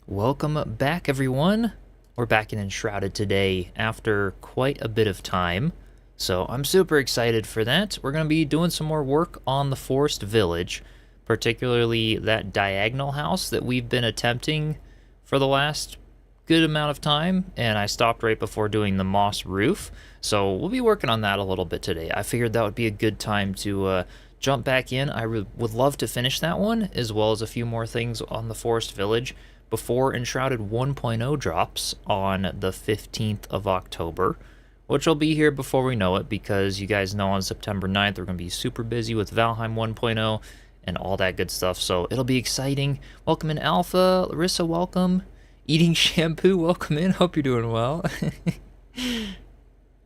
Welcome back, everyone. We're back in Enshrouded today after quite a bit of time, so I'm super excited for that. We're going to be doing some more work on the Forest Village, particularly that diagonal house that we've been attempting for the last good amount of time, and I stopped right before doing the moss roof, so we'll be working on that a little bit today. I figured that would be a good time to jump back in. I would love to finish that one, as well as a few more things on the Forest Village before Enshrouded 1.0 drops on the 15th of October, which will be here before we know it, because you guys know on September 9th we're going to be super busy with Valheim 1.0 and all that good stuff, so it'll be exciting. Welcome in, Alpha. Larissa, welcome. Eating shampoo, welcome in. Hope you're doing well.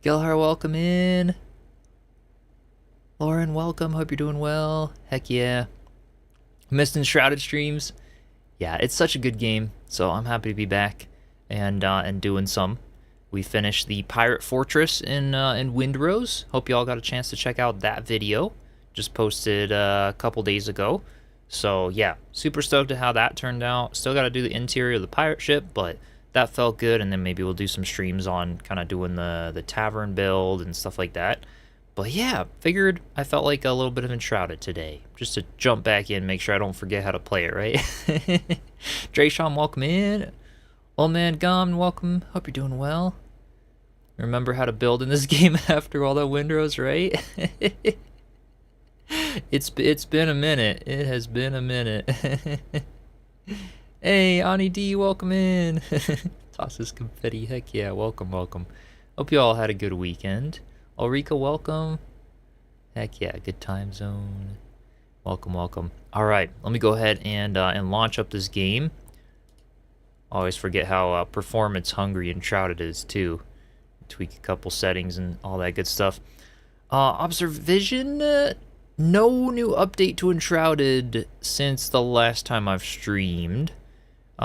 Gilhar, welcome in. Lauren, welcome. Hope you're doing well. Heck yeah. Missed Enshrouded streams. Yeah, it's such a good game, so I'm happy to be back and doing some. We finished the Pirate Fortress in Windrose. Hope you all got a chance to check out that video. Just posted a couple days ago. So yeah, super stoked at how that turned out. Still got to do the interior of the pirate ship, but that felt good. And then maybe we'll do some streams on kind of doing the tavern build and stuff like that. But yeah, figured I felt like a little bit of Enshrouded today, just to jump back in, make sure I don't forget how to play it, right? Drayshawn, welcome in. Old Man Gum, welcome. Hope you're doing well. Remember how to build in this game after all the Windrows, right? It's been a minute. It has been a minute. Hey, Ani D, welcome in. Tosses confetti. Heck yeah, welcome, welcome. Hope you all had a good weekend. Ulrika, welcome. Heck yeah, good time zone. Welcome, welcome. All right, let me go ahead and launch up this game. Always forget how performance hungry Enshrouded is too. Tweak a couple settings and all that good stuff. Observation, no new update to Enshrouded since the last time I've streamed. A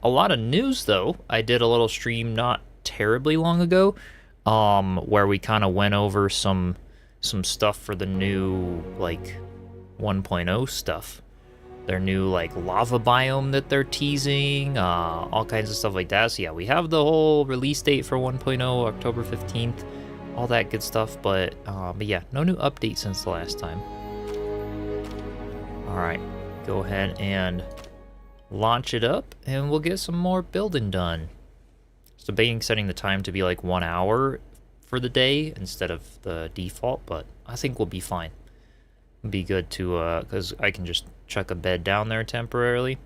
lot of news though. I did a little stream not terribly long ago. Where we kind of went over some stuff for the new, like, 1.0 stuff. Their new, like, lava biome that they're teasing, all kinds of stuff like that. So yeah, we have the whole release date for 1.0, October 15th, all that good stuff, but yeah, no new update since the last time. Alright, go ahead and launch it up, and we'll get some more building done. Debating setting the time to be like 1 hour for the day instead of the default, but I think we'll be fine. It'll be good to, because I can just chuck a bed down there temporarily.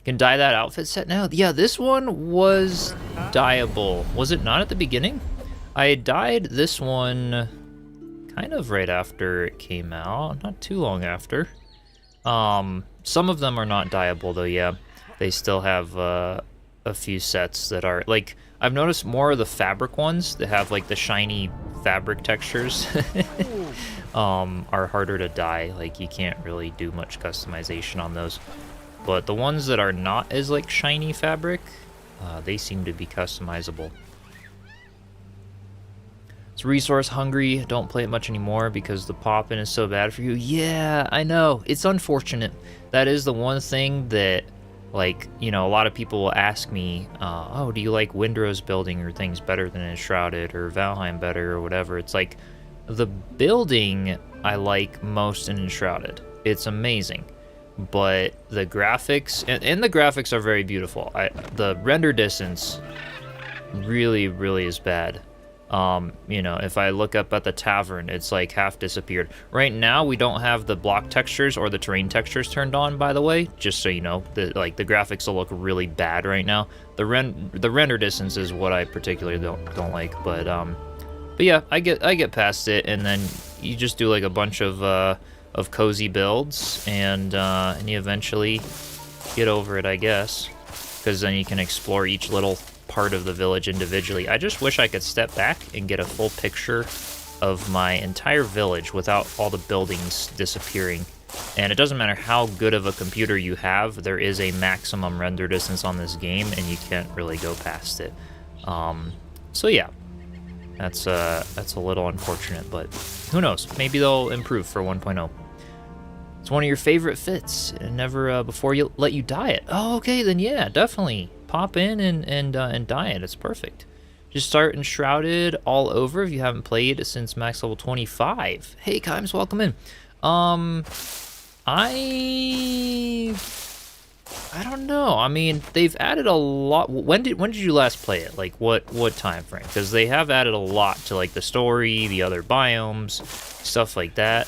Can dye that outfit set now? Yeah, this one was dyeable. Was it not at the beginning? I dyed this one kind of right after it came out, not too long after. Some of them are not dyeable though, yeah. They still have a few sets that are, like, I've noticed more of the fabric ones that have, like, the shiny fabric textures are harder to dye. Like, you can't really do much customization on those. But the ones that are not as, like, shiny fabric, they seem to be customizable. It's resource hungry. Don't play it much anymore because the pop-in is so bad for you. Yeah, I know. It's unfortunate. That is the one thing that, like, you know, a lot of people will ask me, oh, do you like Windrose building or things better than Enshrouded or Valheim better or whatever? It's like, the building I like most in Enshrouded. It's amazing. But the graphics, and the graphics are very beautiful. The render distance really, really is bad. You know, if I look up at the tavern, it's like half disappeared. Right now, we don't have the block textures or the terrain textures turned on, by the way, just so you know. The graphics will look really bad right now. The render distance is what I particularly don't like, but yeah, I get past it, and then you just do like a bunch of cozy builds, and you eventually get over it, I guess, because then you can explore each little part of the village individually. I just wish I could step back and get a full picture of my entire village without all the buildings disappearing. And it doesn't matter how good of a computer you have, there is a maximum render distance on this game, and you can't really go past it. So yeah, that's a little unfortunate, but who knows? Maybe they'll improve for 1.0. It's one of your favorite fits, and never before you let you dye it. Oh, okay, then yeah, definitely pop in and dye it. It's perfect. Just start Enshrouded all over if you haven't played since max level 25. Hey, Kimes, welcome in. I don't know. I mean, they've added a lot. When did you last play it? Like, what time frame? Because they have added a lot to, like, the story, the other biomes, stuff like that.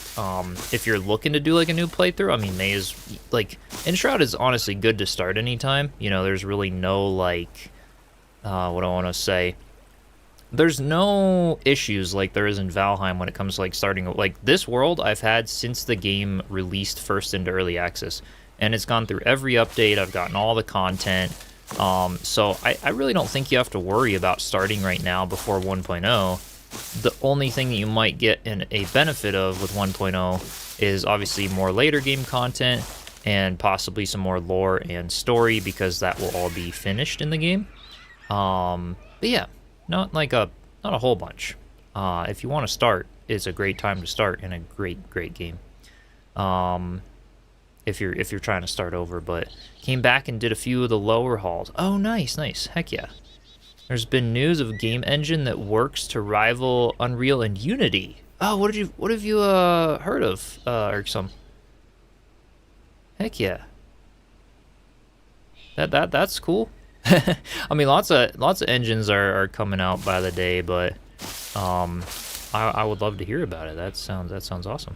If you're looking to do, like, a new playthrough, I mean, May is, like, Enshrouded is honestly good to start anytime. You know, there's really no, like, what I want to say. There's no issues like there is in Valheim when it comes to, like, starting, like, this world I've had since the game released first into early access. And it's gone through every update. I've gotten all the content. So I really don't think you have to worry about starting right now before 1.0. The only thing that you might get a benefit of with 1.0 is obviously more later game content and possibly some more lore and story, because that will all be finished in the game. But yeah, not a whole bunch. If you want to start, it's a great time to start in a great game. If you're trying to start over, but came back and did a few of the lower halls. Oh, nice. Heck yeah. There's been news of a game engine that works to rival Unreal and Unity. Oh, what have you heard of, Irksome? Heck yeah. That's cool. I mean, lots of engines are coming out by the day, but I would love to hear about it. That sounds awesome.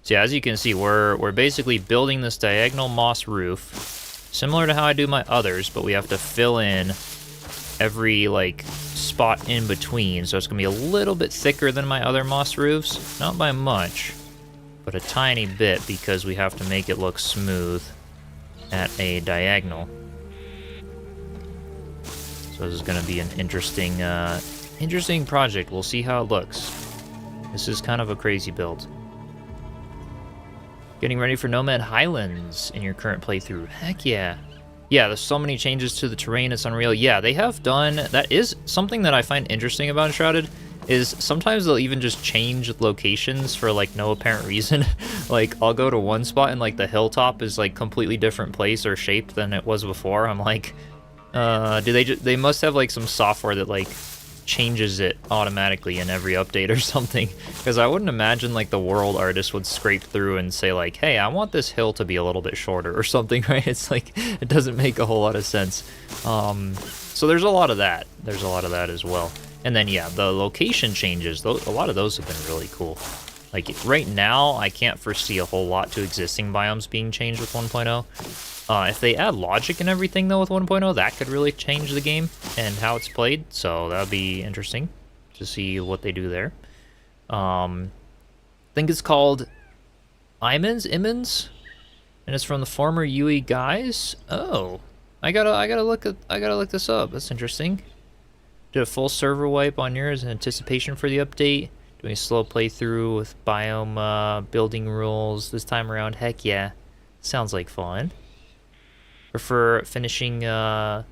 So yeah, as you can see, we're basically building this diagonal moss roof, similar to how I do my others, but we have to fill in every, like, spot in between. So it's gonna be a little bit thicker than my other moss roofs, not by much, but a tiny bit, because we have to make it look smooth at a diagonal. So this is gonna be an interesting project. We'll see how it looks. This is kind of a crazy build. Getting ready for Nomad Highlands in your current playthrough. Heck yeah. Yeah, there's so many changes to the terrain, it's unreal. Yeah, they have done, that is something that I find interesting about Enshrouded, is sometimes they'll even just change locations for, like, no apparent reason. Like, I'll go to one spot and, like, the hilltop is, like, completely different place or shape than it was before. I'm like, they must have, like, some software that, like, changes it automatically in every update or something, because I wouldn't imagine, like, the world artist would scrape through and say, like, hey, I want this hill to be a little bit shorter or something, right? It's like, it doesn't make a whole lot of sense. So there's a lot of that as well. And then yeah, the location changes, a lot of those have been really cool. Like, right now I can't foresee a whole lot to existing biomes being changed with 1.0. If they add logic and everything, though, with 1.0, that could really change the game and how it's played. So that would be interesting to see what they do there. I think it's called Imans, and it's from the former UE guys. Oh, I gotta look this up. That's interesting. Did a full server wipe on yours in anticipation for the update. Doing a slow playthrough with biome building rules this time around. Heck yeah, sounds like fun. Prefer finishing your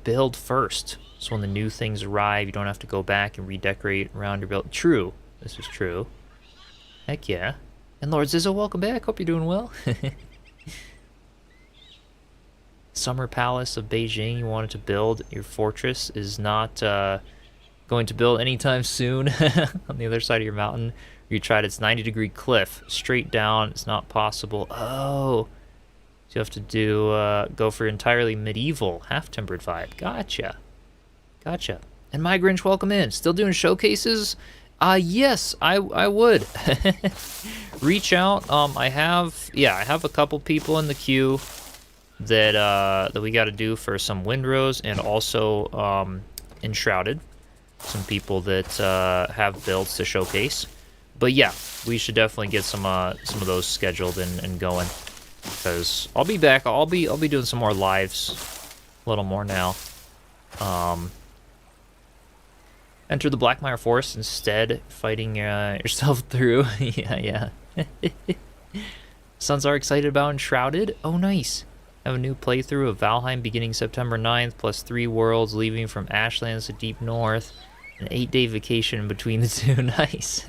build first, so when the new things arrive, you don't have to go back and redecorate around your build. True, this is true. Heck yeah. And Lord Zizzo, welcome back. Hope you're doing well. Summer Palace of Beijing, you wanted to build. Your fortress is not going to build anytime soon on the other side of your mountain. You tried its 90-degree cliff straight down. It's not possible. Oh. So you have to do go for entirely medieval, half-timbered vibe. Gotcha. And my Grinch, welcome in. Still doing showcases? Yes, I would. Reach out. I have a couple people in the queue that we got to do for some windrows, and also Enshrouded. Some people that have builds to showcase. But yeah, we should definitely get some of those scheduled and going. Because I'll be back. I'll be doing some more lives, a little more now. Enter the Blackmire Forest instead, fighting yourself through. yeah. Sons are excited about Enshrouded. Oh, nice. Have a new playthrough of Valheim beginning September 9th, plus 3 worlds leaving from Ashlands to Deep North. An 8-day vacation in between the two. Nice.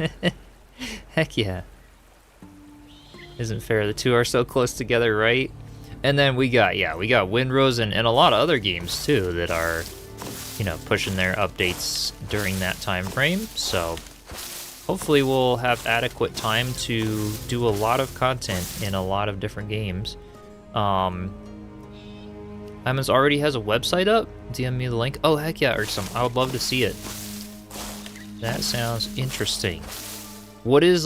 Heck yeah. Isn't fair. The two are so close together, right? And then we got Windrose and a lot of other games too that are, you know, pushing their updates during that time frame. So hopefully we'll have adequate time to do a lot of content in a lot of different games. Imans already has a website up. DM me the link. Oh, heck yeah, Irksome. I would love to see it. That sounds interesting. What is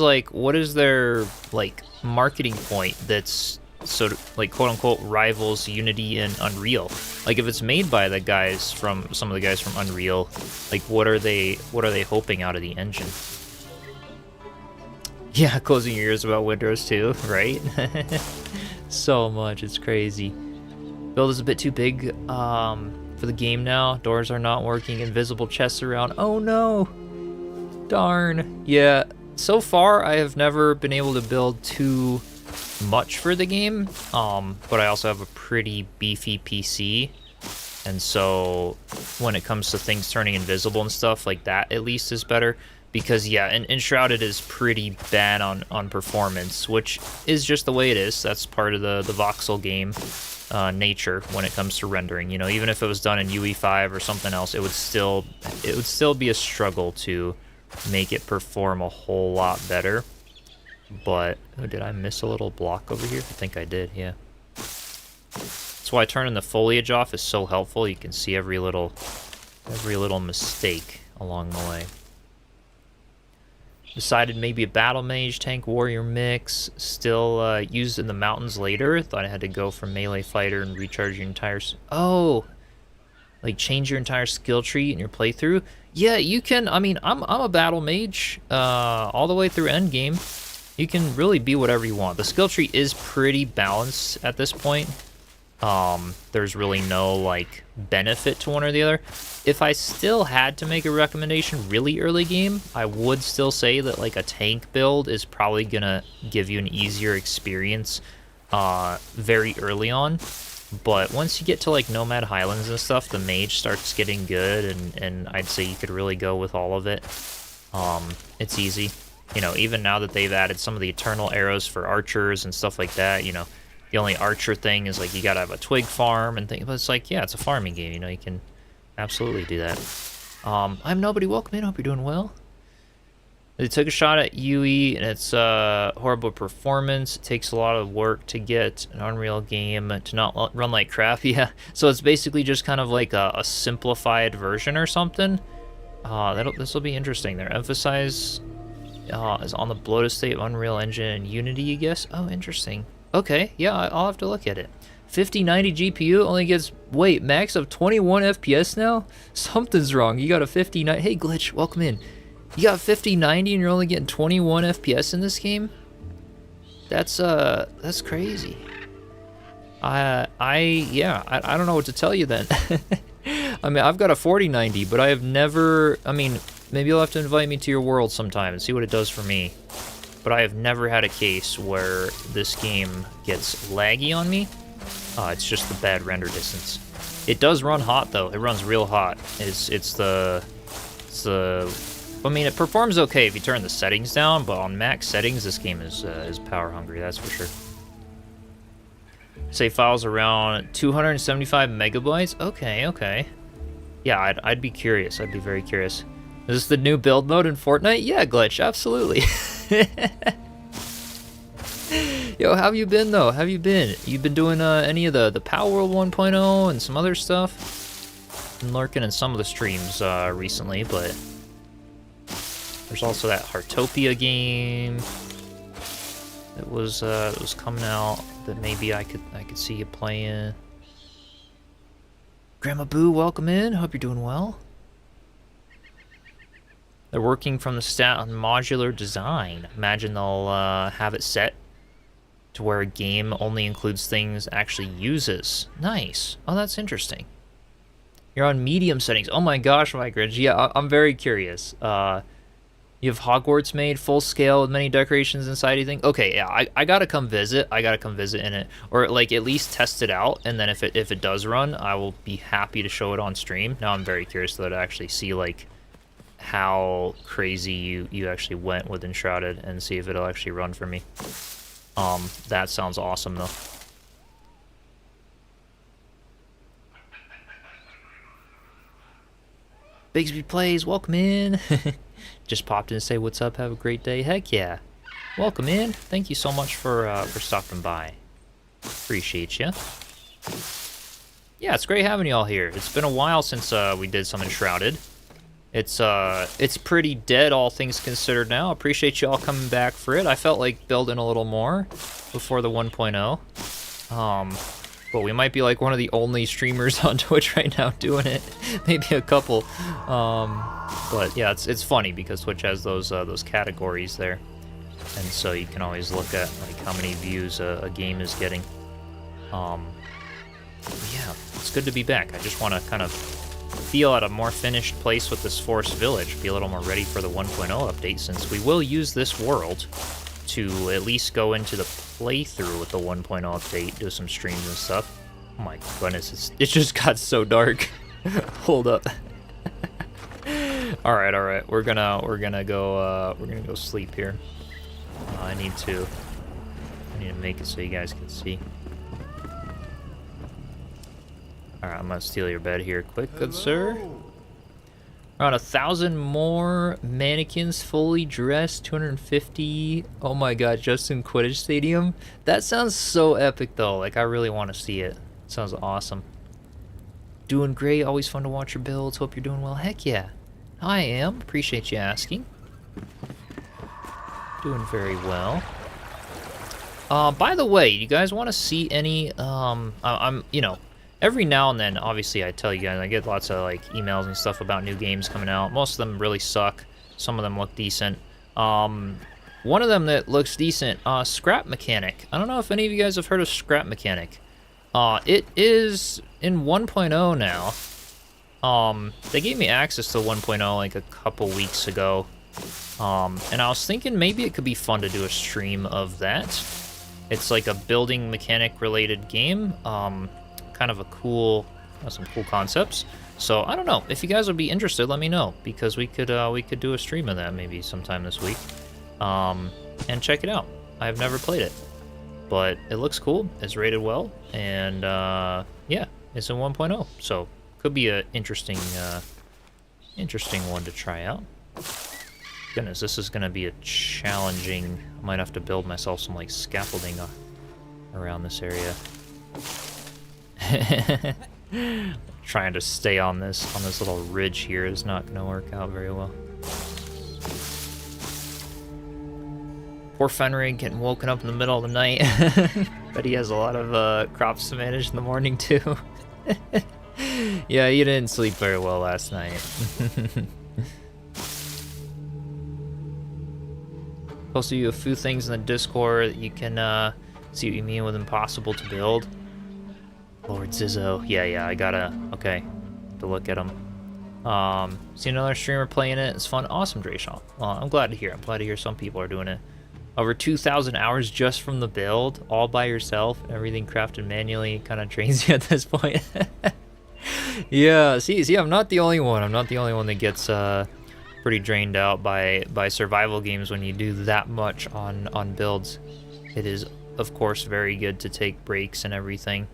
their, like, marketing point that's sort of, like, quote-unquote rivals Unity and Unreal? Like, if it's made by some of the guys from Unreal, like, what are they hoping out of the engine? Yeah, closing your ears about Windows too, right? So much, it's crazy. Build is a bit too big for the game now. Doors are not working, invisible chests around. Oh no! Darn. Yeah, so far I have never been able to build too much for the game, but I also have a pretty beefy PC, and so when it comes to things turning invisible and stuff like that, at least is better. Because yeah, and Enshrouded is pretty bad on performance, which is just the way it is. That's part of the voxel game nature when it comes to rendering. You know, even if it was done in UE5 or something else, it would still be a struggle to make it perform a whole lot better. But oh, did I miss a little block over here? I think I did. Yeah. That's why turning the foliage off is so helpful. You can see every little mistake along the way. Decided maybe a battle mage, tank, warrior mix. Still used in the mountains later. Thought I had to go for melee fighter and recharge your entire... Oh! Like change your entire skill tree in your playthrough? Yeah, you can. I mean, I'm a battle mage all the way through endgame. You can really be whatever you want. The skill tree is pretty balanced at this point. There's really no, like, benefit to one or the other. If I still had to make a recommendation really early game, I would still say that, like, a tank build is probably gonna give you an easier experience very early on. But once you get to, like, Nomad Highlands and stuff, the mage starts getting good, and I'd say you could really go with all of it. It's easy. You know, even now that they've added some of the eternal arrows for archers and stuff like that, you know, the only archer thing is, like, you gotta have a twig farm and things, but it's like, yeah, it's a farming game, you know, you can absolutely do that. I'm Nobody, welcome in, hope you're doing well. They took a shot at UE, and it's horrible performance. It takes a lot of work to get an Unreal game to not run like crap, yeah. So it's basically just kind of like a simplified version or something. This will be interesting. Their emphasis is on the bloated state of Unreal Engine and Unity, I guess. Oh, interesting. Okay, yeah, I'll have to look at it. 5090 GPU only gets, wait, max of 21 FPS now? Something's wrong. You got a 59, hey Glitch, welcome in. You got 5090 and you're only getting 21 FPS in this game? That's crazy. I don't know what to tell you then. I mean, I've got a 4090, but I have never, I mean, maybe you'll have to invite me to your world sometime and see what it does for me. But I have never had a case where this game gets laggy on me. It's just the bad render distance. It does run hot though. It runs real hot. It's the I mean, it performs okay if you turn the settings down, but on max settings, this game is power hungry. That's for sure. Save files around 275 megabytes. Okay. Yeah, I'd be curious. I'd be very curious. Is this the new build mode in Fortnite? Yeah, Glitch, absolutely. Yo, how have you been though? How have you been? You been doing any of the Power World 1.0 and some other stuff? Been lurking in some of the streams recently, but there's also that Heartopia game that was coming out that maybe I could see you playing. Grandma Boo, welcome in. Hope you're doing well. They're working from the stat on modular design. Imagine they'll have it set to where a game only includes things it actually uses. Nice. Oh, that's interesting. You're on medium settings. Oh my gosh, Micridge. Yeah, I'm very curious. You have Hogwarts made full scale with many decorations inside, you think? Okay, yeah, I gotta come visit. I gotta come visit in it, or like at least test it out. And then if it does run, I will be happy to show it on stream. Now I'm very curious though to actually see like how crazy you actually went with Enshrouded and see if it'll actually run for me. That sounds awesome though. Bigsby Plays, welcome in. Just popped in to say what's up, have a great day. Heck yeah. Welcome in. Thank you so much for stopping by. Appreciate you. Yeah, it's great having you all here. It's been a while since we did some Enshrouded. It's pretty dead, all things considered now. Appreciate you all coming back for it. I felt like building a little more before the 1.0. But we might be like one of the only streamers on Twitch right now doing it. Maybe a couple. But yeah, it's funny because Twitch has those categories there, and so you can always look at like how many views a game is getting. Yeah, it's good to be back. I just want to kind of feel at a more finished place with this forest village, be a little more ready for the 1.0 update, since we will use this world to at least go into the playthrough with the 1.0 update, do some streams and stuff. Oh my goodness, it just got so dark. Hold up. all right, we're gonna go sleep here. I need to make it so you guys can see. Alright, I'm gonna steal your bed here quick, good sir. Around 1,000 more mannequins fully dressed, 250. Oh my god, just in Quidditch Stadium? That sounds so epic though, like I really want to see it. Sounds awesome. Doing great, always fun to watch your builds, hope you're doing well. Heck yeah. I am, appreciate you asking. Doing very well. By the way, you guys want to see any, you know, every now and then, obviously, I tell you guys, I get lots of, like, emails and stuff about new games coming out. Most of them really suck. Some of them look decent. One of them that looks decent, Scrap Mechanic. I don't know if any of you guys have heard of Scrap Mechanic. It is in 1.0 now. They gave me access to 1.0, like, a couple weeks ago. And I was thinking maybe it could be fun to do a stream of that. It's like a building mechanic related game. Kind of a cool, some cool concepts. So I don't know if you guys would be interested. Let me know, because we could do a stream of that maybe sometime this week, and check it out. I've never played it, but it looks cool. It's rated well, and yeah, it's in 1.0, so could be a interesting one to try out. Goodness, this is gonna be a challenging. I might have to build myself some like scaffolding around this area. Trying to stay on this little ridge here is not going to work out very well. Poor Fenrig getting woken up in the middle of the night. Bet he has a lot of crops to manage in the morning too. Yeah, you didn't sleep very well last night. Posted you a few things in the Discord that you can see what you mean with impossible to build. Lord Zizzo. Yeah, I gotta, okay, to look at him. See another streamer playing it. It's fun. Awesome, Drayshaw. Well, I'm glad to hear. I'm glad to hear some people are doing it. Over 2,000 hours just from the build, all by yourself, everything crafted manually. Kind of drains you at this point. Yeah, see, I'm not the only one. I'm not the only one that gets pretty drained out by survival games when you do that much on builds. It is, of course, very good to take breaks and everything.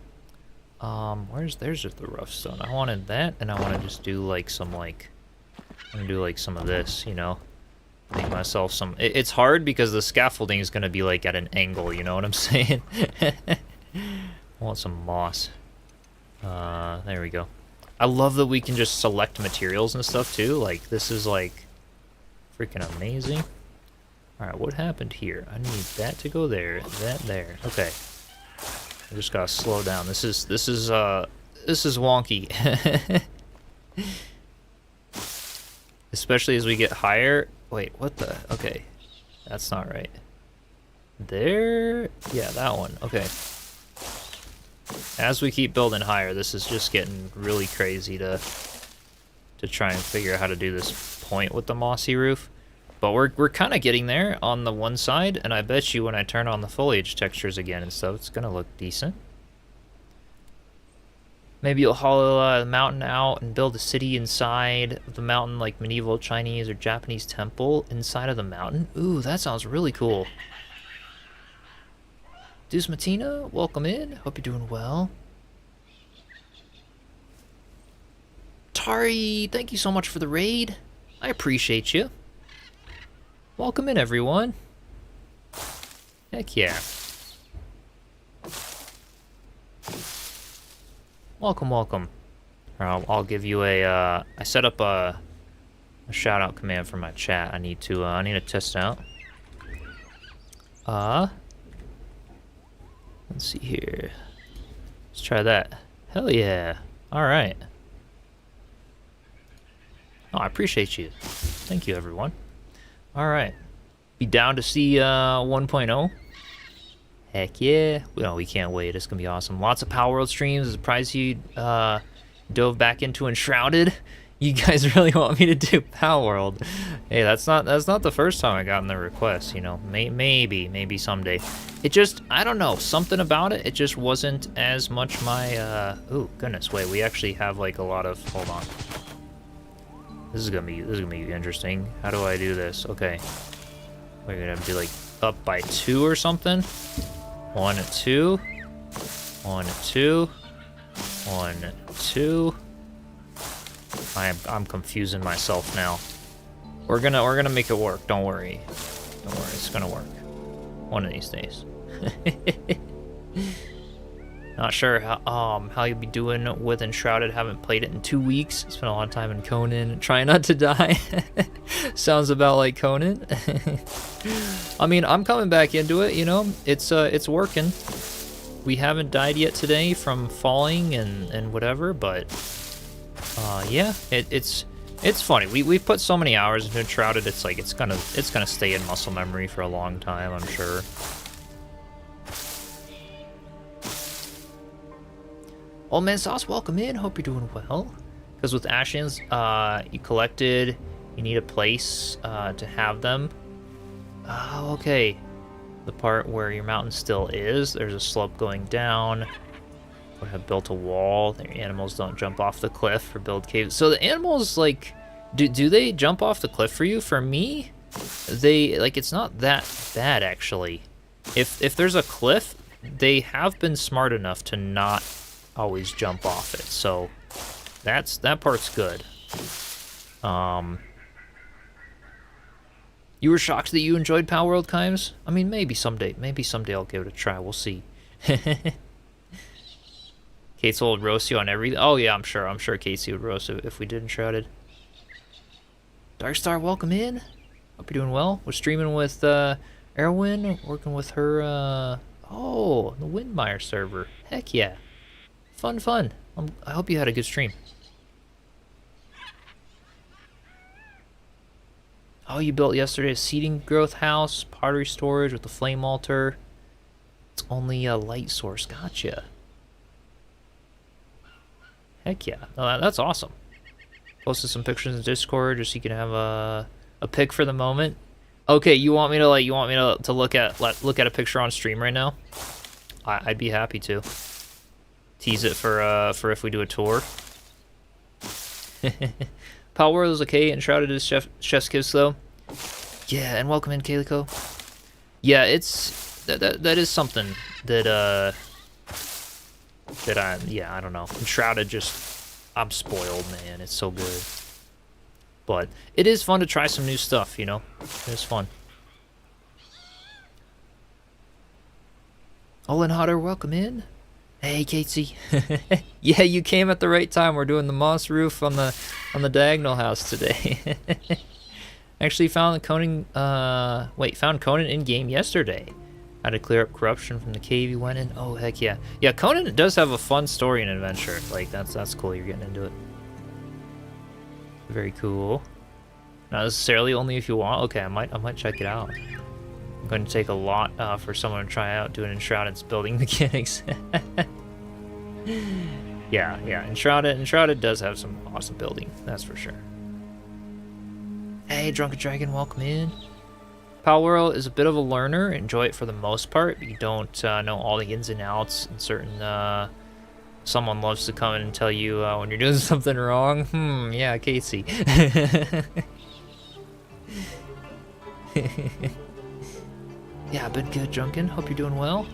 There's just the rough stone. I wanted that, and I want to just do like some I'm gonna do like some of this, you know, make myself some. It's hard because the scaffolding is gonna be like at an angle, you know what I'm saying? I want some moss. There we go. I love that we can just select materials and stuff too. Like this is like freaking amazing. All right, what happened here? I need that to go there, that there. Okay. I just gotta slow down. This is wonky. Especially as we get higher. Wait, what the? Okay, that's not right. There, yeah, that one. Okay. As we keep building higher, this is just getting really crazy to try and figure out how to do this point with the mossy roof. But we're kind of getting there on the one side, and I bet you when I turn on the foliage textures again and stuff, it's gonna look decent. Maybe you'll hollow the mountain out and build a city inside of the mountain, like medieval Chinese or Japanese temple inside of the mountain. Ooh, that sounds really cool. Deuce Matina, welcome in. Hope you're doing well. Tari, thank you so much for the raid. I appreciate you. Welcome in, everyone. Heck yeah. Welcome, welcome. I'll give you a, I set up a shout out command for my chat. I need to test out. Let's see here. Let's try that. Hell yeah. All right. Oh, I appreciate you. Thank you, everyone. All right. Be down to see 1.0. Heck yeah. No, we can't wait. It's gonna be awesome. Lots of Power World streams. I'm surprised you dove back into Enshrouded. You guys really want me to do Power World? Hey, that's not the first time I gotten the request, you know. Maybe someday. It just, I don't know, something about it. It just wasn't as much my oh goodness, wait, we actually have like a lot of, hold on. This is gonna be interesting. How do I do this? Okay. We're gonna have to do like up by 2 or something. 1, 2. 1, 2. 1, 2. I'm confusing myself now. We're gonna make it work. Don't worry. Don't worry. It's gonna work. One of these days. Not sure how you'll be doing with Enshrouded. Haven't played it in 2 weeks. Spent a lot of time in Conan. Trying not to die. Sounds about like Conan. I mean, I'm coming back into it. You know, it's working. We haven't died yet today from falling and whatever, but yeah, it's funny. We put so many hours into Enshrouded. It's like it's gonna stay in muscle memory for a long time, I'm sure. Old Man Sauce, welcome in. Hope you're doing well. Because with Ashes, you collected, you need a place to have them. Oh, okay. The part where your mountain still is, there's a slope going down. We have built a wall. The animals don't jump off the cliff or build caves. So the animals, like, do they jump off the cliff for you? For me, they, like, it's not that bad, actually. If there's a cliff, they have been smart enough to not always jump off it, so that part's good. You were shocked that you enjoyed Power World, Kimes? I mean, maybe someday I'll give it a try. We'll see. Kate's will roast you on everything. Oh yeah, I'm sure Casey would roast it if we did Enshrouded. Darkstar, welcome in. Hope you're doing well. We're streaming with Erwin, working with her oh, the Windmire server. Heck yeah. Fun. I hope you had a good stream. Oh, you built yesterday a seeding growth house, pottery storage with the flame altar. It's only a light source. Gotcha. Heck yeah. Oh, that's awesome. Posted some pictures in Discord just so you can have a pic for the moment. Okay, you want me to look at a picture on stream right now? I'd be happy to. Tease it for if we do a tour. Power World is okay. Enshrouded is Chef's Kiss though. Yeah, and welcome in, Kaliko. Yeah, it's that is something that I don't know. Enshrouded just, I'm spoiled, man. It's so good. But it is fun to try some new stuff, you know. It's fun. Olin Hodder, welcome in. Hey, Katesy. Yeah, you came at the right time. We're doing the moss roof on the diagonal house today. Actually found Conan in game yesterday. How to clear up corruption from the cave you went in. Oh, heck yeah. Yeah, Conan does have a fun story and adventure. Like, that's cool. You're getting into it. Very cool. Not necessarily only if you want. Okay, I might check it out. I'm going to take a lot for someone to try out doing Enshrouded's building mechanics. Yeah, Enshrouded does have some awesome building, that's for sure. Hey, Drunken Dragon, welcome in. Power World is a bit of a learner. Enjoy it for the most part, but you don't know all the ins and outs and certain Someone loves to come in and tell you when you're doing something wrong. Yeah, Casey. Yeah, I've been good, Junkin. Hope you're doing well.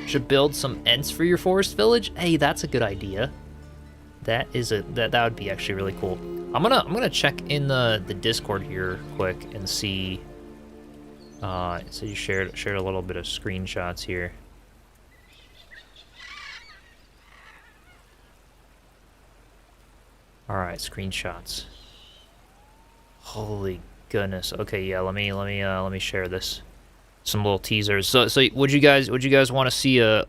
Should build some Ents for your forest village. Hey, that's a good idea. That would be actually really cool. I'm gonna check in the Discord here quick and see. So you shared a little bit of screenshots here. All right, screenshots. Holy goodness. Okay, yeah. Let me share this. Some little teasers. So would you guys want to see a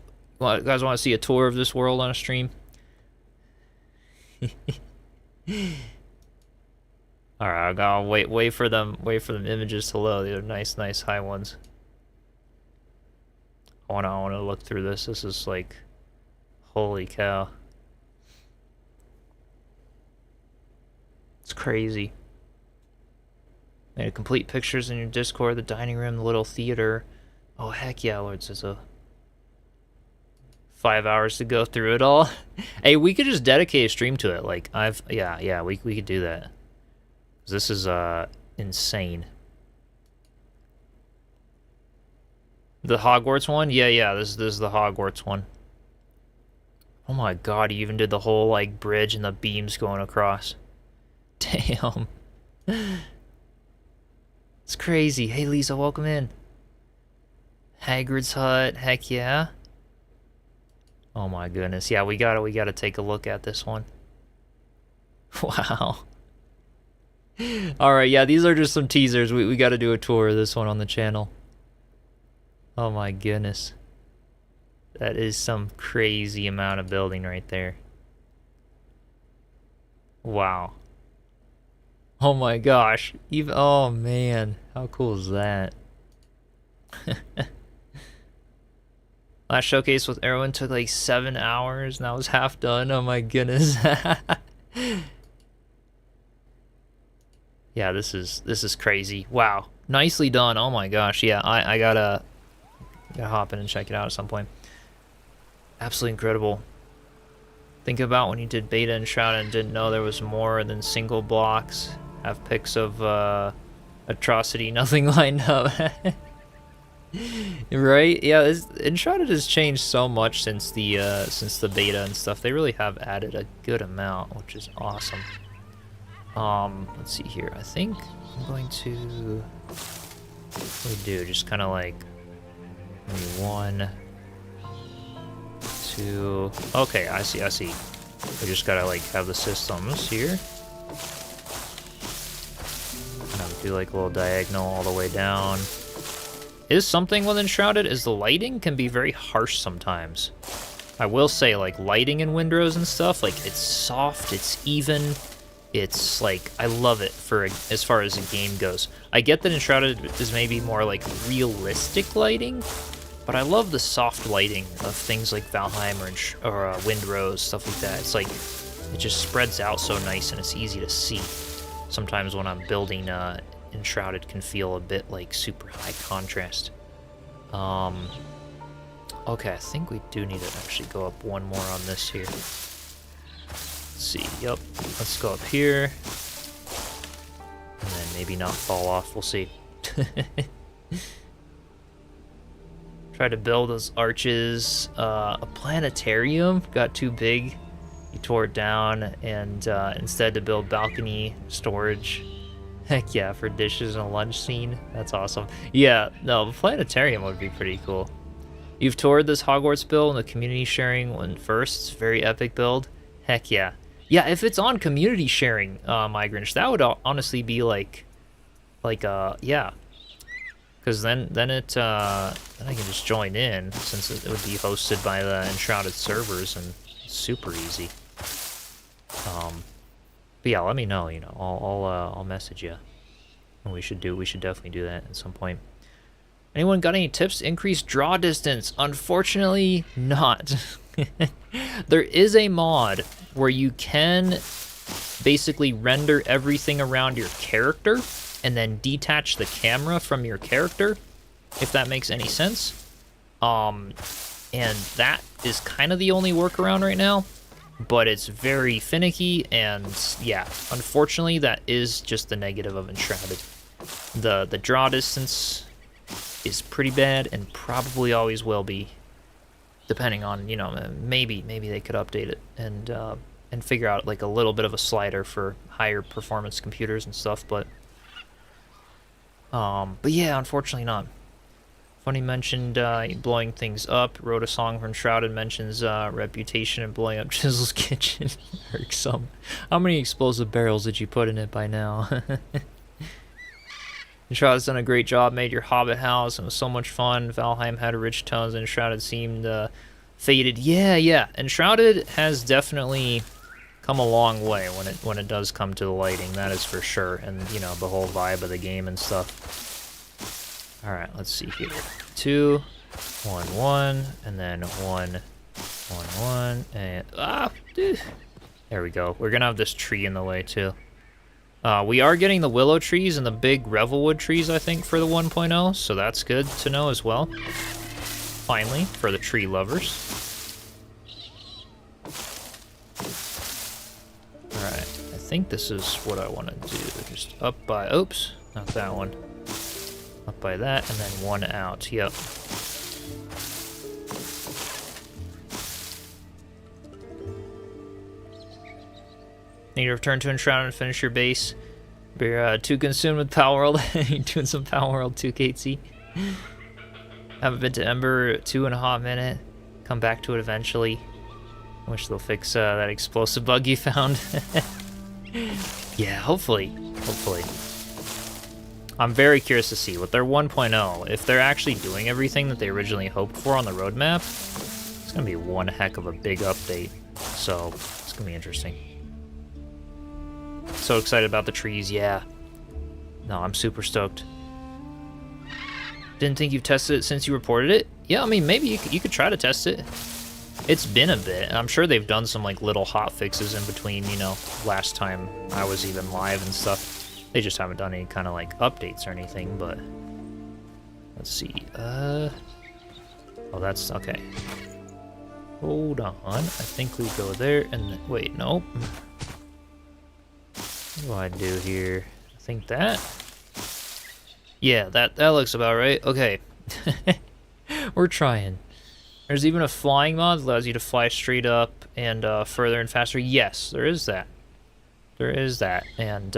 tour of this world on a stream? All right, I gotta wait for them images to load. They're nice high ones. I wanna look through this. This is like, holy cow. It's crazy. Made complete pictures in your Discord, the dining room, the little theater. Oh heck yeah, Lord Zizzo. 5 hours to go through it all. Hey, we could just dedicate a stream to it. Like yeah, we could do that. This is insane. The Hogwarts one? Yeah, this is the Hogwarts one. Oh my god, you even did the whole like bridge and the beams going across. Damn. It's crazy. Hey Lisa, welcome in. Hagrid's hut, heck yeah. Oh my goodness. Yeah, we gotta take a look at this one. Wow. Alright, yeah, these are just some teasers. We gotta do a tour of this one on the channel. Oh my goodness. That is some crazy amount of building right there. Wow. Oh my gosh. Oh man, how cool is that? Last showcase with Erwin took like 7 hours and I was half done. Oh my goodness. Yeah, this is crazy. Wow. Nicely done. Oh my gosh. Yeah, I gotta hop in and check it out at some point. Absolutely incredible. Think about when you did beta Enshrouded and didn't know there was more than single blocks. Have pics of atrocity, nothing lined up. Right? Yeah, Enshrouded has changed so much since the beta and stuff. They really have added a good amount, which is awesome. Let's see here. I think I'm going to what do we do? Just kind of like maybe 1, 2. Okay, I see. We just gotta like have the systems here. Do like a little diagonal all the way down. Is something with Enshrouded is the lighting can be very harsh sometimes. I will say, like, lighting in windows and stuff, like, it's soft, it's even, it's like, I love it for as far as a game goes. I get that Enshrouded is maybe more like realistic lighting, but I love the soft lighting of things like Valheim or Windrose, stuff like that. It's like, it just spreads out so nice and it's easy to see. Sometimes when I'm building Enshrouded can feel a bit like super high contrast. Okay, I think we do need to actually go up one more on this here. Let's see, yep. Let's go up here. And then maybe not fall off, we'll see. Try to build those arches. A planetarium got too big. He tore it down, and instead to build balcony storage. Heck yeah, for dishes and a lunch scene. That's awesome. Yeah, no, the planetarium would be pretty cool. You've toured this Hogwarts build and the community sharing one first. It's a very epic build. Heck yeah. Yeah, if it's on community sharing, my Grinch, that would honestly be yeah. Because then I can just join in, since it would be hosted by the Enshrouded servers, and it's super easy. But yeah, let me know. You know, I'll message you. And we should definitely do that at some point. Anyone got any tips to increase draw distance? Unfortunately, not. There is a mod where you can basically render everything around your character and then detach the camera from your character, if that makes any sense. and that is kind of the only workaround right now, but it's very finicky, and yeah, unfortunately, that is just the negative of Enshrouded. The draw distance is pretty bad, and probably always will be, depending on, you know, maybe they could update it and figure out like a little bit of a slider for higher performance computers and stuff, but yeah, unfortunately not. Funny mentioned blowing things up. Wrote a song for Enshrouded, mentions reputation and blowing up Chisel's kitchen. Irksome. How many explosive barrels did you put in it by now? Enshrouded's done a great job, made your Hobbit house, and it was so much fun. Valheim had rich tones, and Enshrouded seemed faded. Yeah. Enshrouded has definitely come a long way when it does come to the lighting, that is for sure, and you know, the whole vibe of the game and stuff. All right, let's see here. 2, 1, 1, and then 1, 1, 1, and dude. There we go. We're gonna have this tree in the way too. We are getting the willow trees and the big revelwood trees, I think, for the 1.0, so that's good to know as well. Finally, for the tree lovers. Alright, I think this is what I want to do. Just up by, oops, not that one. Up by that, and then one out, yep. Need to return to Enshrouded and finish your base. You're too consumed with Palworld. You're doing some Palworld too, Katesy. Haven't been to Ember 2 in a hot minute. Come back to it eventually. I wish they'll fix that explosive bug you found. Yeah, hopefully. I'm very curious to see with their 1.0, if they're actually doing everything that they originally hoped for on the roadmap. It's gonna be one heck of a big update, so it's gonna be interesting. So excited about the trees, yeah. No, I'm super stoked. Didn't think you've tested it since you reported it? Yeah, I mean, maybe you could try to test it. It's been a bit. I'm sure they've done some like little hot fixes in between, you know, last time I was even live and stuff. They just haven't done any kind of like updates or anything, but let's see. Oh, that's okay. Hold on. I think we go there and wait, nope. What do I do here? I think that. Yeah, that looks about right. Okay. We're trying. There's even a flying mod that allows you to fly straight up and further and faster. Yes, there is that. There is that. And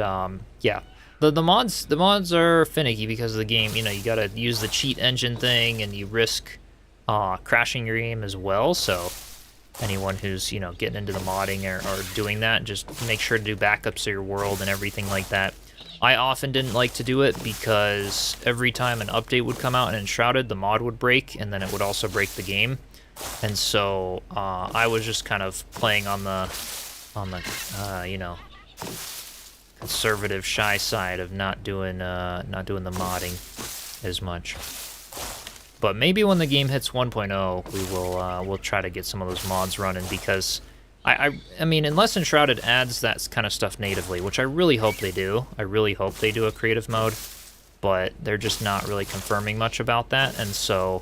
yeah. The mods are finicky because of the game. You know, you gotta use the cheat engine thing and you risk crashing your game as well, so anyone who's, you know, getting into the modding or doing that, just make sure to do backups of your world and everything like that. I often didn't like to do it because every time an update would come out in Enshrouded, the mod would break, and then it would also break the game. And so I was just kind of playing on the you know, conservative, shy side of not doing the modding as much. But maybe when the game hits 1.0, we will we'll try to get some of those mods running, because I mean, unless Enshrouded adds that kind of stuff natively, which I really hope they do. I really hope they do a creative mode, but they're just not really confirming much about that, and so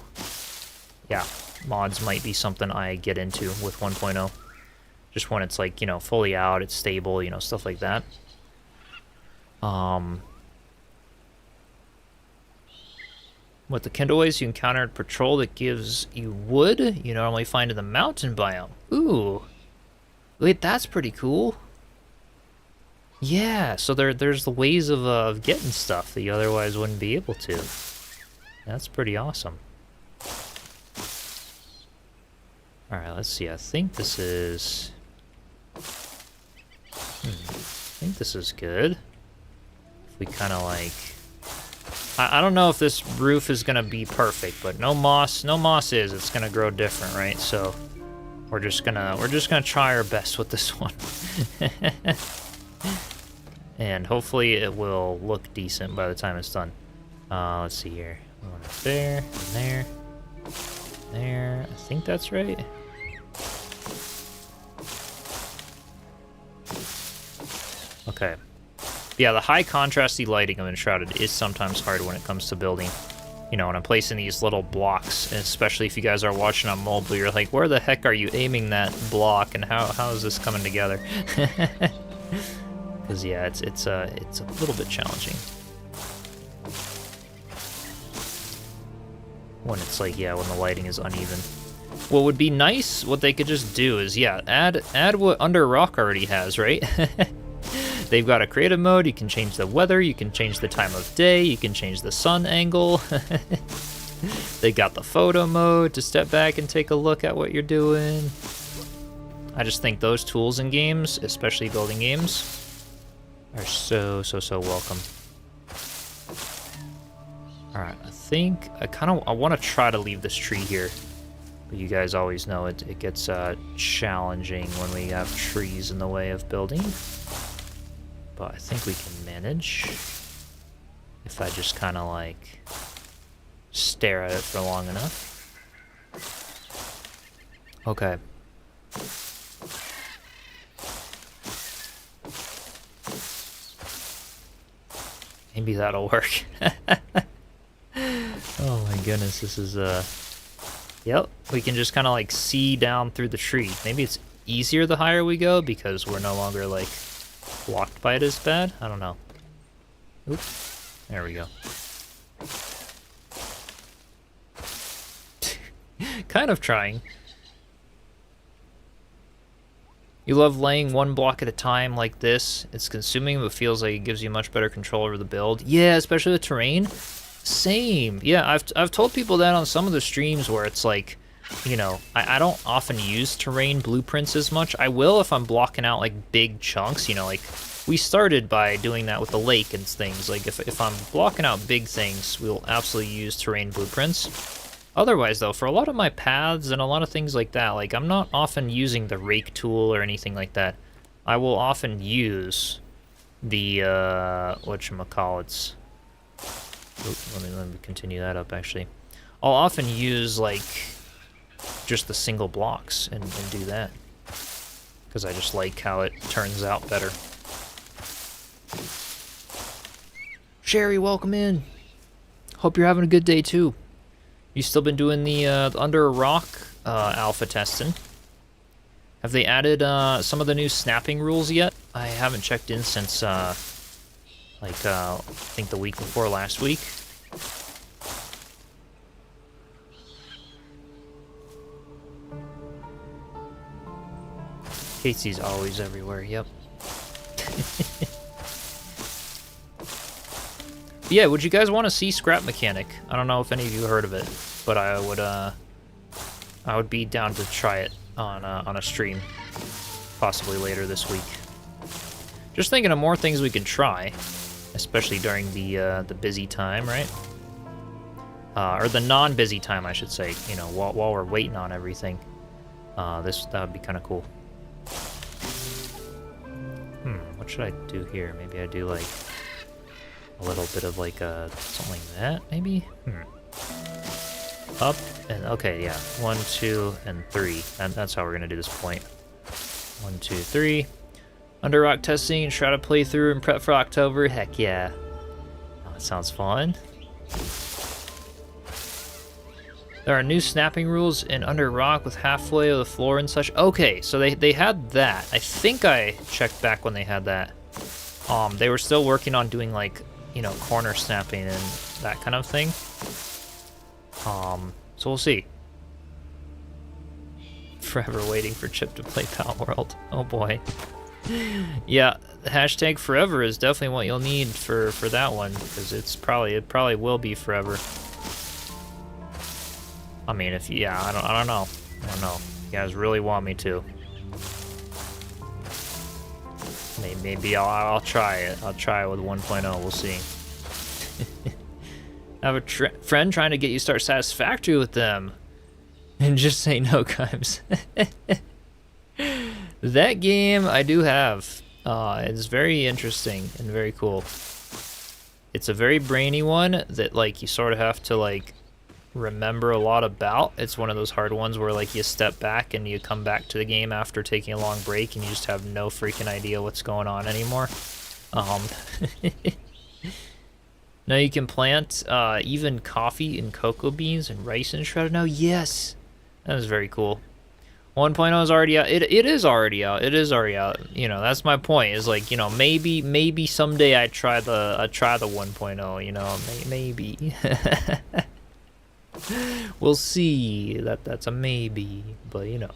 yeah, mods might be something I get into with 1.0. Just when it's like, you know, fully out, it's stable, you know, stuff like that. With the kindleways you encounter at patrol that gives you wood you normally find in the mountain biome. Ooh. Wait, that's pretty cool. Yeah, so there's the ways of getting stuff that you otherwise wouldn't be able to. That's pretty awesome. Alright, let's see. I think this is... I think this is good. If we kind of like... I don't know if this roof is gonna be perfect, but no moss is. It's gonna grow different, right? So we're just gonna try our best with this one, and hopefully it will look decent by the time it's done. Let's see here. One up there, and there, there. I think that's right. Okay. Yeah, the high contrasty lighting of Enshrouded is sometimes hard when it comes to building. you know, when I'm placing these little blocks, and especially if you guys are watching on mobile, you're like, where the heck are you aiming that block, and how is this coming together? Because yeah, it's a little bit challenging when it's like, yeah, when the lighting is uneven. What would be nice, what they could just do is, yeah, add what Under a Rock already has, right? They've got a creative mode, you can change the weather, you can change the time of day, you can change the sun angle. They got the photo mode to step back and take a look at what you're doing. I just think those tools in games, especially building games, are so welcome. Alright, I think I want to try to leave this tree here. But you guys always know it gets challenging when we have trees in the way of building. But I think we can manage if I just kind of like stare at it for long enough. Okay. Maybe that'll work. Oh my goodness, this is yep, we can just kind of like see down through the tree. Maybe it's easier the higher we go because we're no longer like blocked by it as bad. I don't know. Oop. There we go. Kind of trying. You love laying one block at a time like this. It's consuming, but feels like it gives you much better control over the build. Yeah, especially with terrain. Same. Yeah, I've told people that on some of the streams where it's like, you know, I don't often use terrain blueprints as much. I will if I'm blocking out like big chunks, you know, like we started by doing that with the lake and things. Like if I'm blocking out big things, we'll absolutely use terrain blueprints. Otherwise though, for a lot of my paths and a lot of things like that, like I'm not often using the rake tool or anything like that. I will often use the whatchamacallits. Let me continue that up actually. I'll often use like just the single blocks and do that because I just like how it turns out better. Sherry, welcome in. Hope you're having a good day too. You still been doing the Under a Rock alpha testing? Have they added some of the new snapping rules yet? I haven't checked in since I think the week before last week. Casey's always everywhere, yep. Yeah, would you guys want to see Scrap Mechanic? I don't know if any of you heard of it, but I would be down to try it on a stream, possibly later this week. Just thinking of more things we can try, especially during the busy time, right? Or the non-busy time, I should say. You know, while we're waiting on everything. That would be kind of cool. What should I do here? Maybe I do like a little bit of like something like that, maybe? Up and okay, yeah. 1, 2, and 3. That's how we're gonna do this point. 1, 2, 3. Under Rock testing, Enshrouded playthrough and prep for October. Heck yeah. Oh, that sounds fun. There are new snapping rules in Under Rock with halfway of the floor and such. Okay, so they had that. I think I checked back when they had that. They were still working on doing like, you know, corner snapping and that kind of thing. So we'll see. Forever waiting for Chip to play Pal World. Oh boy. Yeah, hashtag forever is definitely what you'll need for that one, because it probably will be forever. I mean, if yeah, I don't know. You guys really want me to? Maybe I'll try it. I'll try it with 1.0. We'll see. I have a friend trying to get you to start Satisfactory with them, and just say no, Kimes. That game I do have. It's very interesting and very cool. It's a very brainy one that like you sort of have to like remember a lot about. It's one of those hard ones where like you step back and you come back to the game after taking a long break and you just have no freaking idea what's going on anymore. Now you can plant even coffee and cocoa beans and rice in Enshrouded now. Yes, that is very cool. 1.0 is already out. It is already out. It is already out. You know, that's my point. Is like, you know, maybe someday I try the 1.0. You know, maybe. We'll see. That's a maybe, but you know.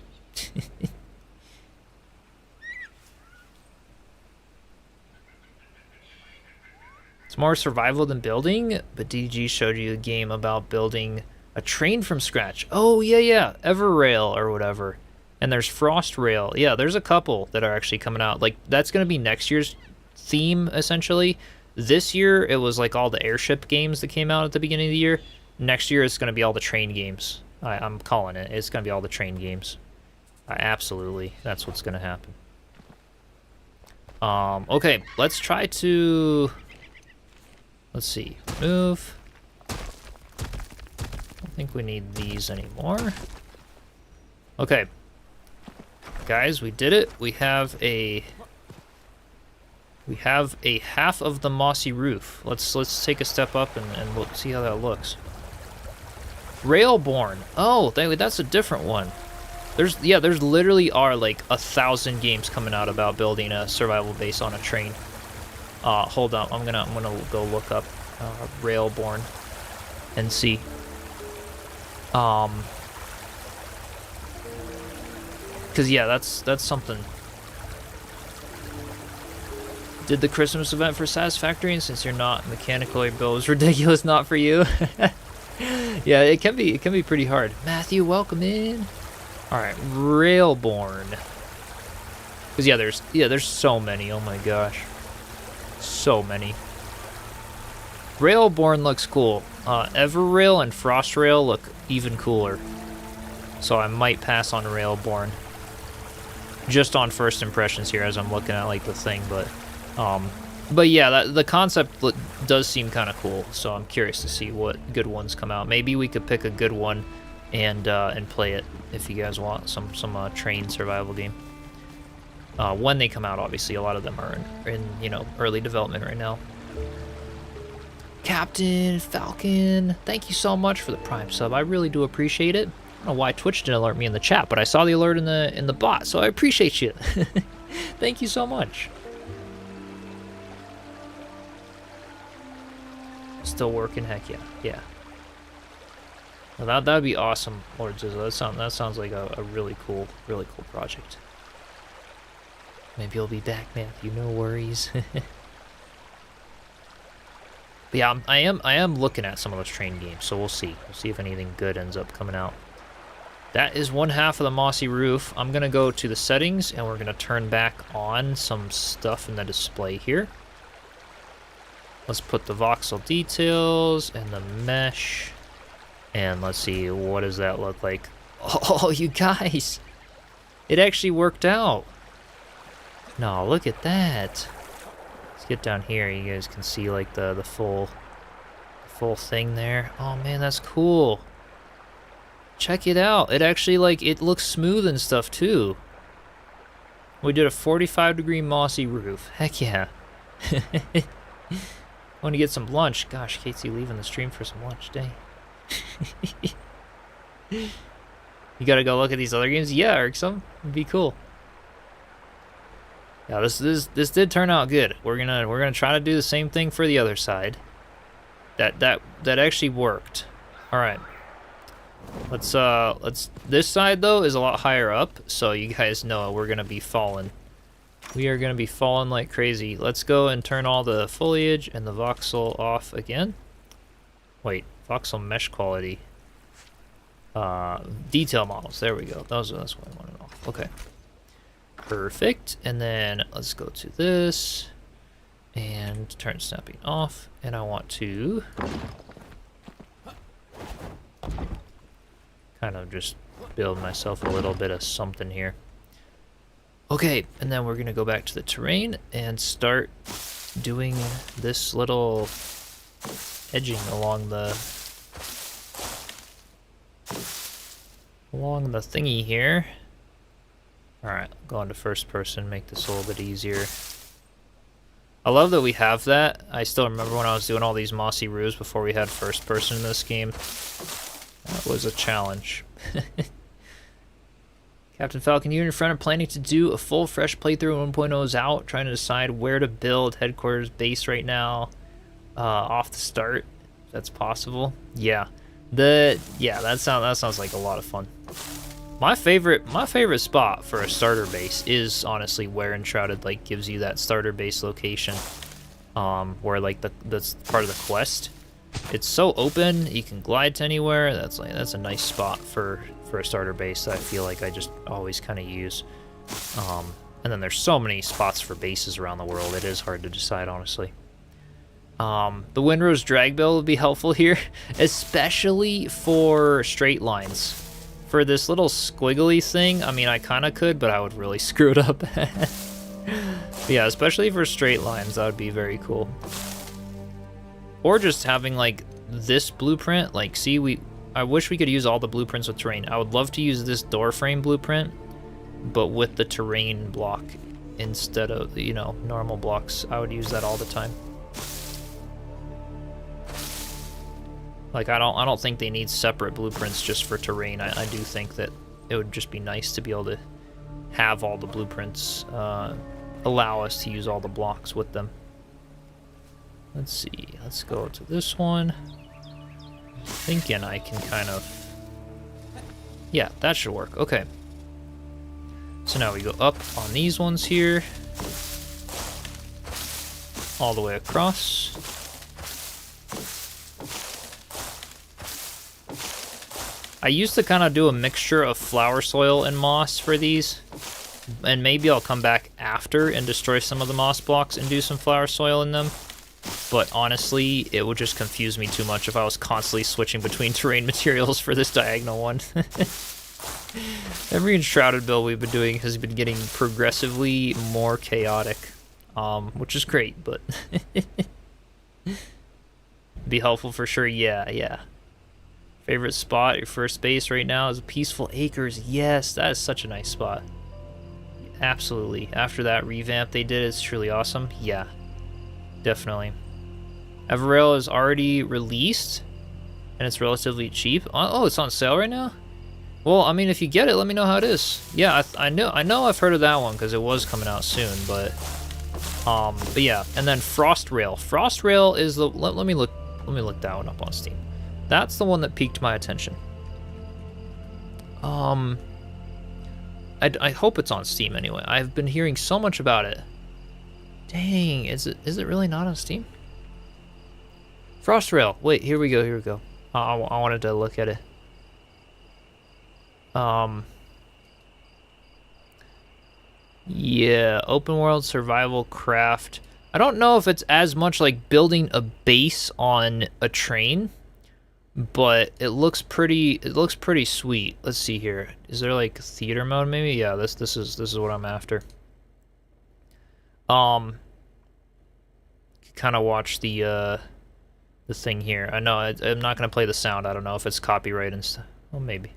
It's more survival than building, but DG showed you a game about building a train from scratch. Oh, yeah. Everrail or whatever. And there's Frost Rail. Yeah, there's a couple that are actually coming out. Like, that's going to be next year's theme, essentially. This year, it was like all the airship games that came out at the beginning of the year. Next year, it's going to be all the train games. I'm calling it. It's going to be all the train games. Absolutely. That's what's going to happen. Okay, let's try to... Let's see. Move. I don't think we need these anymore. Okay. Guys, we did it. We have a half of the mossy roof. Let's take a step up and we'll see how that looks. Railborn. Oh, that's a different one. There's literally are like 1,000 games coming out about building a survival base on a train. Hold on, I'm gonna go look up Railborn and see. Cause yeah, that's something. Did the Christmas event for Satisfactory, and since you're not mechanical, your build is ridiculous, not for you. Yeah, it can be pretty hard. Matthew, welcome in. All right, Railborn. Cause yeah, there's so many. Oh my gosh. So many. Railborn looks cool. Everrail and Frostrail look even cooler. So I might pass on Railborn. Just on first impressions here as I'm looking at like the thing, but yeah, the concept does seem kind of cool. So I'm curious to see what good ones come out. Maybe we could pick a good one and play it if you guys want some train survival game. When they come out, obviously, a lot of them are in you know, early development right now. Captain Falcon, thank you so much for the Prime sub. I really do appreciate it. I don't know why Twitch didn't alert me in the chat, but I saw the alert in the bot, so I appreciate you. Thank you so much. Still working, heck yeah. Well, that'd be awesome, Lord Zizzle. That sounds like a really cool project. Maybe you'll be back, Matthew. No worries. But yeah, I am looking at some of those train games, so we'll see. We'll see if anything good ends up coming out. That is one half of the mossy roof. I'm gonna go to the settings and we're gonna turn back on some stuff in the display here. Let's put the voxel details and the mesh. And let's see, what does that look like? Oh, you guys, it actually worked out. No, look at that. Let's get down here. You guys can see like the full thing there. Oh man, that's cool. Check it out. It actually like it looks smooth and stuff too. We did a 45-degree mossy roof. Heck yeah. Want to get some lunch? Gosh, Casey leaving the stream for some lunch. Dang. You gotta go look at these other games. Yeah, Irksome. It'd be cool. Yeah, this did turn out good. We're gonna try to do the same thing for the other side. That actually worked. All right. Let's this side though is a lot higher up, so you guys know we're gonna be falling. We are gonna be falling like crazy. Let's go and turn all the foliage and the voxel off again. Wait, voxel mesh quality. Detail models. There we go. That's what I wanted off. Okay. Perfect. And then let's go to this and turn snapping off. And I want to kind of just build myself a little bit of something here. Okay, and then we're gonna go back to the terrain and start doing this little edging along the thingy here. All right, go on to first person, make this a little bit easier. I love that we have that. I still remember when I was doing all these mossy roofs before we had first person in this game. That was a challenge. Captain Falcon, you and your friend are planning to do a full fresh playthrough. 1.0 is out, trying to decide where to build headquarters base right now. Off the start, if that's possible. Yeah, that sounds like a lot of fun. My favorite spot for a starter base is honestly where Enshrouded like gives you that starter base location, where like that's part of the quest. It's so open, you can glide to anywhere. That's a nice spot for a starter base that I feel like I just always kind of use. And then there's so many spots for bases around the world. It is hard to decide, honestly. The Windrose drag build would be helpful here, especially for straight lines. For this little squiggly thing, I mean, I kind of could, but I would really screw it up. Yeah, especially for straight lines, that would be very cool. Or just having, like, this blueprint. Like, see, I wish we could use all the blueprints with terrain. I would love to use this door frame blueprint, but with the terrain block instead of, you know, normal blocks. I would use that all the time. Like, I don't think they need separate blueprints just for terrain. I do think that it would just be nice to be able to have all the blueprints allow us to use all the blocks with them. Let's see. Let's go to this one. Thinking I can kind of... Yeah, that should work. Okay. So now we go up on these ones here. All the way across. I used to kind of do a mixture of flower soil and moss for these, and maybe I'll come back after and destroy some of the moss blocks and do some flower soil in them, but honestly, it would just confuse me too much if I was constantly switching between terrain materials for this diagonal one. Every Enshrouded build we've been doing has been getting progressively more chaotic, which is great, but be helpful for sure. Yeah. Favorite spot, your first base right now is Peaceful Acres. Yes, that is such a nice spot. Absolutely. After that revamp they did, it's truly awesome. Yeah, definitely. Everrail is already released, and it's relatively cheap. Oh, it's on sale right now? Well, I mean, if you get it, let me know how it is. Yeah, I know I've heard of that one because it was coming out soon, but yeah. And then Frostrail. Frostrail is the let me look that one up on Steam. That's the one that piqued my attention. I hope it's on Steam anyway. I've been hearing so much about it. Dang, is it really not on Steam? Frostrail. Wait, here we go. I wanted to look at it. Yeah, open world survival craft. I don't know if it's as much like building a base on a train, but it looks pretty sweet. Let's see here. Is there like theater mode maybe? Yeah, this is what I'm after. Kind of watch the thing here. I know I'm not gonna play the sound. I don't know if it's copyright and stuff. Well, maybe.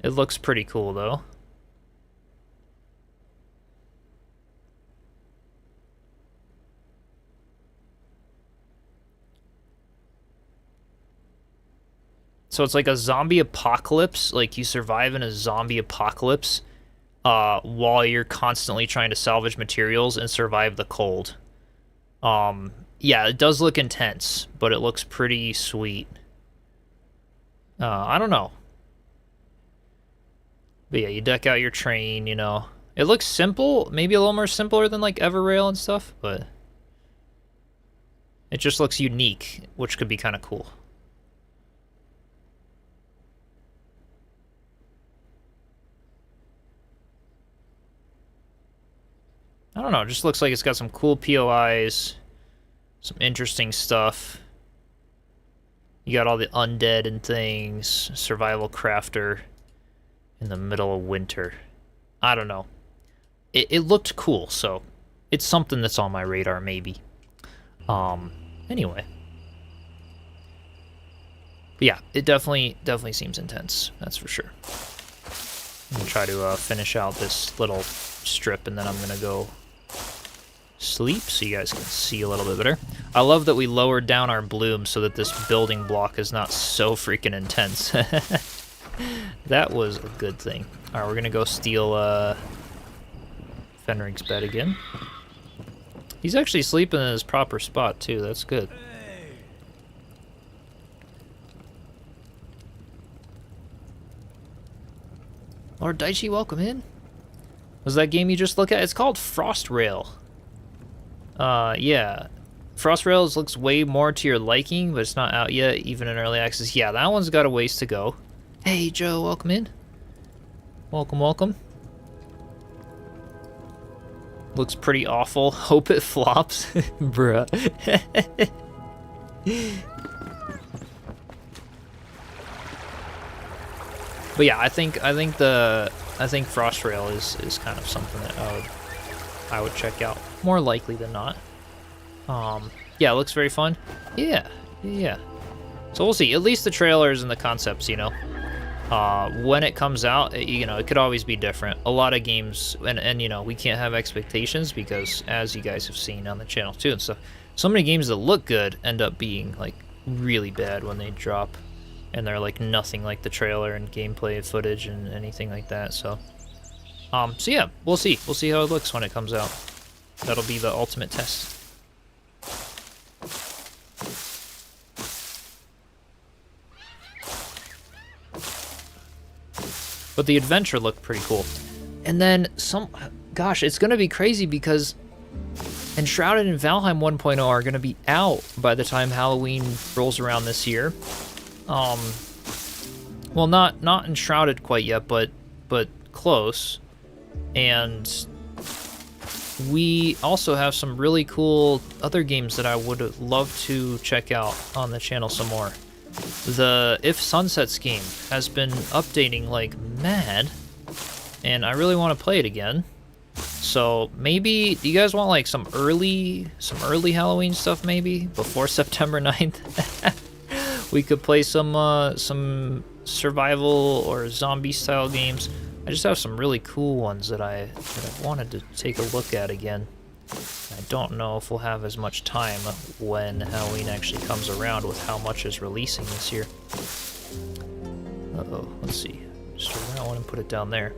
It looks pretty cool though. So it's like a zombie apocalypse. Like you survive in a zombie apocalypse while you're constantly trying to salvage materials and survive the cold. Yeah, it does look intense, but it looks pretty sweet. I don't know. But yeah, you deck out your train, you know. It looks simple, maybe a little more simpler than like Everrail and stuff, but it just looks unique, which could be kind of cool. I don't know, it just looks like it's got some cool POIs, some interesting stuff. You got all the undead and things, survival crafter in the middle of winter. I don't know. It looked cool, so it's something that's on my radar, maybe. Anyway. But yeah, it definitely seems intense, that's for sure. I'm gonna try to finish out this little strip, and then I'm gonna go sleep so you guys can see a little bit better. I love that we lowered down our bloom so that this building block is not so freaking intense. That was a good thing. All right, we're gonna go steal Fenrig's bed again. He's actually sleeping in his proper spot too. That's good. Lord Daichi, welcome in. Was that game you just looked at? It's called Frost Rail. Yeah. Frost Rails looks way more to your liking, but it's not out yet, even in early access. Yeah, that one's got a ways to go. Hey, Joe, welcome in. Welcome, welcome. Looks pretty awful. Hope it flops. Bruh. But yeah, I think Frost Rail is kind of something that I would check out more likely than not. Yeah, it looks very fun. Yeah. So we'll see. At least the trailers and the concepts, you know. When it comes out, you know, it could always be different. A lot of games, and you know, we can't have expectations because, as you guys have seen on the channel too, and so many games that look good end up being like really bad when they drop, and they're like nothing like the trailer and gameplay footage and anything like that. So yeah, we'll see how it looks when it comes out. That'll be the ultimate test. But the adventure looked pretty cool. And then gosh, it's gonna be crazy because Enshrouded and Valheim 1.0 are gonna be out by the time Halloween rolls around this year. Well, not Enshrouded quite yet, but close. And we also have some really cool other games that I would love to check out on the channel some more. The If Sunsets game has been updating like mad, and I really want to play it again. So maybe, do you guys want like some early Halloween stuff maybe before September 9th? We could play some survival or zombie style games. I just have some really cool ones that I wanted to take a look at again. I don't know if we'll have as much time when Halloween actually comes around with how much is releasing this year. Uh-oh, let's see. Just turn that one and put it down there.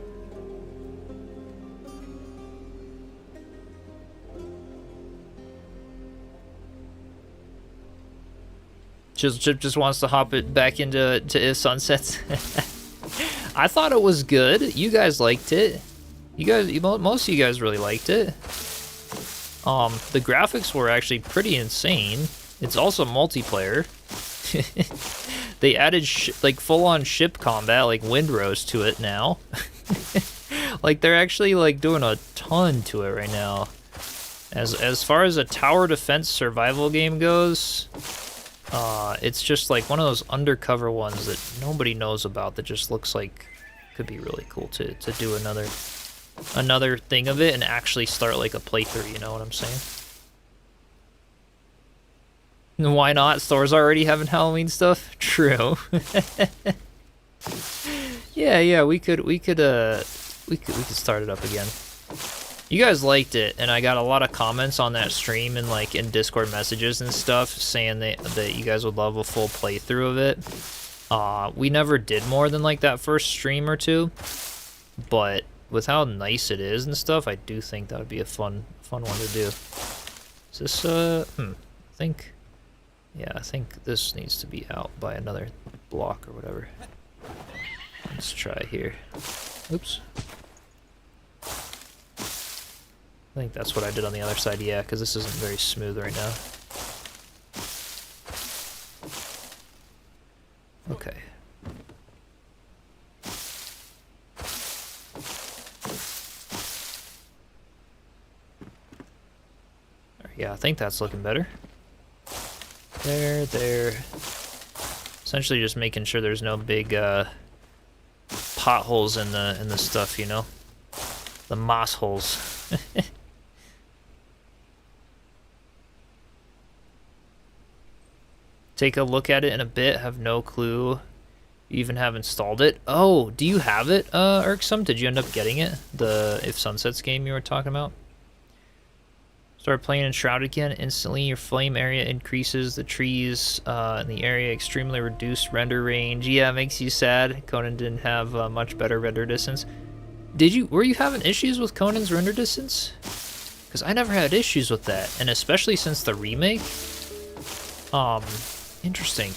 Chiselchip just wants to hop it back into If Sunsets. I thought it was good. You guys liked it. Most of you guys really liked it. The graphics were actually pretty insane. It's also multiplayer. They added like full-on ship combat, like Windrose to it now. Like they're actually like doing a ton to it right now. As far as a tower defense survival game goes, it's just like one of those undercover ones that nobody knows about that just looks like could be really cool to do another thing of it and actually start like a playthrough, you know what I'm saying? Why not? Stores already having Halloween stuff? True. Yeah, we could start it up again. You guys liked it, and I got a lot of comments on that stream and like in Discord messages and stuff saying that you guys would love a full playthrough of it. We never did more than like that first stream or two, but with how nice it is and stuff, I do think that would be a fun one to do. Is this I think this needs to be out by another block or whatever. Let's try here. Oops. I think that's what I did on the other side, yeah, because this isn't very smooth right now. Okay. Yeah, I think that's looking better. There. Essentially just making sure there's no big potholes in the stuff, you know? The moss holes. Take a look at it in a bit, have no clue You even have installed it. Oh, do you have it, Irksome? Did you end up getting it? The If Sunsets game you were talking about? Start playing Enshrouded again. Instantly, your flame area increases. The trees in the area extremely reduced render range. Yeah, it makes you sad. Conan didn't have much better render distance. Were you having issues with Conan's render distance? Because I never had issues with that, and especially since the remake. Interesting.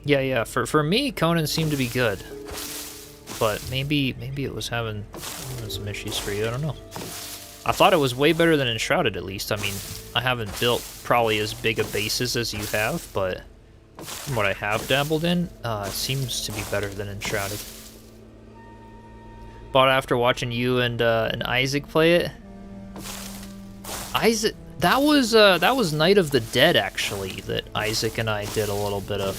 Yeah. For me, Conan seemed to be good, but maybe it was having some issues for you. I don't know. I thought it was way better than Enshrouded, at least. I mean, I haven't built probably as big a bases as you have, but from what I have dabbled in, it seems to be better than Enshrouded. Bought after watching you and Isaac play it. Isaac, that was Night of the Dead, actually, that Isaac and I did a little bit of.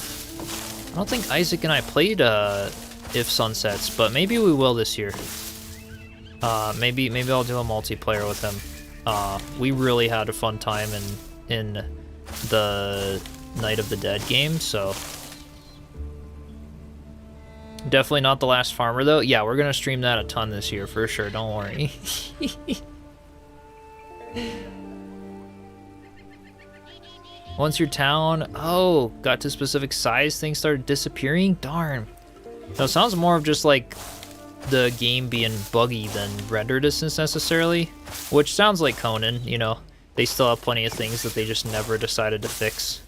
I don't think Isaac and I played If Sunsets, but maybe we will this year. Maybe I'll do a multiplayer with him. We really had a fun time in the Night of the Dead game, so definitely not The Last Farmer though. Yeah, we're gonna stream that a ton this year for sure. Don't worry. Once your town, got to specific size, things started disappearing? Darn. So it sounds more of just like the game being buggy than render distance necessarily, which sounds like Conan, you know. They still have plenty of things that they just never decided to fix,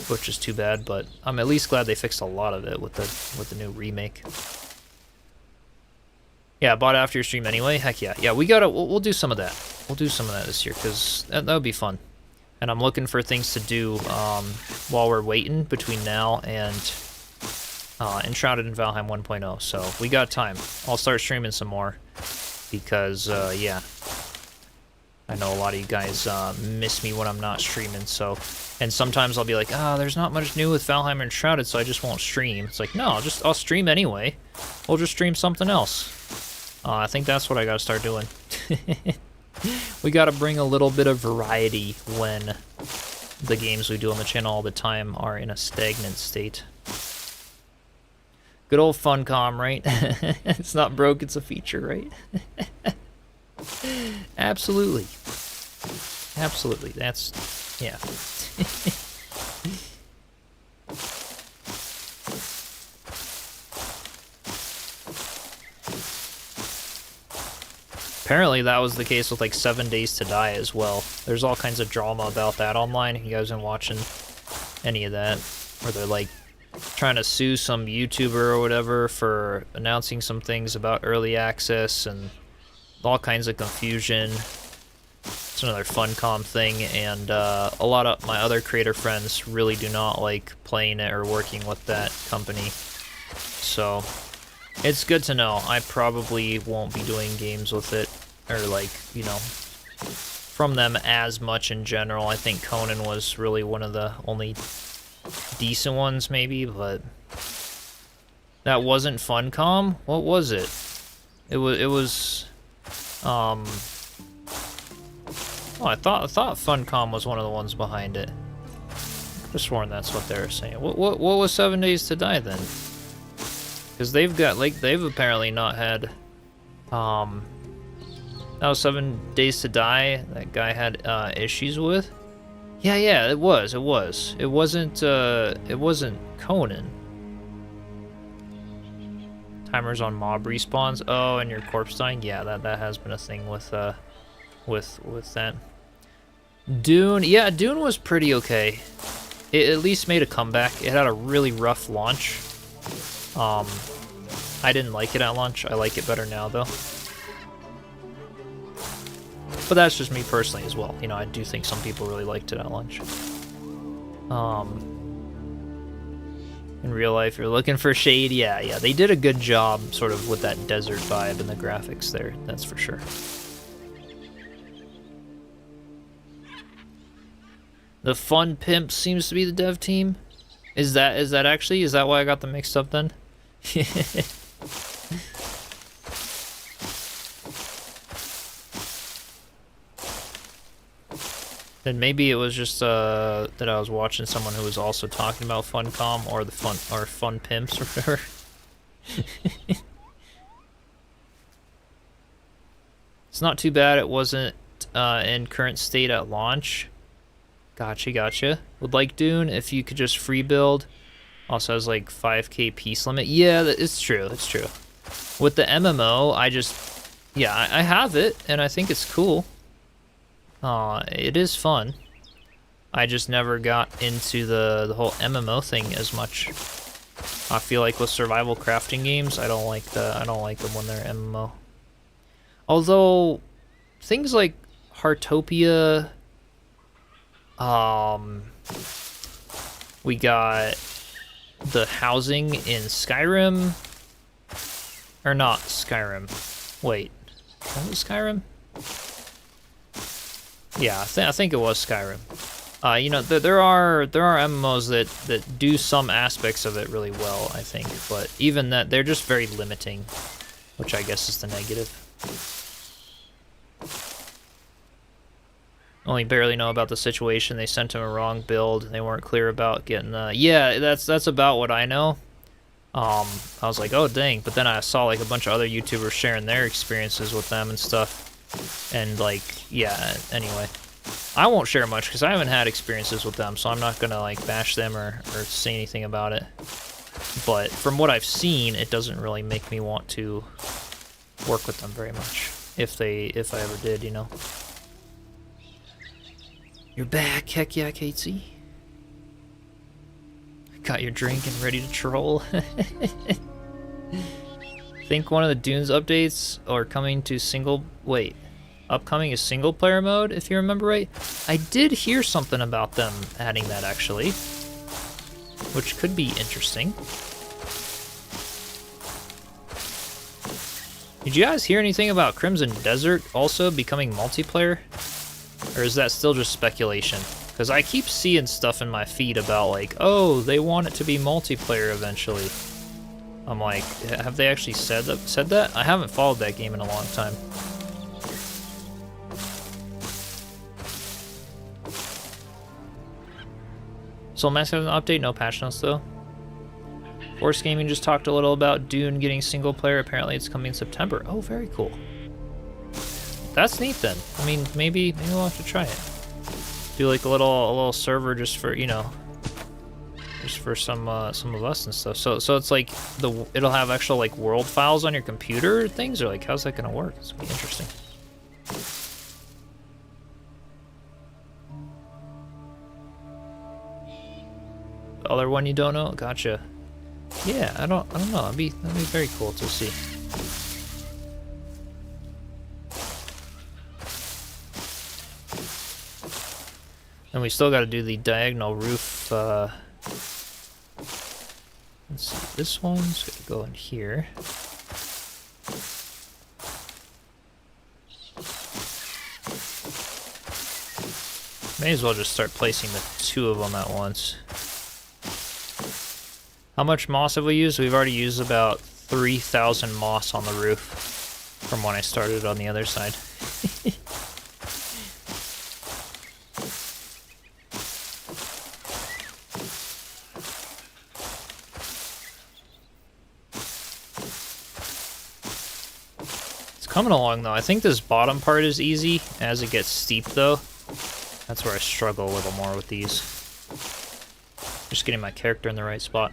which is too bad, but I'm at least glad they fixed a lot of it with the new remake. Yeah, I bought it after your stream anyway. Heck yeah. Yeah, we'll do some of that. We'll do some of that this year, because that would be fun. And I'm looking for things to do while we're waiting between now and Enshrouded and Valheim 1.0. So we got time. I'll start streaming some more because, yeah, I know a lot of you guys miss me when I'm not streaming. So, and sometimes I'll be like, there's not much new with Valheim and Enshrouded, so I just won't stream. It's like, no, I'll stream anyway. We'll just stream something else. I think that's what I gotta start doing. We gotta bring a little bit of variety when the games we do on the channel all the time are in a stagnant state. Good old Funcom, right? It's not broke, it's a feature, right? Absolutely. Absolutely. That's, yeah. Apparently that was the case with like 7 Days to Die as well. There's all kinds of drama about that online. You guys been watching any of that? Where they're like trying to sue some YouTuber or whatever for announcing some things about early access and all kinds of confusion. It's another Funcom thing, and a lot of my other creator friends really do not like playing it or working with that company. So it's good to know. I probably won't be doing games with it, or like, you know, from them as much in general. I think Conan was really one of the only decent ones, maybe, but that wasn't Funcom. What was it? It was oh, I thought Funcom was one of the ones behind it. I could have sworn that's what they were saying. What was 7 Days to Die then? Because they've apparently not had, that was 7 Days to Die that guy had issues with. Yeah, it was. It wasn't Conan. Timers on mob respawns. Oh, and your corpse dying. Yeah, that has been a thing with that. Dune. Yeah, Dune was pretty okay. It at least made a comeback. It had a really rough launch. I didn't like it at launch. I like it better now, though. But that's just me personally as well. You know, I do think some people really liked it at launch. In real life, you're looking for shade. Yeah, they did a good job sort of with that desert vibe and the graphics there. That's for sure. The Fun Pimp seems to be the dev team. Is that why I got them mixed up then? Then maybe it was just that I was watching someone who was also talking about Funcom or the Fun Pimps or whatever. It's not too bad it wasn't in current state at launch. Gotcha. Would like Dune if you could just free build. Also has like 5k piece limit. Yeah, it's true. With the MMO, I have it and I think it's cool. It is fun. I just never got into the whole MMO thing as much. I feel like with survival crafting games, I don't like them when they're MMO. Although things like Heartopia, we got the housing in Skyrim, or not Skyrim. Wait, was it Skyrim? Yeah, I think it was Skyrim. You know, there are MMOs that do some aspects of it really well, I think, but even that, they're just very limiting, which I guess is the negative. Only barely know about the situation. They sent him a wrong build. They weren't clear about getting yeah, that's about what I know. I was like, oh dang, but then I saw like a bunch of other YouTubers sharing their experiences with them and stuff. And like, yeah, anyway. I won't share much because I haven't had experiences with them, so I'm not gonna like bash them or say anything about it. But from what I've seen, it doesn't really make me want to work with them very much. If I ever did, you know. You're back, heck yeah, Katesy. Got your drink and ready to troll. Think one of the Dunes updates are coming to upcoming is single player mode, if you remember right. I did hear something about them adding that actually, which could be interesting. Did you guys hear anything about Crimson Desert also becoming multiplayer? Or is that still just speculation? Because I keep seeing stuff in my feed about like, oh, they want it to be multiplayer eventually. I'm like, have they actually said that? I haven't followed that game in a long time. Soul Mask has an update, no patch notes though. Force Gaming just talked a little about Dune getting single player. Apparently it's coming in September. Oh, very cool. That's neat then. I mean, maybe we'll have to try it. Do like a little server just for, you know, just for some of us and stuff. So it's like it'll have actual like world files on your computer things, or like how's that gonna work? It's gonna be interesting. The other one you don't know? Gotcha. Yeah, I don't know. That'd be very cool to see. And we still got to do the diagonal roof. Let's see, this one's going to go in here. May as well just start placing the two of them at once. How much moss have we used? We've already used about 3,000 moss on the roof from when I started on the other side. Coming along though. I think this bottom part is easy. As it gets steep though, that's where I struggle a little more with these. Just getting my character in the right spot.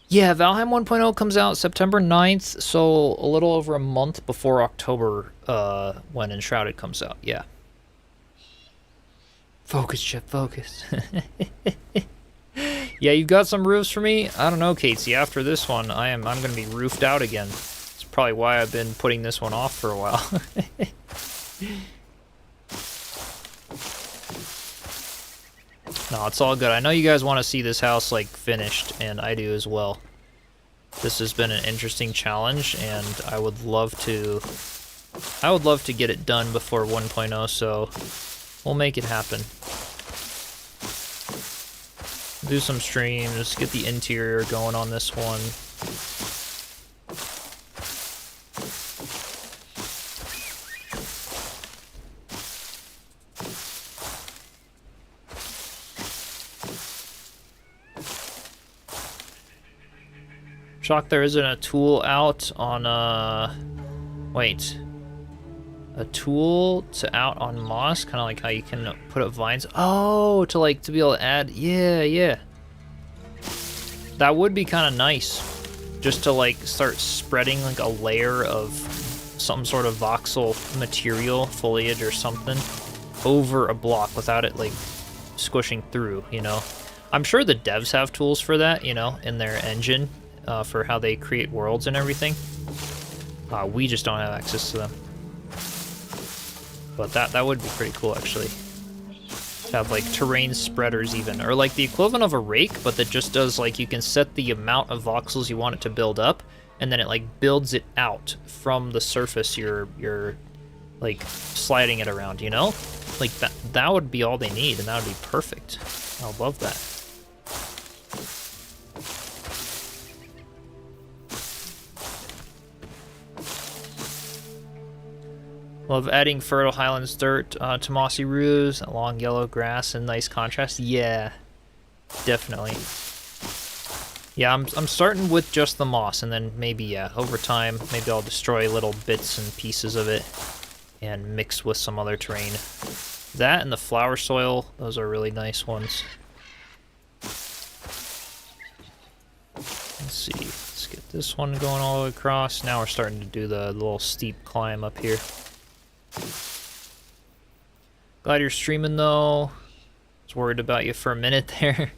Yeah, Valheim 1.0 comes out September 9th, so a little over a month before October when Enshrouded comes out, yeah. Focus, Chip, focus. Yeah, you got some roofs for me? I don't know, Casey. After this one, I'm going to be roofed out again. Probably why I've been putting this one off for a while. No, it's all good. I know you guys want to see this house like finished, and I do as well. This has been an interesting challenge, and I would love to get it done before 1.0, so we'll make it happen. Do some streams, get the interior going on this one. Shocked there isn't a tool out on, wait. A tool to out on moss, kind of like how you can put up vines. Oh, to like, to be able to add, yeah. That would be kind of nice. Just to like start spreading like a layer of some sort of voxel material, foliage or something, over a block without it like squishing through, you know? I'm sure the devs have tools for that, you know, in their engine, for how they create worlds and everything. We just don't have access to them. But that would be pretty cool, actually. To have like terrain spreaders even, or like the equivalent of a rake, but that just does like, you can set the amount of voxels you want it to build up, and then it like builds it out from the surface you're like sliding it around, you know? Like that would be all they need, and that would be perfect. I love that. Love adding fertile highlands dirt to mossy roofs, long yellow grass, and nice contrast. Yeah, definitely. Yeah, I'm starting with just the moss, and then maybe, yeah, over time, maybe I'll destroy little bits and pieces of it and mix with some other terrain. That and the flower soil, those are really nice ones. Let's see, let's get this one going all the way across. Now we're starting to do the little steep climb up here. Glad you're streaming though. Was worried about you for a minute there.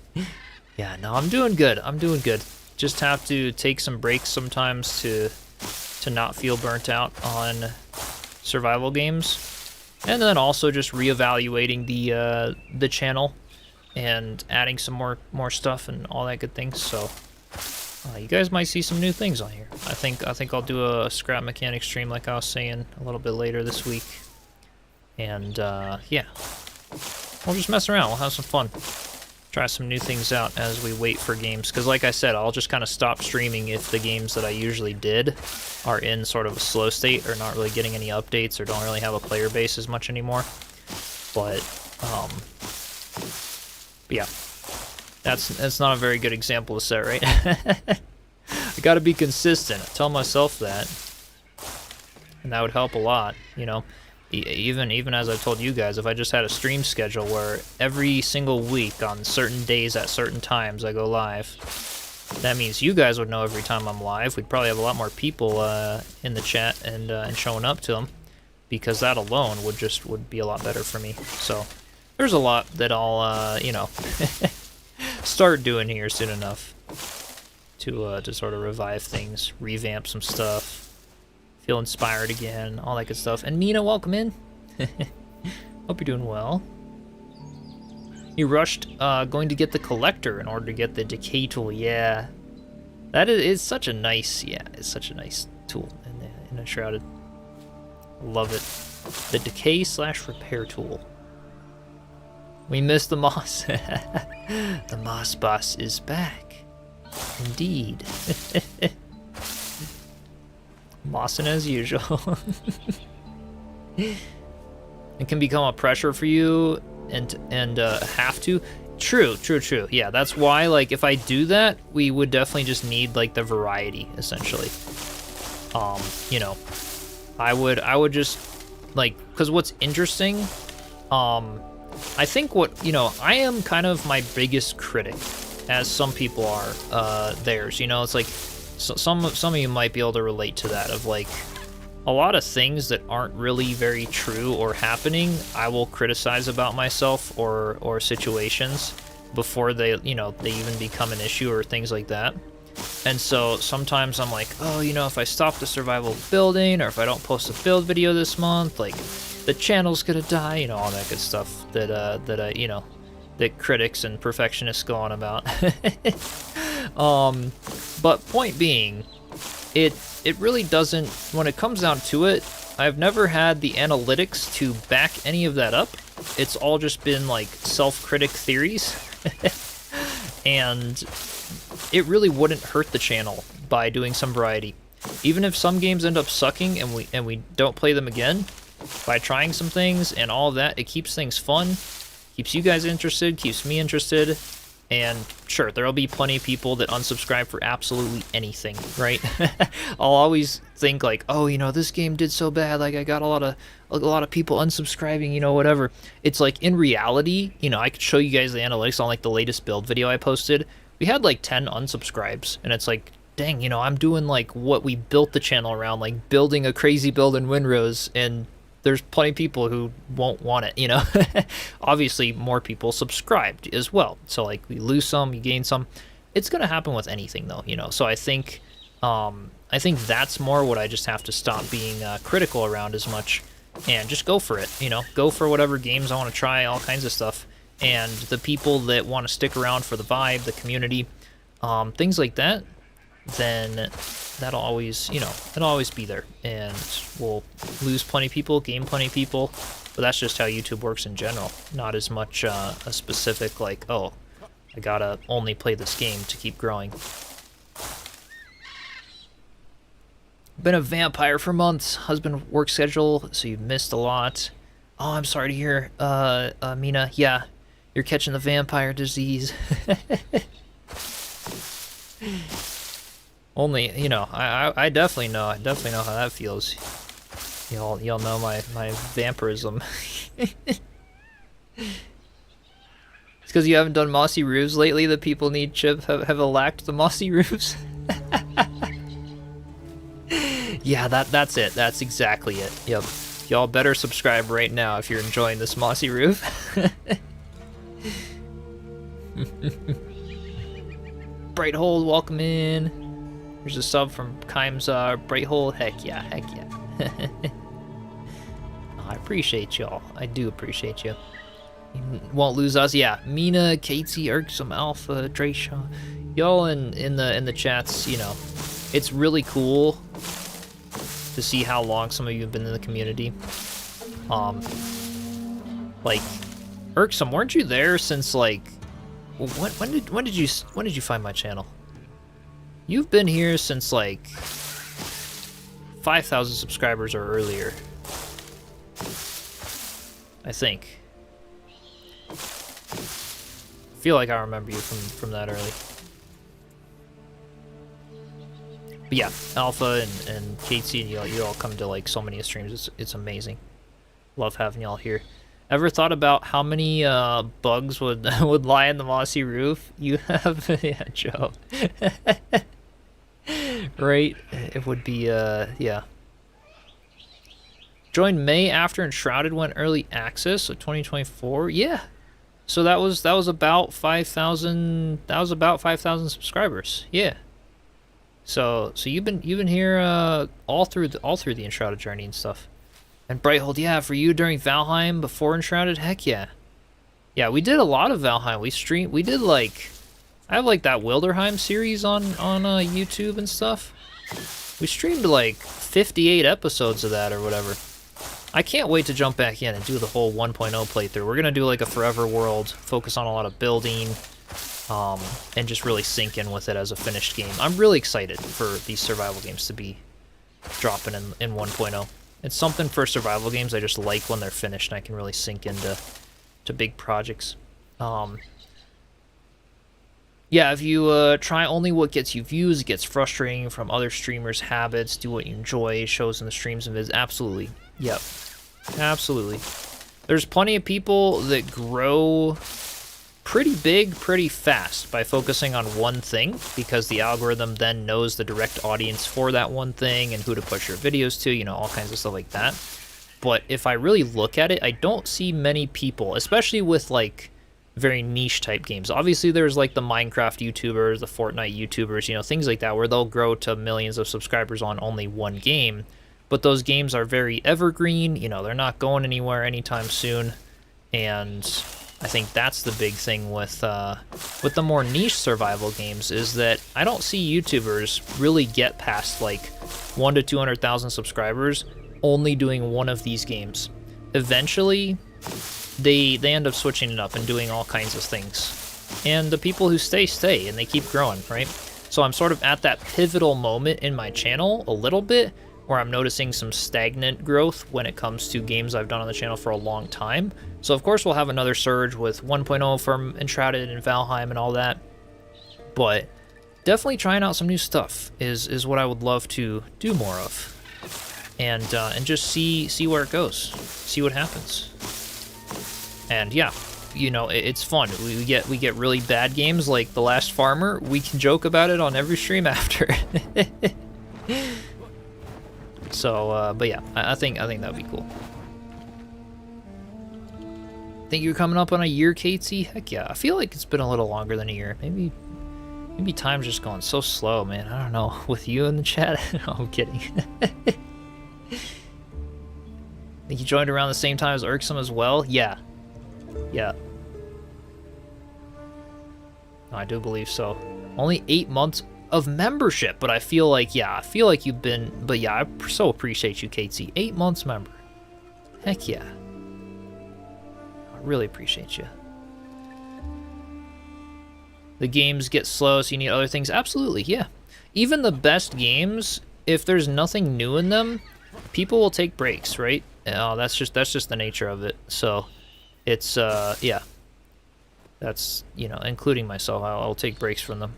Yeah, no, I'm doing good. I'm doing good. Just have to take some breaks sometimes to not feel burnt out on survival games, and then also just reevaluating the channel and adding some more stuff and all that good things. So you guys might see some new things on here. I think I'll do a scrap mechanic stream like I was saying a little bit later this week. And yeah, we'll just mess around. We'll have some fun. Try some new things out as we wait for games. Because like I said, I'll just kind of stop streaming if the games that I usually did are in sort of a slow state or not really getting any updates or don't really have a player base as much anymore. But yeah. That's not a very good example to set, right? I gotta be consistent. I tell myself that. And that would help a lot, you know? Even as I've told you guys, if I just had a stream schedule where every single week on certain days at certain times I go live, that means you guys would know every time I'm live. We'd probably have a lot more people in the chat and showing up to them, because that alone would be a lot better for me. So there's a lot that I'll you know start doing here soon enough to sort of revive things, revamp some stuff, feel inspired again, all that good stuff. And Mina, welcome in. Hope you're doing well. You rushed going to get the collector in order to get the decay tool. Yeah, that is such a nice, yeah, it's such a nice tool in Enshrouded. Love it. The decay / repair tool. We missed the moss. The moss boss is back. Indeed. Mossing as usual. It can become a pressure for you and have to. True. Yeah, that's why, like, if I do that, we would definitely just need like the variety, essentially. You know, I would just like, because what's interesting, I think I am kind of my biggest critic, as some people are theirs. You know, it's like some of you might be able to relate to that, of like a lot of things that aren't really very true or happening, I will criticize about myself or situations before they even become an issue or things like that. And so sometimes I'm like, oh, if I stop the survival building, or if I don't post a build video this month, like, the channel's gonna die, all that good stuff that critics and perfectionists go on about. But point being, it really doesn't, when it comes down to it, I've never had the analytics to back any of that up. It's all just been like self-critic theories. And it really wouldn't hurt the channel by doing some variety. Even if some games end up sucking and we don't play them again, by trying some things and all of that, it keeps things fun, keeps you guys interested, keeps me interested, And sure, there'll be plenty of people that unsubscribe for absolutely anything, right? I'll always think like, oh, you know, this game did so bad, like I got a lot of people unsubscribing, you know, whatever. It's like in reality, you know, I could show you guys the analytics on like the latest build video I posted. We had like 10 unsubscribes, and it's like, dang, you know, I'm doing like what we built the channel around, like building a crazy build in Winrose, and there's plenty of people who won't want it, you know. Obviously more people subscribed as well, so like we lose some, you gain some. It's gonna happen with anything though, you know. So I think that's more what I just have to stop being critical around as much, and just go for it, you know. Go for whatever games I want to try, all kinds of stuff. And the people that want to stick around for the vibe, the community, things like that, then that'll always, you know, it'll always be there. And we'll lose plenty of people, gain plenty of people, but that's just how YouTube works in general. Not as much a specific like, oh, I gotta only play this game to keep growing. Been a vampire for months. Husband work schedule, so you've missed a lot. Oh, I'm sorry to hear, Mina. Yeah, you're catching the vampire disease. Only, you know, I definitely know. I definitely know how that feels. Y'all know my vampirism. It's because you haven't done mossy roofs lately that people need Chip have lacked the mossy roofs. Yeah, that's it. That's exactly it. Yep. Y'all better subscribe right now if you're enjoying this mossy roof. Bright Hole, welcome in. There's a sub from Kimes, Bright Hole. Heck yeah, heck yeah. I appreciate y'all. I do appreciate you. You won't lose us. Yeah, Mina, Katie, Irksome, Alpha, Drayshaw. Y'all in the chats, you know, it's really cool to see how long some of you have been in the community. Like, Irksome, weren't you there since like, when did you find my channel? You've been here since like 5,000 subscribers or earlier, I think. I feel like I remember you from that early. But yeah, Alpha and Katie and you all come to like so many streams. It's amazing. Love having y'all here. Ever thought about how many bugs would lie in the mossy roof? You have, yeah, Joe. Right? It would be yeah. Joined May after Enshrouded went early access, so 2024. Yeah. So that was about 5,000. That was about 5,000 subscribers. Yeah. So you've been here all through the Enshrouded journey and stuff. And Brighthold, yeah, for you during Valheim before Enshrouded, heck yeah. Yeah, we did a lot of Valheim. We did like, I have like that Wilderheim series on YouTube and stuff. We streamed like 58 episodes of that or whatever. I can't wait to jump back in and do the whole 1.0 playthrough. We're gonna do like a forever world, focus on a lot of building, and just really sink in with it as a finished game. I'm really excited for these survival games to be dropping in 1.0. It's something for survival games I just like when they're finished and I can really sink into big projects. Yeah, if you try only what gets you views, it gets frustrating from other streamers' habits. Do what you enjoy, shows in the streams and vids. Absolutely. Yep. Absolutely. There's plenty of people that grow pretty big, pretty fast by focusing on one thing, because the algorithm then knows the direct audience for that one thing and who to push your videos to, you know, all kinds of stuff like that. But if I really look at it, I don't see many people, especially with like very niche type games. Obviously there's like the Minecraft YouTubers, the Fortnite YouTubers, you know, things like that where they'll grow to millions of subscribers on only one game. But those games are very evergreen, you know, they're not going anywhere anytime soon. And I think that's the big thing with the more niche survival games, is that I don't see YouTubers really get past like 1 to 200,000 subscribers only doing one of these games. Eventually, they end up switching it up and doing all kinds of things. And the people who stay, and they keep growing, right? So I'm sort of at that pivotal moment in my channel a little bit where I'm noticing some stagnant growth when it comes to games I've done on the channel for a long time. So of course we'll have another surge with 1.0 from Enshrouded and Valheim and all that. But definitely trying out some new stuff is what I would love to do more of. And just see where it goes. See what happens. And yeah, you know, it's fun. We get really bad games like The Last Farmer. We can joke about it on every stream after. So, but yeah, I think that'd be cool. Think you're coming up on a year, Katesy? Heck yeah, I feel like it's been a little longer than a year. Maybe time's just going so slow, man. I don't know. With you in the chat? No, I'm kidding. Think you joined around the same time as Irksome as well? Yeah. Yeah. I do believe so. Only 8 months of membership, but I feel like, yeah, you've been, but yeah, I so appreciate you, Katesy. 8 months member. Heck yeah. I really appreciate you. The games get slow, so you need other things. Absolutely, yeah. Even the best games, if there's nothing new in them, people will take breaks, right? That's just the nature of it. So it's yeah. That's, you know, including myself, I'll take breaks from them.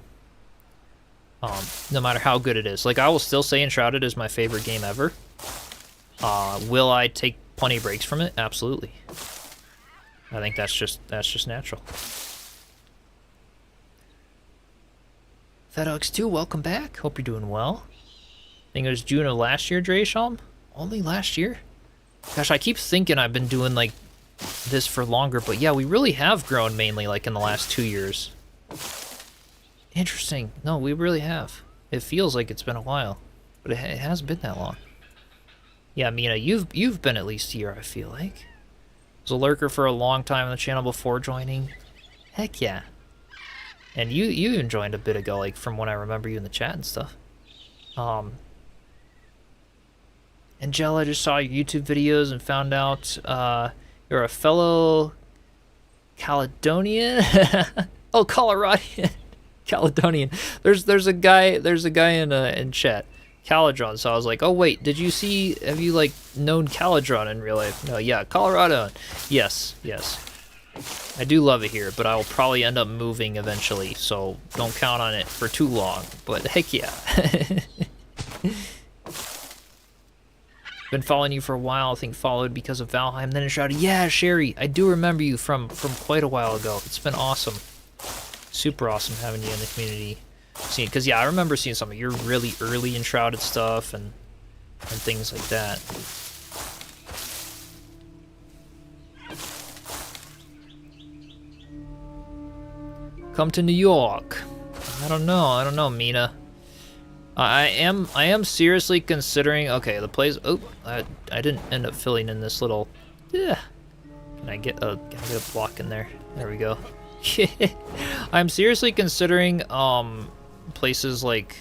No matter how good it is. Like, I will still say Enshrouded is my favorite game ever. Will I take plenty of breaks from it? Absolutely. I think that's just natural. FedX2, welcome back. Hope you're doing well. I think it was June of last year, Draysham. Only last year? Gosh, I keep thinking I've been doing, like, this for longer, but yeah, we really have grown mainly, like, in the last 2 years. Interesting. No, we really have. It feels like it's been a while, but it hasn't been that long. Yeah, Mina, you've been at least a year, I feel like. Was a lurker for a long time on the channel before joining. Heck yeah. And you even joined a bit ago, like, from when I remember you in the chat and stuff. Angela, just saw your YouTube videos and found out you're a fellow Caledonian. Oh, Coloradian. Caledonian. There's a guy in chat, Caledron. So I was like, oh wait, have you like known Caledron in real life? No, yeah, Colorado. Yes. I do love it here, but I will probably end up moving eventually, so don't count on it for too long. But heck yeah. Been following you for a while. I think followed because of Valheim, then Enshrouded. Yeah, Sherry, I do remember you from quite a while ago. It's been awesome. Super awesome having you in the community. Because yeah, I remember seeing some of your really early Enshrouded stuff and things like that. Come to New York. I don't know, Mina. I am seriously considering. Okay, the place. Oh, I didn't end up filling in this little. Yeah. Can I get a block in there? There we go. I'm seriously considering places like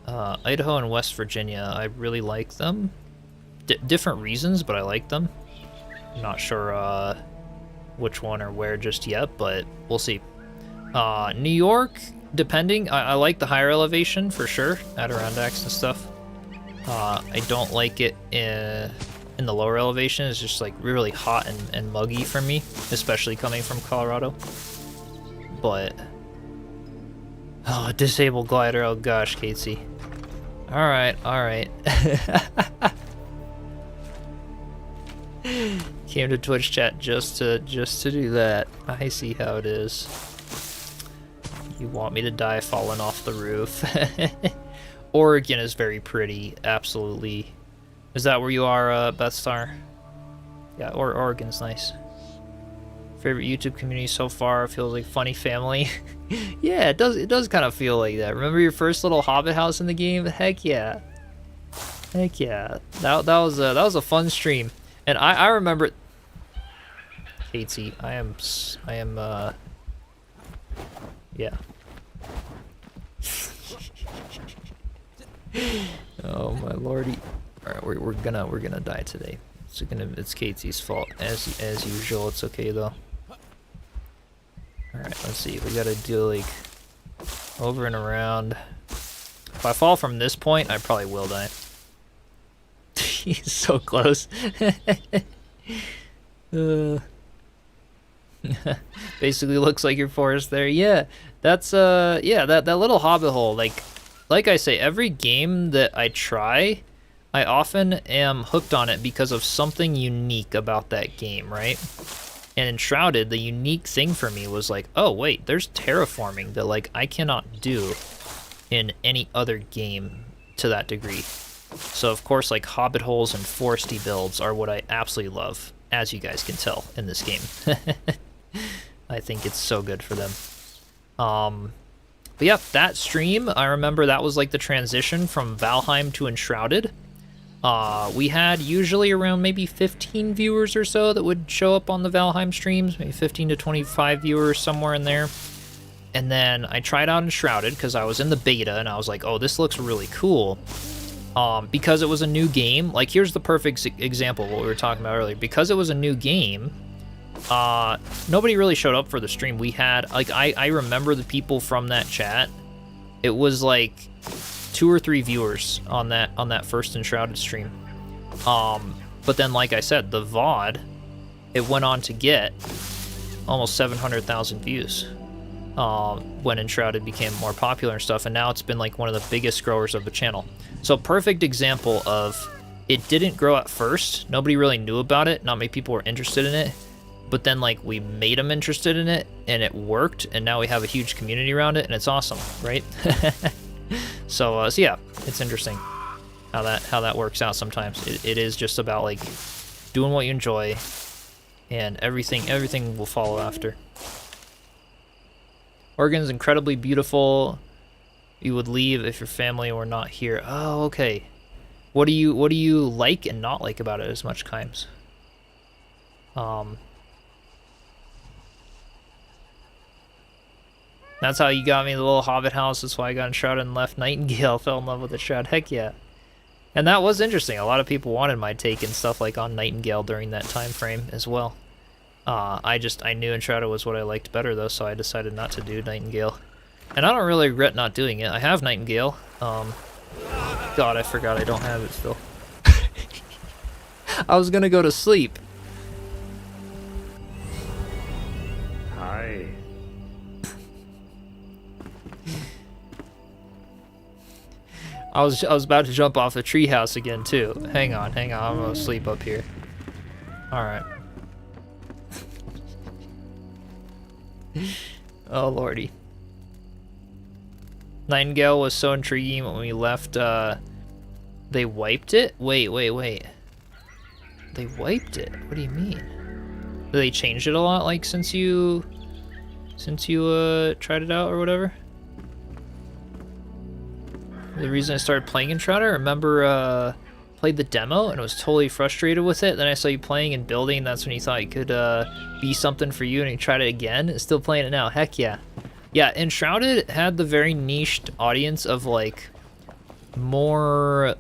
Idaho and West Virginia. I really like them. Different reasons, but I like them. I'm not sure which one or where just yet, but we'll see. New York, depending. I like the higher elevation for sure, Adirondacks and stuff. I don't like it in the lower elevation. It's just like really hot and muggy for me, especially coming from Colorado. But disabled glider. Oh gosh, Katesy. All right. Came to Twitch chat just to do that. I see how it is. You want me to die falling off the roof? Oregon is very pretty, absolutely. Is that where you are, Bethstar? Yeah, Oregon's nice. Favorite YouTube community so far? Feels like funny family. Yeah, it does kind of feel like that. Remember your first little Hobbit house in the game? Heck yeah. Heck yeah. That was a fun stream. And I remember. Katesy, I am yeah. Oh my lordy! All right, we're gonna die today. It's Katesy's fault as usual. It's okay though. All right, let's see. We gotta do like over and around. If I fall from this point, I probably will die. He's so close. uh, basically looks like your forest there. Yeah, that's yeah, that little hobbit hole. Like I say, every game that I try, I often am hooked on it because of something unique about that game, right? And Enshrouded, the unique thing for me was like, oh wait, there's terraforming that like I cannot do in any other game to that degree. So of course, like hobbit holes and foresty builds are what I absolutely love, as you guys can tell in this game. I think it's so good for them. But yeah, that stream, I remember that was like the transition from Valheim to Enshrouded. We had usually around maybe 15 viewers or so that would show up on the Valheim streams, maybe 15 to 25 viewers, somewhere in there. And then I tried out Enshrouded because I was in the beta and I was like, oh, this looks really cool. Because it was a new game, like here's the perfect example of what we were talking about earlier. Because it was a new game, nobody really showed up for the stream. We had, like, I remember the people from that chat. It was like 2 or 3 viewers on that first Enshrouded stream. But then, like I said, the VOD, it went on to get almost 700,000 views when Enshrouded became more popular and stuff, and now it's been like one of the biggest growers of the channel. So perfect example of it didn't grow at first. Nobody really knew about it. Not many people were interested in it. But then like we made them interested in it and it worked, and now we have a huge community around it and it's awesome, right? So yeah, it's interesting how that works out sometimes. It is just about like doing what you enjoy, and everything will follow after. Oregon's incredibly beautiful. You would leave if your family were not here. Oh, okay. What do you like and not like about it as much times? That's how you got me the little hobbit house. That's why I got Enshrouded and left Nightingale. Fell in love with the Shroud. Heck yeah. And that was interesting. A lot of people wanted my take and stuff like on Nightingale during that time frame as well. I knew Enshrouded was what I liked better though, so I decided not to do Nightingale. And I don't really regret not doing it. I have Nightingale. God, I forgot I don't have it still. I was gonna go to sleep. Hi. I was about to jump off the treehouse again too. Hang on, I'm gonna sleep up here. All right. Oh lordy. Nightingale was so intriguing when we left. They wiped it? Wait. They wiped it? What do you mean? Did they change it a lot, like since you tried it out or whatever? The reason I started playing Enshrouded, I remember played the demo and was totally frustrated with it. Then I saw you playing and building, and that's when you thought it could be something for you, and you tried it again. It's still playing it now. Heck yeah. Yeah, Enshrouded had the very niched audience of like more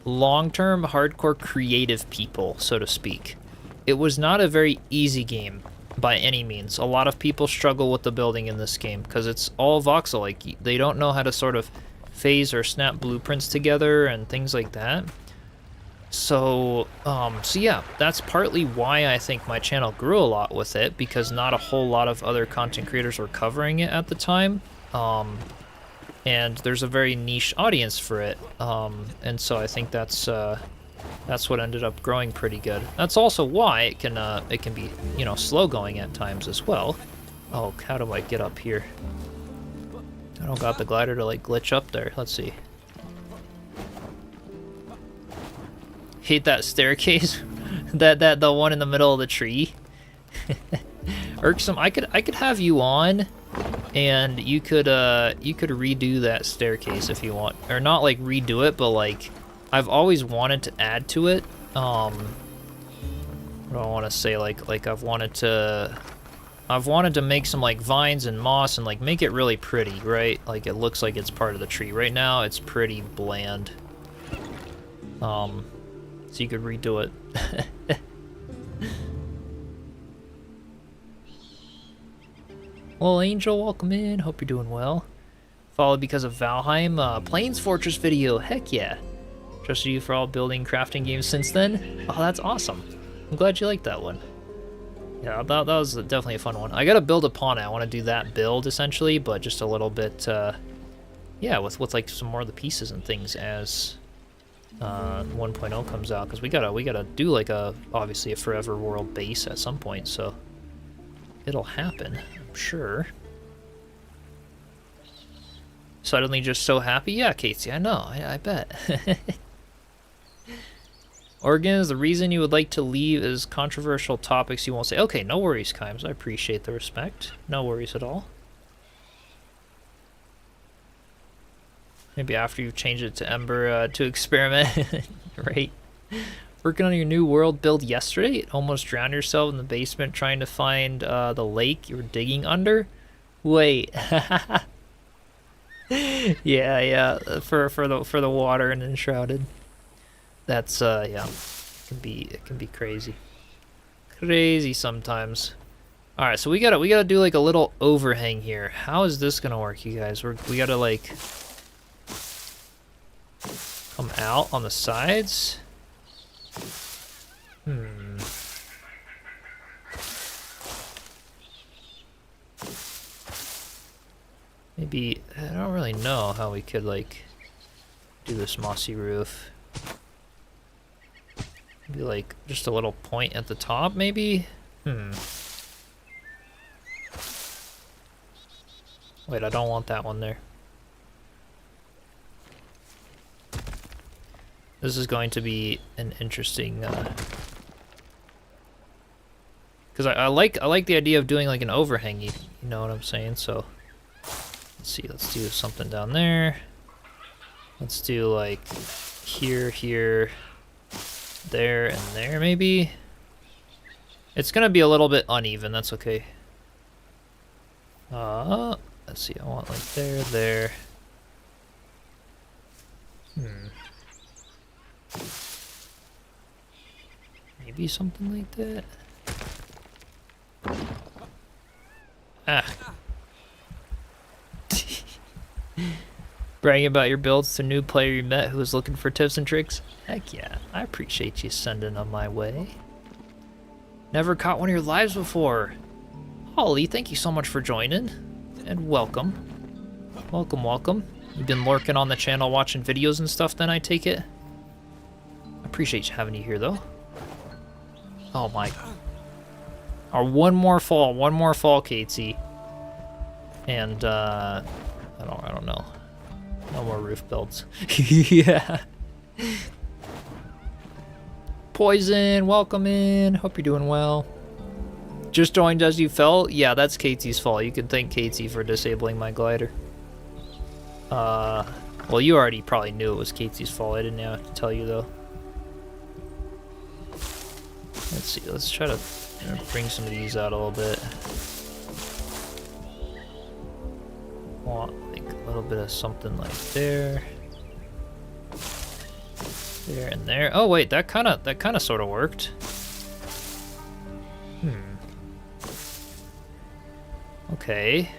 long-term hardcore creative people, so to speak. It was not a very easy game by any means. A lot of people struggle with the building in this game because it's all voxel. Like they don't know how to sort of phase or snap blueprints together and things like that. So yeah, that's partly why I think my channel grew a lot with it, because not a whole lot of other content creators were covering it at the time. And there's a very niche audience for it. And so I think that's what ended up growing pretty good. That's also why it can be, you know, slow going at times as well. Oh, how do I get up here? I don't got the glider to like glitch up there. Let's see. Hate that staircase. the one in the middle of the tree. Irksome. I could have you on, and you could redo that staircase if you want, or not like redo it, but like I've always wanted to add to it. What do I want to say? Like I've wanted to make some like vines and moss and like make it really pretty, right? Like it looks like it's part of the tree. Right now it's pretty bland. So you could redo it. Well, Angel, welcome in. Hope you're doing well. Followed because of Valheim. Plains Fortress video. Heck yeah. Trusted you for all building crafting games since then. Oh, that's awesome. I'm glad you liked that one. Yeah, that was definitely a fun one. I gotta build upon it. I want to do that build essentially, but just a little bit, yeah, with like some more of the pieces and things as 1.0 comes out, because we gotta do like obviously a forever world base at some point, so it'll happen, I'm sure. Suddenly just so happy? Yeah, Casey, I know, I bet. Oregon is the reason you would like to leave is controversial topics you won't say. Okay, no worries, Kimes. I appreciate the respect. No worries at all. Maybe after you've changed it to Ember to experiment, right? Working on your new world build yesterday? Almost drowned yourself in the basement trying to find the lake you were digging under? Wait. yeah, for the water and Enshrouded. That's yeah, it can be crazy. Crazy sometimes. All right, so we gotta do like a little overhang here. How is this gonna work, you guys? We gotta like come out on the sides. Maybe, I don't really know how we could like do this mossy roof. Maybe like just a little point at the top, maybe? Wait, I don't want that one there. This is going to be an interesting, because I like the idea of doing like an overhang, you know what I'm saying? So let's see, let's do something down there. Let's do like here, there, and there maybe. It's gonna be a little bit uneven, that's okay. Let's see, I want like there. Maybe something like that. Bragging about your builds to a new player you met who was looking for tips and tricks? Heck yeah, I appreciate you sending them my way. Never caught one of your lives before. Holly, thank you so much for joining. And welcome. Welcome. You've been lurking on the channel watching videos and stuff then, I take it? I appreciate you having you here though. Oh my. Or one more fall, Katesy. And I don't know. No more roof builds. Yeah. Poison, welcome in. Hope you're doing well. Just joined as you fell? Yeah, that's Katie's fault. You can thank Katie for disabling my glider. Well, you already probably knew it was Katie's fault. I didn't have to tell you, though. Let's see. Let's try to bring some of these out a little bit. Want like a little bit of something like there. There and there. Oh, wait. That kind of sort of worked. Okay.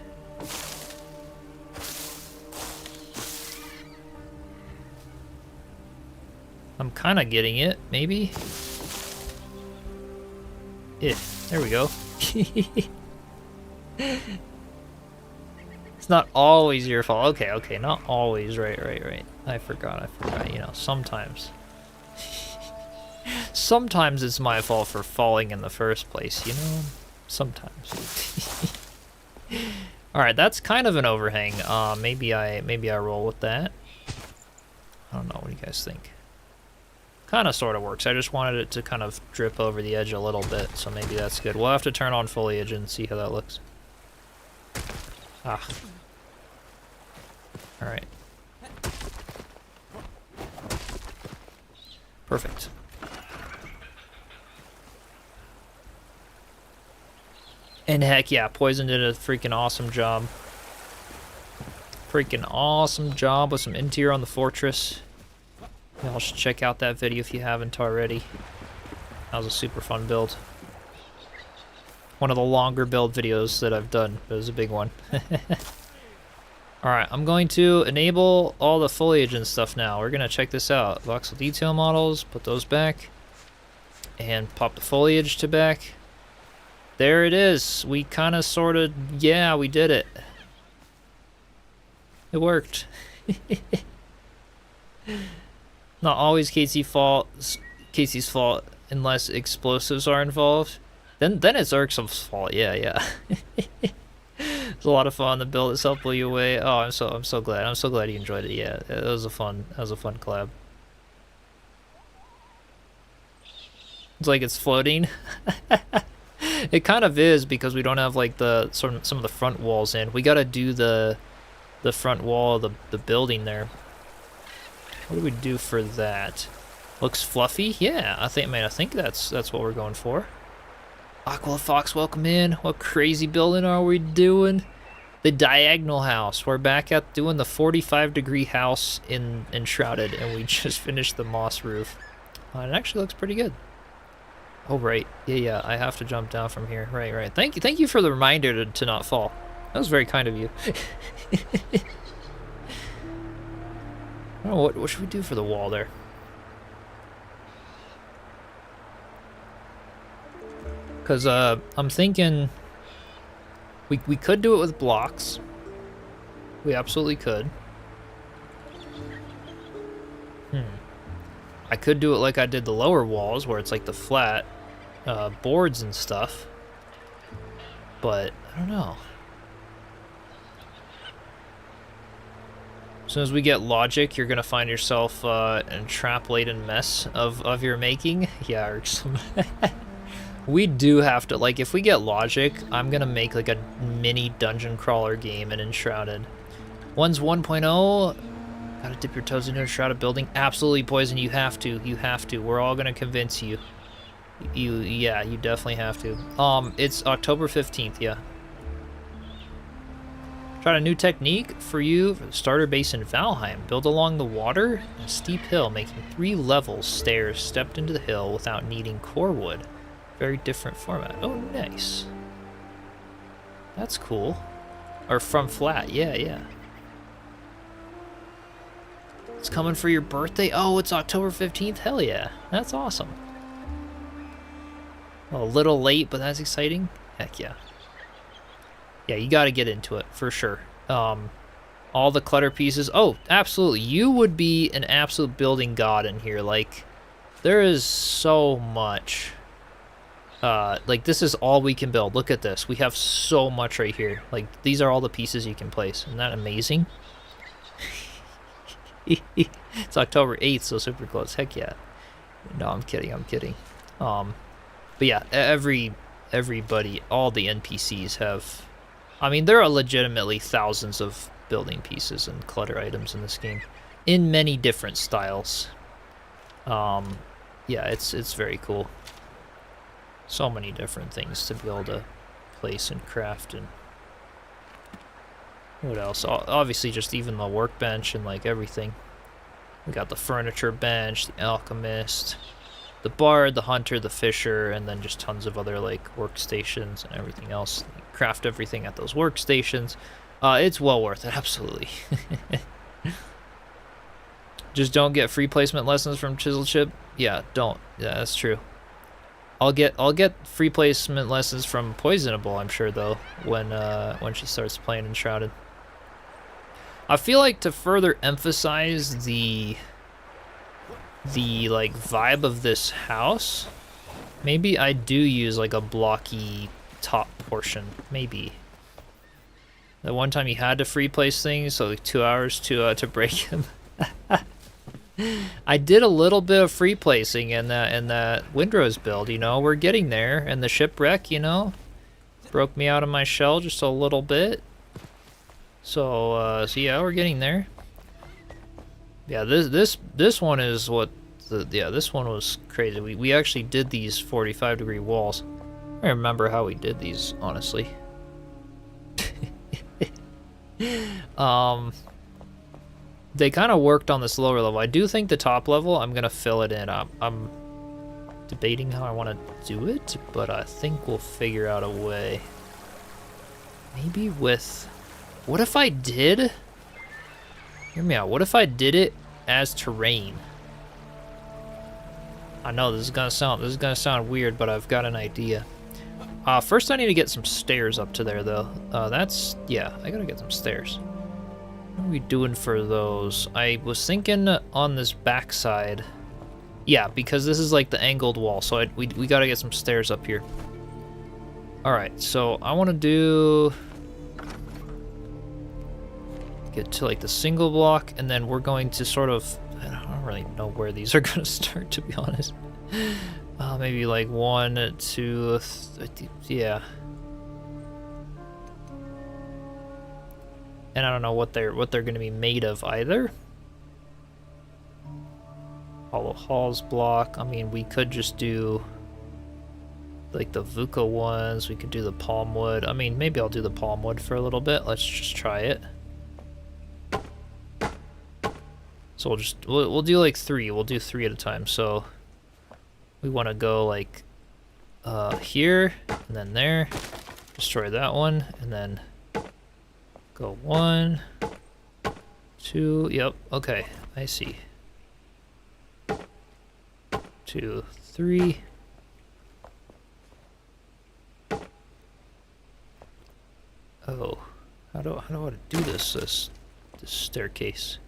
I'm kind of getting it, maybe. Yeah, there we go. It's not always your fault. Okay, not always. Right. I forgot, you know, sometimes. Sometimes it's my fault for falling in the first place, you know? Sometimes. Alright, that's kind of an overhang. Maybe I roll with that. I don't know, what do you guys think? Kind of sort of works. I just wanted it to kind of drip over the edge a little bit, so maybe that's good. We'll have to turn on foliage and see how that looks. Alright. Perfect. And heck yeah, Poison did a freaking awesome job. Freaking awesome job with some interior on the fortress. Y'all should check out that video if you haven't already. That was a super fun build. One of the longer build videos that I've done, but it was a big one. All right, I'm going to enable all the foliage and stuff now. We're gonna check this out. Voxel detail models, put those back, and pop the foliage to back. There it is. We kind of, sort of, yeah, we did it. It worked. Not always Casey's fault unless explosives are involved. Then it's Urxum's fault. Yeah. It's a lot of fun. The build itself blew you away. Oh, I'm so glad. I'm so glad you enjoyed it. Yeah, it was a fun collab. It's like it's floating. It kind of is because we don't have like some of the front walls in. We gotta do the front wall of the building there. What do we do for that? Looks fluffy. Yeah, I think that's what we're going for. Aqua Fox, welcome in. What crazy building are we doing? The diagonal house. We're back at doing the 45-degree house in Enshrouded, and we just finished the moss roof. It actually looks pretty good. Oh right, yeah. I have to jump down from here. Right. Thank you for the reminder to not fall. That was very kind of you. I don't know, what should we do for the wall there? Because I'm thinking we could do it with blocks. We absolutely could. I could do it like I did the lower walls, where it's like the flat boards and stuff. But I don't know. As soon as we get logic, you're gonna find yourself in a trap-laden mess of your making. Yeah, irksome. We do have to, like, if we get logic, I'm gonna make like a mini dungeon crawler game in Enshrouded. One's 1.0. Gotta dip your toes into a Enshrouded building. Absolutely, Poison. You have to. We're all gonna convince you. Yeah, you definitely have to. It's October 15th. Yeah. Tried a new technique for you for the starter base in Valheim. Build along the water and a steep hill, making 3 levels stairs stepped into the hill without needing core wood. Very different format. Oh, nice. That's cool. Or from flat. Yeah. It's coming for your birthday? Oh, it's October 15th? Hell yeah. That's awesome. A little late, but that's exciting. Heck yeah. Yeah, you gotta get into it, for sure. All the clutter pieces. Oh, absolutely. You would be an absolute building god in here. Like, there is so much. Like, this is all we can build. Look at this. We have so much right here. Like, these are all the pieces you can place. Isn't that amazing? It's October 8th, so super close. Heck yeah. No, I'm kidding. But yeah, everybody, all the NPCs have... I mean, there are legitimately thousands of building pieces and clutter items in this game. In many different styles. Yeah, it's very cool. So many different things to be able to place and craft. And what else? Obviously, just even the workbench and like everything. We got the furniture bench, the alchemist, the bard, the hunter, the fisher, and then just tons of other like workstations and everything else. You craft everything at those workstations. It's well worth it, absolutely. Just don't get free placement lessons from Chiselchip. Yeah, don't. Yeah, that's true. I'll get free placement lessons from Poisonable, I'm sure, though, when she starts playing Enshrouded. I feel like to further emphasize the like vibe of this house, maybe I do use like a blocky top portion. Maybe. The one time you had to free place things, so like 2 hours to break them. I did a little bit of free placing in that Windrose build, you know. We're getting there, and the shipwreck, you know, broke me out of my shell just a little bit. So yeah, we're getting there. Yeah, this one is what this one was crazy. We actually did these 45-degree walls. I don't remember how we did these, honestly. They kind of worked on this lower level. I do think the top level, I'm gonna fill it in. I'm debating how I want to do it, but I think we'll figure out a way. Maybe with... What if I did Hear me out. What if I did it as terrain? I know this is gonna sound weird, but I've got an idea. First I need to get some stairs up to there though. Yeah, I gotta get some stairs. What are we doing for those? I was thinking on this backside. Yeah, because this is like the angled wall, so we gotta get some stairs up here. Alright, so I wanna get to like the single block, and then we're going to sort of, I don't really know where these are gonna start, to be honest. Maybe like 1, 2, yeah. And I don't know what they're gonna be made of either. Hollow Halls block. I mean, we could just do like the VUCA ones. We could do the palm wood. I mean, maybe I'll do the palm wood for a little bit. Let's just try it. So we'll do like 3. We'll do 3 at a time. So we want to go like here and then there. Destroy that one and then go 1, 2. Yep. Okay, I see. 2, 3. Oh, how do I do this staircase?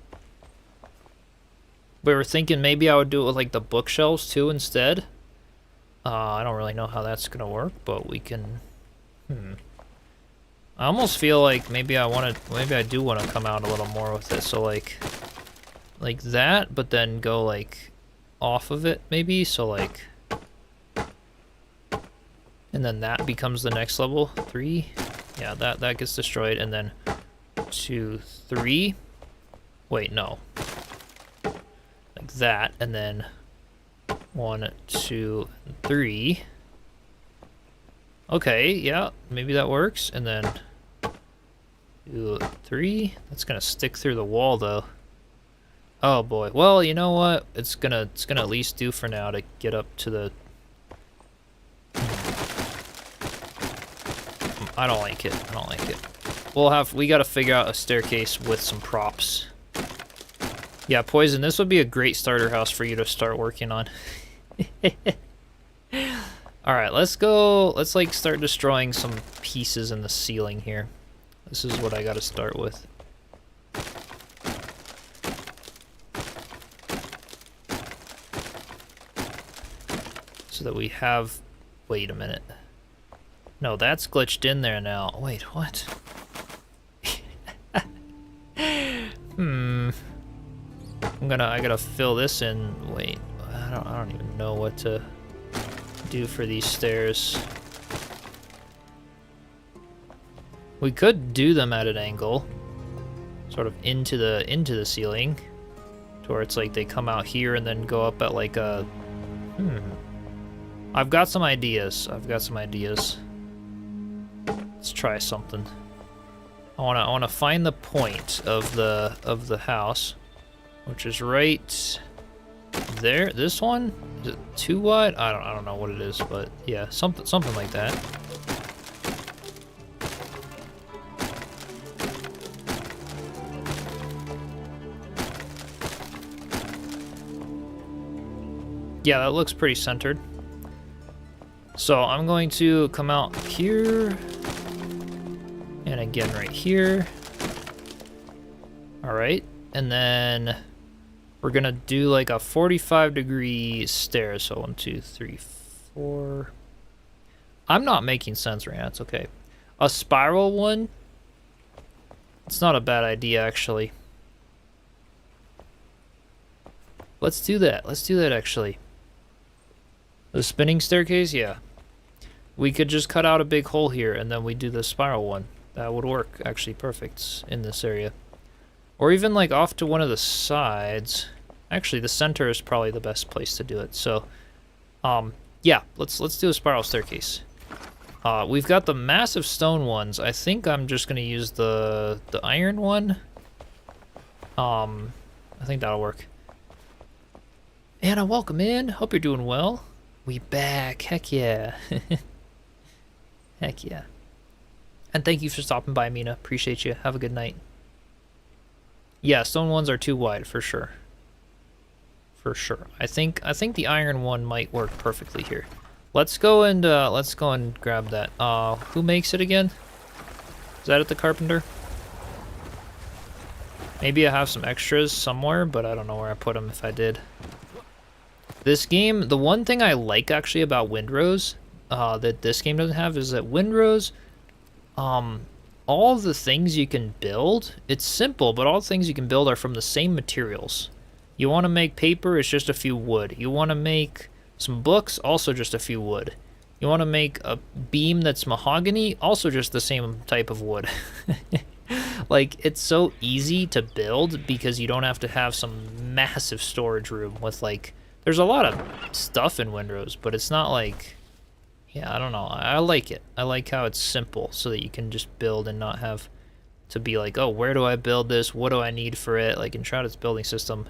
We were thinking maybe I would do it with like the bookshelves too instead. I don't really know how that's gonna work, but we can. I almost feel like maybe I do want to come out a little more with it. So like that, but then go like off of it maybe. So like, and then that becomes the next level. 3. Yeah, that gets destroyed, and then 2, 3. Wait, no. Like that, and then 1, 2, 3. Okay, yeah, maybe that works, and then 2, 3. That's gonna stick through the wall though. Oh boy. Well, you know what? It's gonna at least do for now to get up to the. I don't like it. I don't like it. We gotta figure out a staircase with some props. Yeah, Poison, this would be a great starter house for you to start working on. Alright, let's go. Let's like start destroying some pieces in the ceiling here. This is what I gotta start with. So that we have. Wait a minute. No, that's glitched in there now. Wait, what? I gotta fill this in. Wait, I don't even know what to do for these stairs. We could do them at an angle, sort of into the ceiling, to where it's like they come out here and then go up at like a. I've got some ideas. Let's try something. I wanna find the point of the house, which is right there. This one? Is it too wide? I don't know what it is, but yeah, something like that. Yeah, that looks pretty centered. So I'm going to come out here. And again right here. Alright. And then we're gonna do like a 45-degree stair. So 1, 2, 3, 4. I'm not making sense right now. It's okay. A spiral one. It's not a bad idea, actually. Let's do that. Let's do that, actually. The spinning staircase? Yeah. We could just cut out a big hole here, and then we do the spiral one. That would work, actually, perfect in this area. Or even, like, off to one of the sides. Actually, the center is probably the best place to do it. So, yeah, let's do a spiral staircase. We've got the massive stone ones. I think I'm just gonna use the iron one. I think that'll work. Anna, welcome in. Hope you're doing well. We back. Heck yeah. Heck yeah. And thank you for stopping by, Mina. Appreciate you. Have a good night. Yeah, stone ones are too wide for sure. For sure. I think the iron one might work perfectly here. Let's go and grab that. Who makes it again? Is that at the carpenter? Maybe I have some extras somewhere, but I don't know where I put them if I did. This game, the one thing I like actually about Windrose, that this game doesn't have, is that Windrose, all the things you can build, it's simple, but all the things you can build are from the same materials. You want to make paper, it's just a few wood. You want to make some books, also just a few wood. You want to make a beam that's mahogany, also just the same type of wood. Like, it's so easy to build because you don't have to have some massive storage room with, like, there's a lot of stuff in Windrose, but it's not like, yeah, I don't know. I like it. I like how it's simple so that you can just build and not have to be like, oh, where do I build this? What do I need for it? Like, Enshrouded's building system,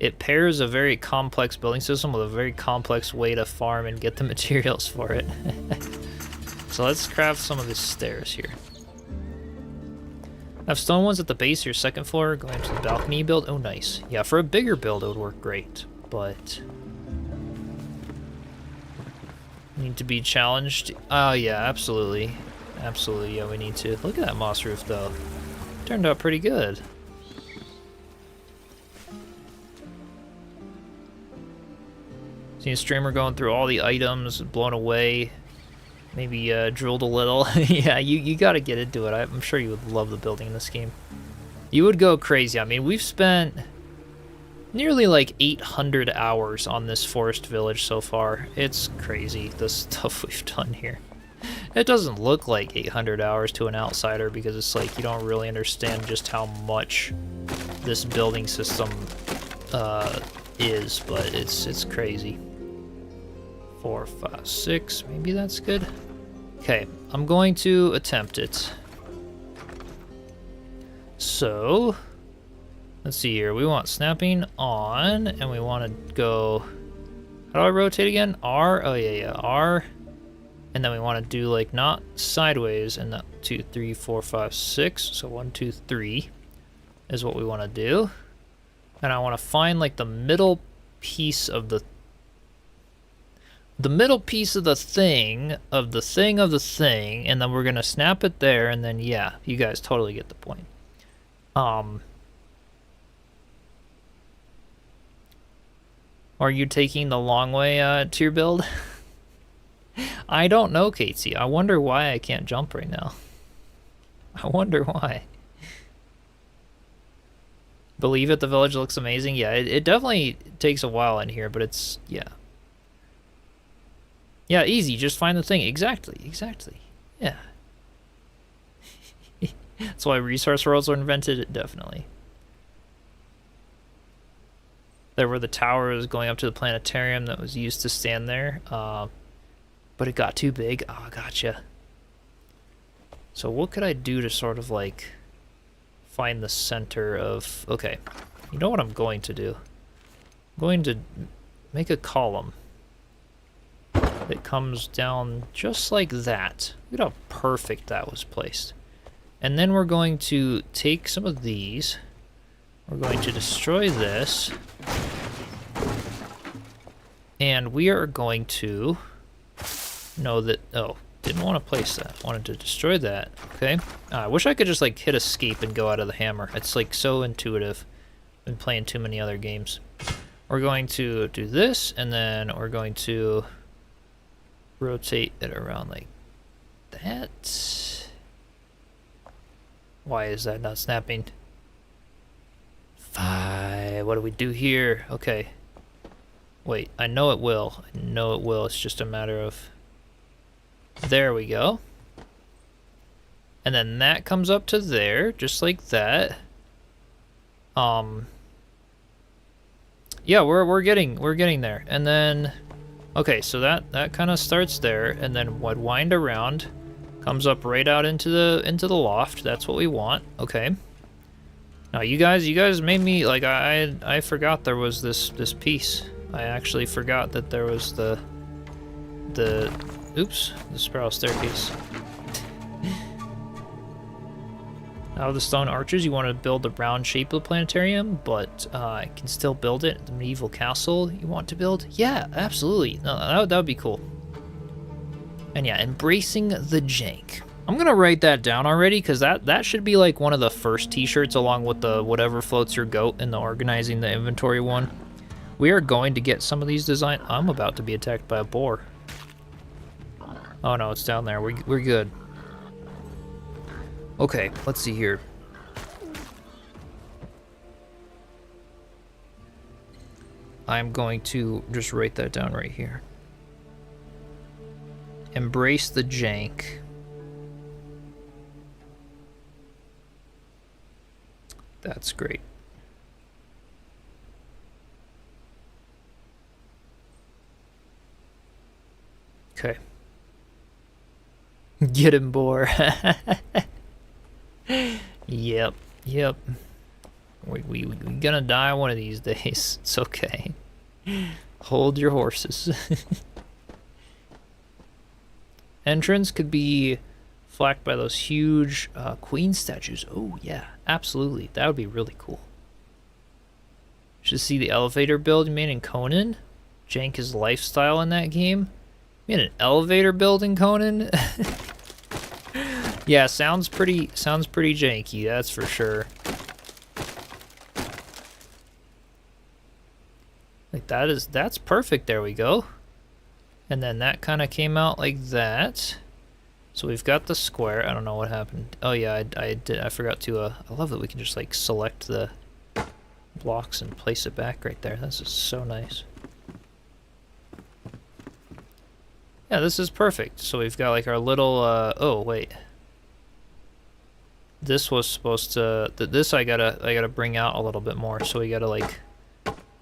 it pairs a very complex building system with a very complex way to farm and get the materials for it. So let's craft some of these stairs here. I have stone ones at the base of your second floor, going to the balcony build. Oh, nice. Yeah, for a bigger build, it would work great, but need to be challenged. Oh, yeah, absolutely. Absolutely, yeah, we need to. Look at that moss roof, though. Turned out pretty good. Seen a streamer going through all the items, blown away. Maybe drilled a little. Yeah, you gotta get into it. I'm sure you would love the building in this game. You would go crazy. I mean, we've spent nearly like 800 hours on this forest village so far. It's crazy, the stuff we've done here. It doesn't look like 800 hours to an outsider because it's like you don't really understand just how much this building system is, but it's crazy. 4, 5, 6, maybe that's good. Okay, I'm going to attempt it. So, let's see here. We want snapping on, and we want to go. How do I rotate again? R. Oh yeah, R. And then we want to do like not sideways, and that 2, 3, 4, 5, 6. So 1, 2, 3 is what we want to do. And I want to find like the middle piece of the middle piece of the thing, and then we're gonna snap it there, and then yeah, you guys totally get the point. Are you taking the long way to your build? I don't know, Katesy. I wonder why I can't jump right now. I wonder why. Believe it, the village looks amazing. Yeah, it definitely takes a while in here, but it's, yeah. Yeah, easy, just find the thing. Exactly. Yeah. That's why resource worlds were invented, definitely. There were the towers going up to the planetarium that was used to stand there. But it got too big. Oh, gotcha. So what could I do to sort of like find the center of... Okay, you know what I'm going to do? I'm going to make a column that comes down just like that. Look at how perfect that was placed. And then we're going to take some of these. We're going to destroy this. And we are going to know that... Oh, didn't want to place that. Wanted to destroy that. Okay. I wish I could just like hit escape and go out of the hammer. It's like so intuitive. Been playing too many other games. We're going to do this, and then we're going to rotate it around like that. Why is that not snapping? 5. What do we do here? Okay. Wait, I know it will. I know it will. It's just a matter of... There we go. And then that comes up to there, just like that. Yeah, we're getting there. And then... Okay, so that kind of starts there, and then what wind around comes up right out into the loft. That's what we want. Okay. Now you guys made me like I forgot there was this piece. I actually forgot that there was the spiral staircase. Now the stone arches, you want to build the round shape of the planetarium, but I can still build it. The medieval castle you want to build? Yeah, absolutely. No, that would be cool. And yeah, embracing the jank. I'm gonna write that down already, because that should be like one of the first t-shirts along with the whatever floats your goat in the organizing the inventory one. We are going to get some of these design. I'm about to be attacked by a boar. Oh no, it's down there. We're good. Okay, let's see here. I'm going to just write that down right here. Embrace the jank. That's great. Okay. Get him, boar. Yep. We gonna die one of these days. It's okay. Hold your horses. Entrance could be flanked by those huge queen statues. Oh yeah, absolutely. That would be really cool. Should see the elevator build you made in Conan. Jank his lifestyle in that game. You made an elevator build in Conan. Yeah, sounds pretty janky, that's for sure. Like that's perfect, there we go. And then that kind of came out like that. So we've got the square. I don't know what happened. Oh yeah, I forgot to I love that we can just like select the blocks and place it back right there. This is so nice. Yeah, this is perfect. So we've got like our little oh wait. This was supposed to this I gotta bring out a little bit more. So we gotta like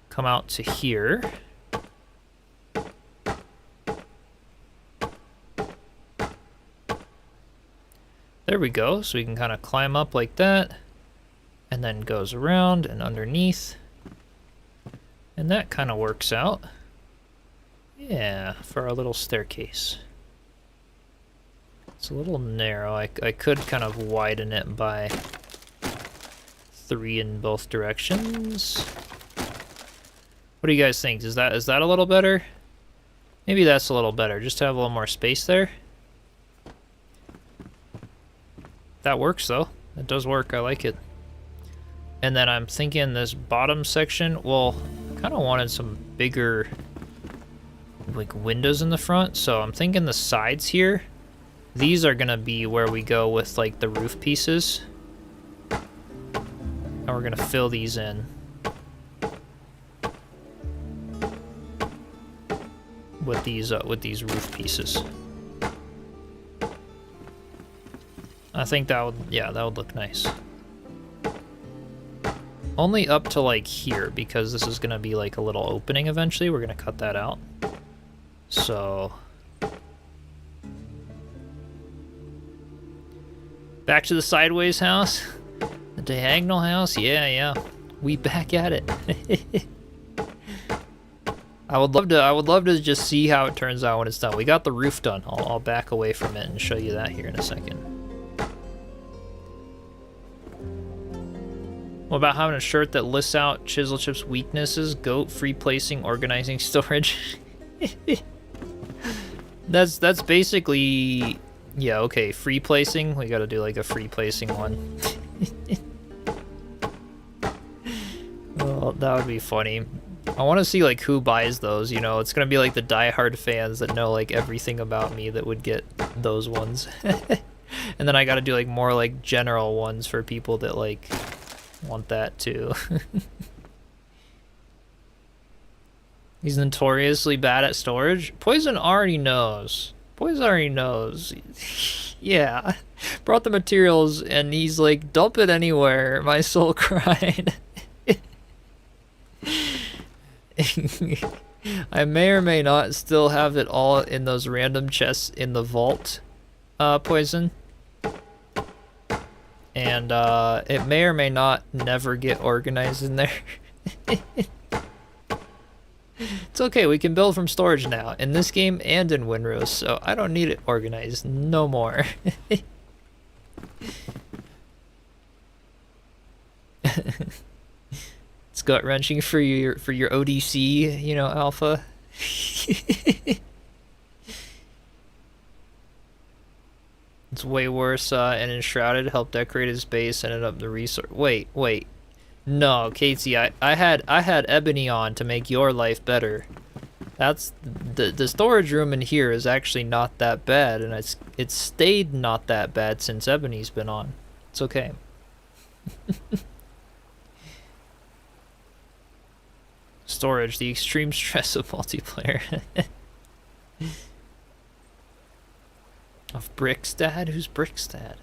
come out to here. There we go. So we can kind of climb up like that, and then goes around and underneath, and that kind of works out. Yeah, for our little staircase. It's a little narrow. I could kind of widen it by 3 in both directions. What do you guys think? Is that a little better? Maybe that's a little better. Just to have a little more space there. That works though. It does work. I like it. And then I'm thinking this bottom section, well, kind of wanted some bigger like windows in the front, so I'm thinking the sides here, these are gonna be where we go with like the roof pieces, and we're gonna fill these in with these roof pieces. I think that would, yeah, that would look nice. Only up to like here, because this is gonna be like a little opening eventually. We're gonna cut that out. So back to the sideways house, the diagonal house. Yeah, we back at it. I would love to just see how it turns out when it's done. We got the roof done. I'll back away from it and show you that here in a second. What about having a shirt that lists out Chiselchip's weaknesses? Goat, free placing, organizing, storage. That's basically, yeah, okay, free placing. We gotta do like a free placing one. Well, that would be funny. I want to see like who buys those, you know. It's gonna be like the diehard fans that know like everything about me that would get those ones. And then I gotta do like more like general ones for people that like want that too. He's notoriously bad at storage. Poison already knows. Poison already knows. Yeah. Brought the materials and he's like, dump it anywhere. My soul cried. I may or may not still have it all in those random chests in the vault, Poison. And it may or may not never get organized in there. It's okay, we can build from storage now, in this game and in Winrose, so I don't need it organized no more. gut wrenching for your ODC, you know, alpha. It's way worse. And Enshrouded helped decorate his base, ended up the resource. Wait. No, Casey, I had Ebony on to make your life better. That's the storage room in here is actually not that bad, and it's stayed not that bad since Ebony's been on. It's okay. Storage, the extreme stress of multiplayer. Of Brickstad? Who's Brickstad?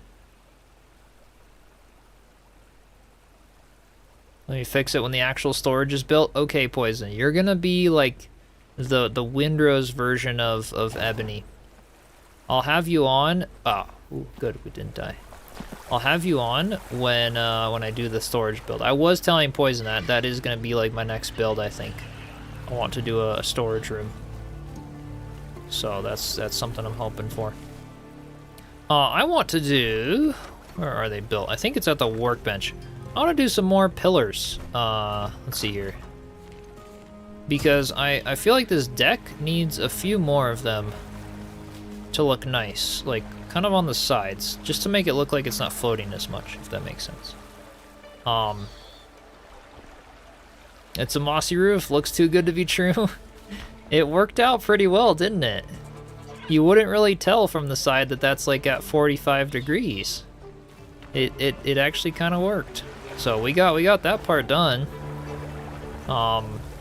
Let me fix it when the actual storage is built. Okay, Poison, you're gonna be like the Windrose version of Ebony. I'll have you on. Oh, ooh, good, we didn't die. I'll have you on when I do the storage build. I was telling Poison that is gonna be like my next build. I think I want to do a storage room, so that's something I'm hoping for. I want to do. Where are they built? I think it's at the workbench. I want to do some more pillars. Let's see here. Because I feel like this deck needs a few more of them to look nice. Like, kind of on the sides. Just to make it look like it's not floating as much, if that makes sense. It's a mossy roof. Looks too good to be true. It worked out pretty well, didn't it? You wouldn't really tell from the side that that's like at 45 degrees. It actually kind of worked. So we got that part done,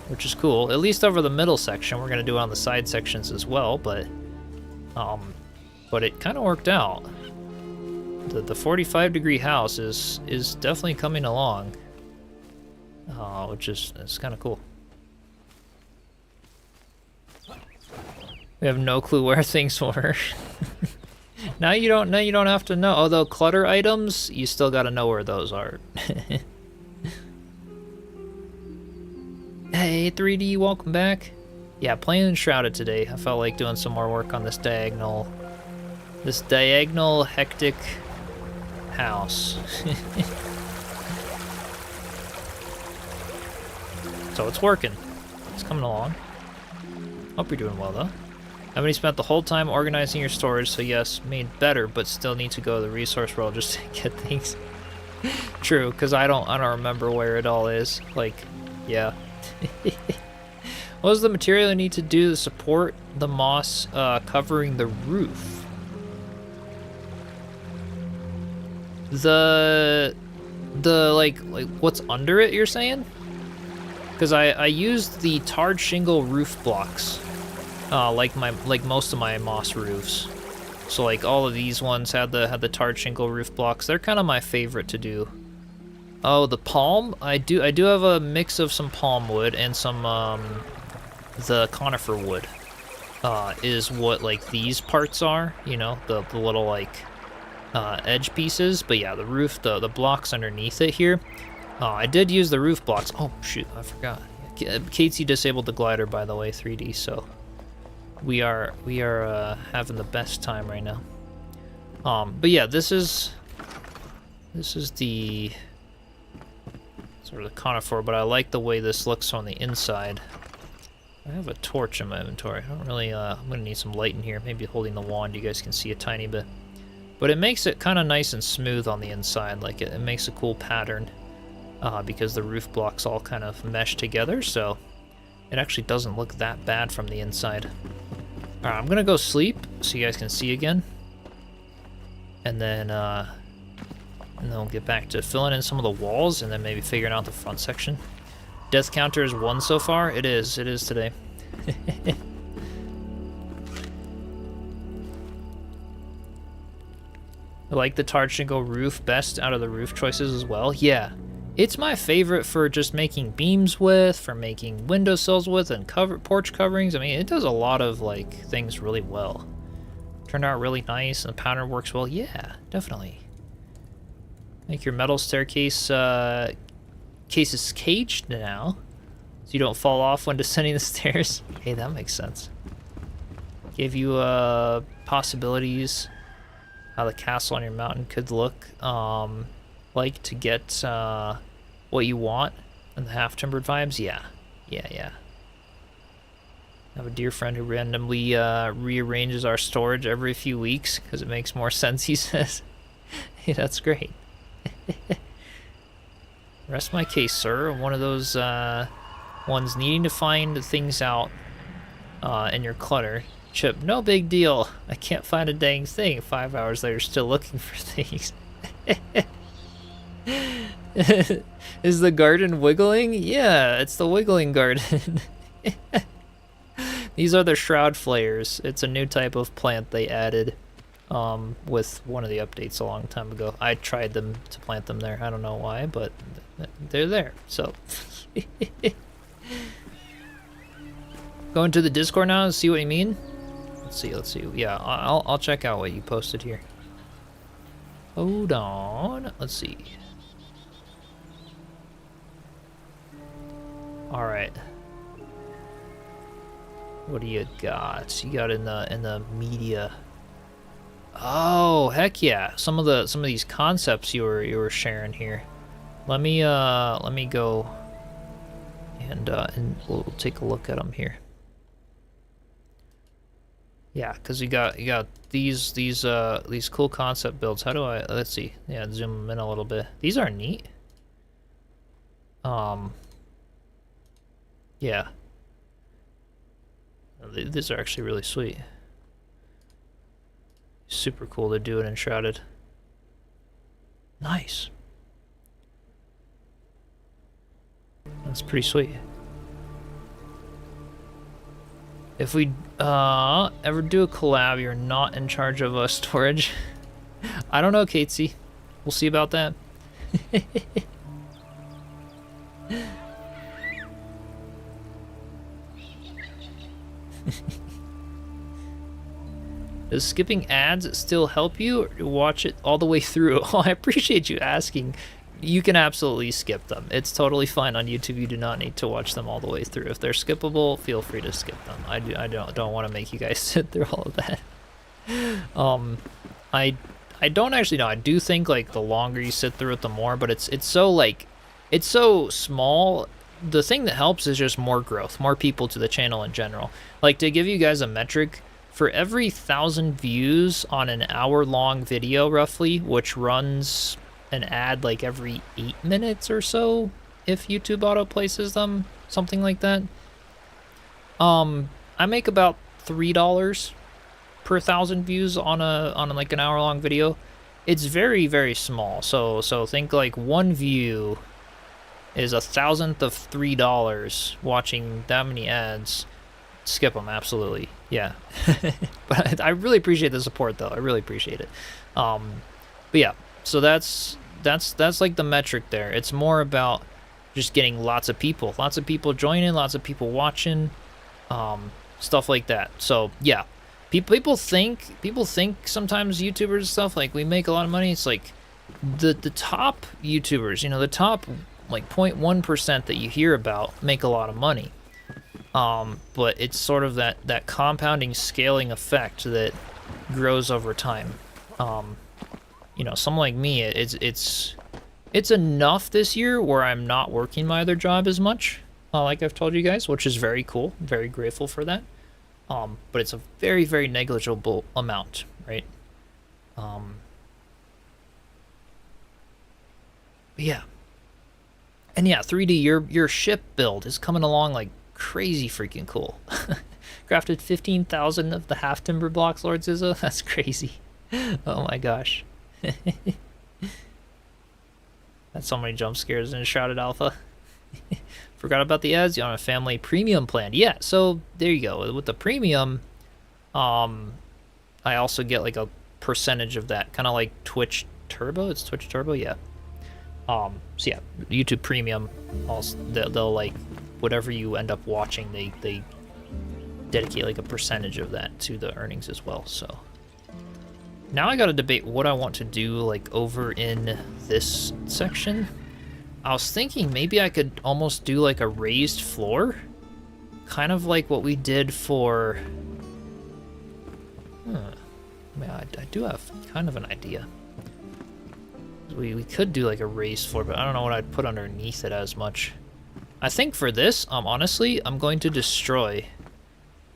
which is cool. At least over the middle section. We're gonna do it on the side sections as well, but it kind of worked out. The 45 degree house is definitely coming along, which is kind of cool. We have no clue where things were. Now you don't have to know. Although clutter items, you still gotta know where those are. Hey 3D, welcome back. Yeah, playing Enshrouded today. I felt like doing some more work on this diagonal hectic house. So it's working. It's coming along. Hope you're doing well though. Ebony spent the whole time organizing your storage, so yes, made better, but still need to go to the resource world just to get things. True, because I don't remember where it all is. Like, yeah. What is the material you need to do to support the moss covering the roof? The like what's under it, you're saying? Because I used the tarred shingle roof blocks. Like most of my moss roofs. So like all of these ones had the tarred shingle roof blocks. They're kind of my favorite to do. Oh, the palm? I do have a mix of some palm wood and some the conifer wood. Is what like these parts are, you know, the little like edge pieces. But yeah, the roof, the blocks underneath it here. I did use the roof blocks. Oh shoot, I forgot. Casey disabled the glider, by the way, 3D, so we are having the best time right now. But yeah, this is the sort of the conifer, but I like the way this looks on the inside. I have a torch in my inventory. I don't really, I'm gonna need some light in here. Maybe holding the wand, you guys can see a tiny bit. But it makes it kind of nice and smooth on the inside. Like it makes a cool pattern because the roof blocks all kind of mesh together, so it actually doesn't look that bad from the inside. Alright, I'm gonna go sleep so you guys can see again. And then we'll get back to filling in some of the walls and then maybe figuring out the front section. Death counter is 1 so far? It is today. I like the tarred shingle roof best out of the roof choices as well. Yeah. It's my favorite for just making beams with, for making windowsills with, and porch coverings. I mean, it does a lot of like things really well. Turned out really nice, and the pattern works well. Yeah, definitely. Make your metal staircase cases caged now, so you don't fall off when descending the stairs. Hey, that makes sense. Give you possibilities how the castle on your mountain could look. Like to get what you want. And the half-timbered vibes? Yeah. Yeah. I have a dear friend who randomly rearranges our storage every few weeks because it makes more sense, he says. Hey, that's great. Rest my case, sir. One of those ones needing to find things out in your clutter. Chip, no big deal. I can't find a dang thing. 5 hours later, still looking for things. Is the garden wiggling? Yeah, it's the wiggling garden. These are the shroud flayers. It's a new type of plant they added with one of the updates a long time ago. I tried them to plant them there. I don't know why, but they're there. So go into the Discord now and see what you mean. Let's see. Yeah, I'll check out what you posted here. Hold on. Let's see. All right. What do you got? You got in the media. Oh, heck yeah. Some of these concepts you were sharing here. Let me go and we'll take a look at them here. Yeah, cuz you got these cool concept builds. How do I, let's see. Yeah, zoom them in a little bit. These are neat. Yeah. These are actually really sweet. Super cool to do it Enshrouded. Nice. That's pretty sweet. If we ever do a collab, you're not in charge of storage. I don't know, Katesy. We'll see about that. Does skipping ads still help you, or watch it all the way through? Oh, I appreciate you asking. You can absolutely skip them. It's totally fine on YouTube. You do not need to watch them all the way through. If they're skippable, feel free to skip them. I don't want to make you guys sit through all of that. I don't actually know. I do think like the longer you sit through it, the more. But it's so small. The thing that helps is just more growth, more people to the channel in general. Like, to give you guys a metric, for every 1,000 views on an hour-long video, roughly, which runs an ad like every 8 minutes or so, if YouTube auto places them, something like that. I make about $3 per 1,000 views on like an hour-long video. It's very, very small. So think like one view is 1,000th of $3 watching that many ads. Skip them, absolutely. Yeah. But I really appreciate the support, though. I really appreciate it. But yeah, so that's like the metric there. It's more about just getting lots of people joining, lots of people watching, stuff like that. So yeah, people think sometimes YouTubers and stuff, like, we make a lot of money. It's like the top YouTubers, you know, the top like 0.1% that you hear about make a lot of money. But it's sort of that compounding scaling effect that grows over time. You know, someone like me, it's enough this year where I'm not working my other job as much, like I've told you guys, which is very cool. Very grateful for that. But it's a very, very negligible amount, right? But yeah. And yeah, 3D, your ship build is coming along like crazy freaking cool. Crafted 15,000 of the half timber blocks, Lord Zizzo. That's crazy. Oh my gosh. That's so many jump scares in Enshrouded Alpha. Forgot about the ads. You're on a family premium plan. Yeah, so there you go. With the premium, I also get like a percentage of that, kind of like Twitch Turbo. It's Twitch Turbo, yeah. So yeah, YouTube Premium, also they'll like whatever you end up watching, they dedicate like a percentage of that to the earnings as well. So now I gotta debate what I want to do like over in this section. I was thinking maybe I could almost do like a raised floor, kind of like what we did for. I do have kind of an idea. We could do like a raised floor, but I don't know what I'd put underneath it as much. I think for this, honestly, I'm going to destroy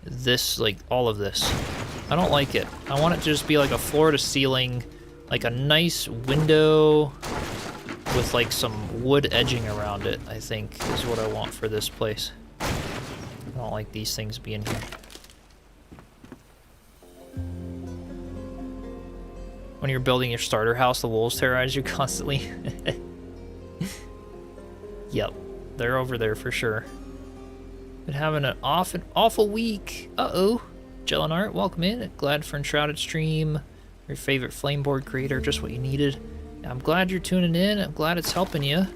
this, like, all of this. I don't like it. I want it to just be like a floor to ceiling, like a nice window with like some wood edging around it, I think, is what I want for this place. I don't like these things being here. When you're building your starter house, the wolves terrorize you constantly. Yep, they're over there for sure. Been having an awful week. Uh-oh. Gellenart, welcome in. Glad for Enshrouded stream. Your favorite flameboard creator, just what you needed. I'm glad you're tuning in. I'm glad it's helping you.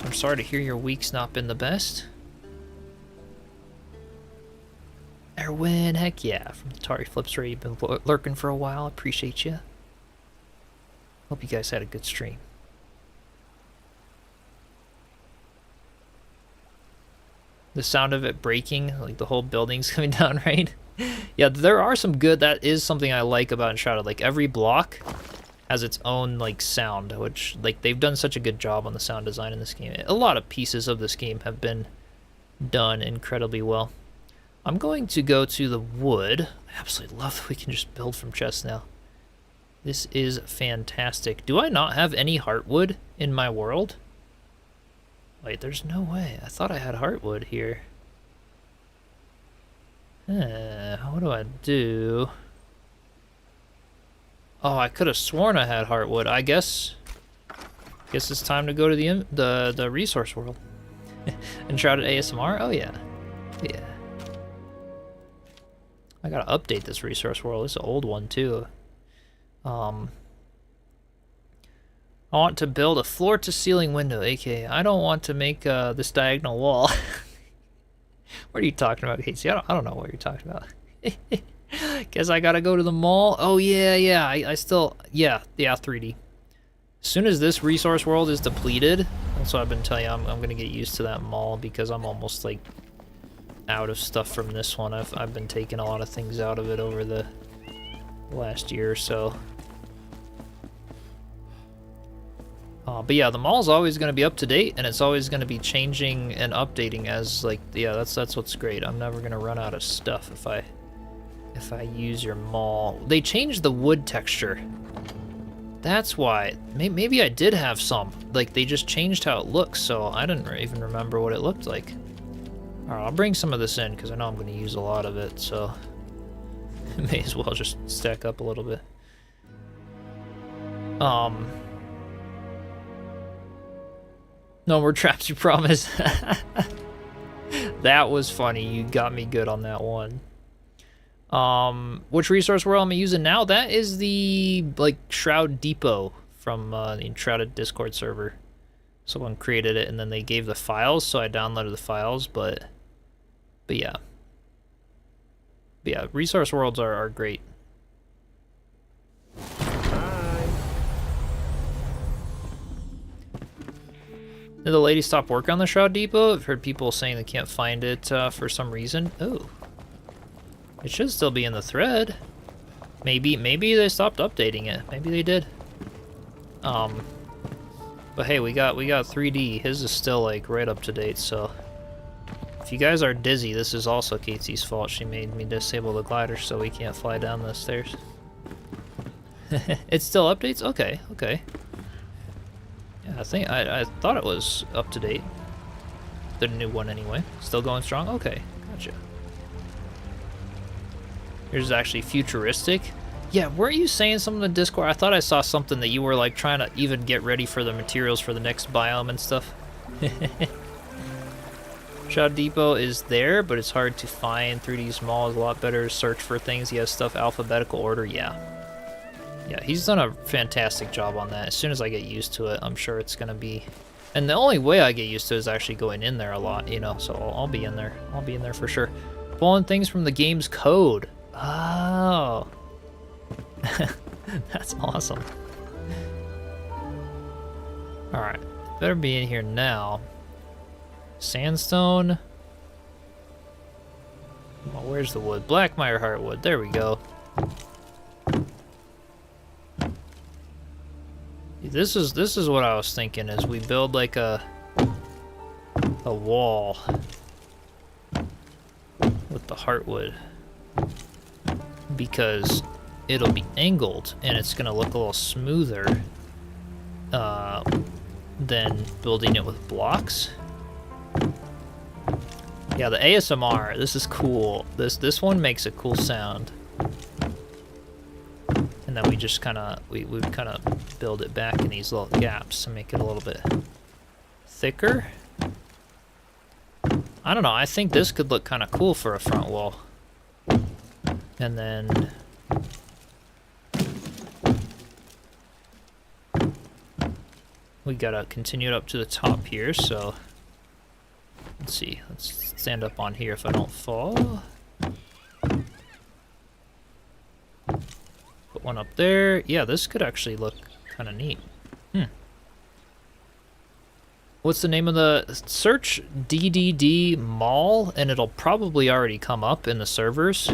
I'm sorry to hear your week's not been the best. Erwin, heck yeah. From Atari Flips Ray, you've been lurking for a while. Appreciate you. Hope you guys had a good stream. The sound of it breaking, like the whole building's coming down, right? Yeah, there are some good, that is something I like about Enshrouded. Like, every block has its own, like, sound, which, like, they've done such a good job on the sound design in this game. A lot of pieces of this game have been done incredibly well. I'm going to go to the wood. I absolutely love that we can just build from chests now. This is fantastic. Do I not have any heartwood in my world? Wait, there's no way. I thought I had heartwood here. What do I do? Oh, I could have sworn I had heartwood. I guess it's time to go to the resource world. Enshrouded ASMR? Oh yeah. Yeah. I gotta update this resource world. It's an old one too. I want to build a floor-to-ceiling window, aka I don't want to make this diagonal wall. What are you talking about, Casey? I don't know what you're talking about. Guess I gotta go to the mall. Oh yeah. I still, yeah, 3D. As soon as this resource world is depleted, that's what I've been telling you. I'm gonna get used to that mall because I'm almost like out of stuff from this one. I've been taking a lot of things out of it over the last year or so. But yeah, the mall's always going to be up to date, and it's always going to be changing and updating as, like, yeah, that's what's great. I'm never going to run out of stuff if I use your mall. They changed the wood texture. That's why. Maybe I did have some. Like, they just changed how it looks, so I didn't even remember what it looked like. Alright, I'll bring some of this in, because I know I'm going to use a lot of it, so may as well just stack up a little bit. No more traps, you promise. That was funny. You got me good on that one. Which resource world am I using now? That is the, like, Shroud Depot from the Enshrouded Discord server. Someone created it, and then they gave the files, so I downloaded the files, but yeah. But yeah, resource worlds are great. Did the lady stop work on the Shroud Depot? I've heard people saying they can't find it for some reason. Oh. It should still be in the thread. Maybe they stopped updating it. Maybe they did. But hey, we got 3D. His is still like right up to date, so if you guys are dizzy, this is also Katie's fault. She made me disable the glider so we can't fly down the stairs. It still updates? Okay. Yeah, I thought it was up to date. The new one anyway. Still going strong? Okay, gotcha. Yours is actually futuristic. Yeah, weren't you saying something in Discord? I thought I saw something that you were like trying to even get ready for the materials for the next biome and stuff. Shroud Depot is there, but it's hard to find. 3D Small is a lot better to search for things. He has stuff alphabetical order, yeah. Yeah, he's done a fantastic job on that. As soon as I get used to it, I'm sure it's gonna be... And the only way I get used to it is actually going in there a lot, you know, so I'll be in there. I'll be in there for sure. Pulling things from the game's code. Oh. That's awesome. Alright, better be in here now. Sandstone. Oh, where's the wood? Blackmire Heartwood. There we go. This is what I was thinking, is we build like a a wall with the heartwood, because it'll be angled and it's gonna look a little smoother than building it with blocks. Yeah, the ASMR, this is cool. This one makes a cool sound. And then we just kind of, we would kind of build it back in these little gaps to make it a little bit thicker. I don't know, I think this could look kind of cool for a front wall. And then we gotta continue it up to the top here, so let's see, let's stand up on here if I don't fall. Put one up there. Yeah, this could actually look kind of neat. What's the name of the search? DDD Mall, and it'll probably already come up in the servers.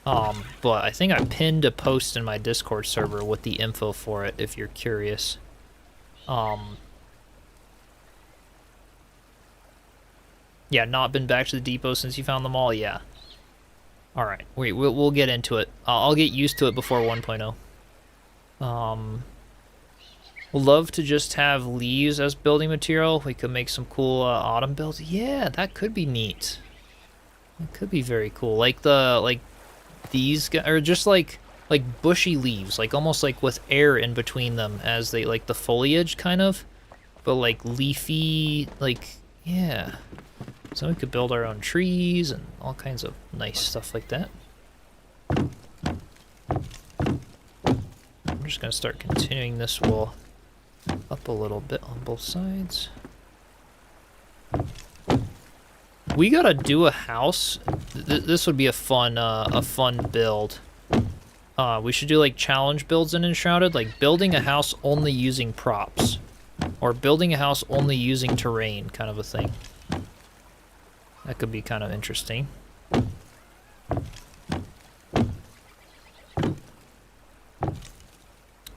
But I think I pinned a post in my Discord server with the info for it if you're curious. Yeah, not been back to the depot since you found the mall. Yeah. All right, we'll get into it. I'll get used to it before 1.0. We'll love to just have leaves as building material. We could make some cool autumn builds. Yeah, that could be neat. It could be very cool. Like these guys, or just like bushy leaves, like almost like with air in between them as they, like the foliage kind of, but like leafy, like, yeah. So we could build our own trees and all kinds of nice stuff like that. I'm just gonna start continuing this wall up a little bit on both sides. We gotta do a house. This would be a fun build. We should do like challenge builds in Enshrouded, like building a house only using props, or building a house only using terrain, kind of a thing. That could be kind of interesting.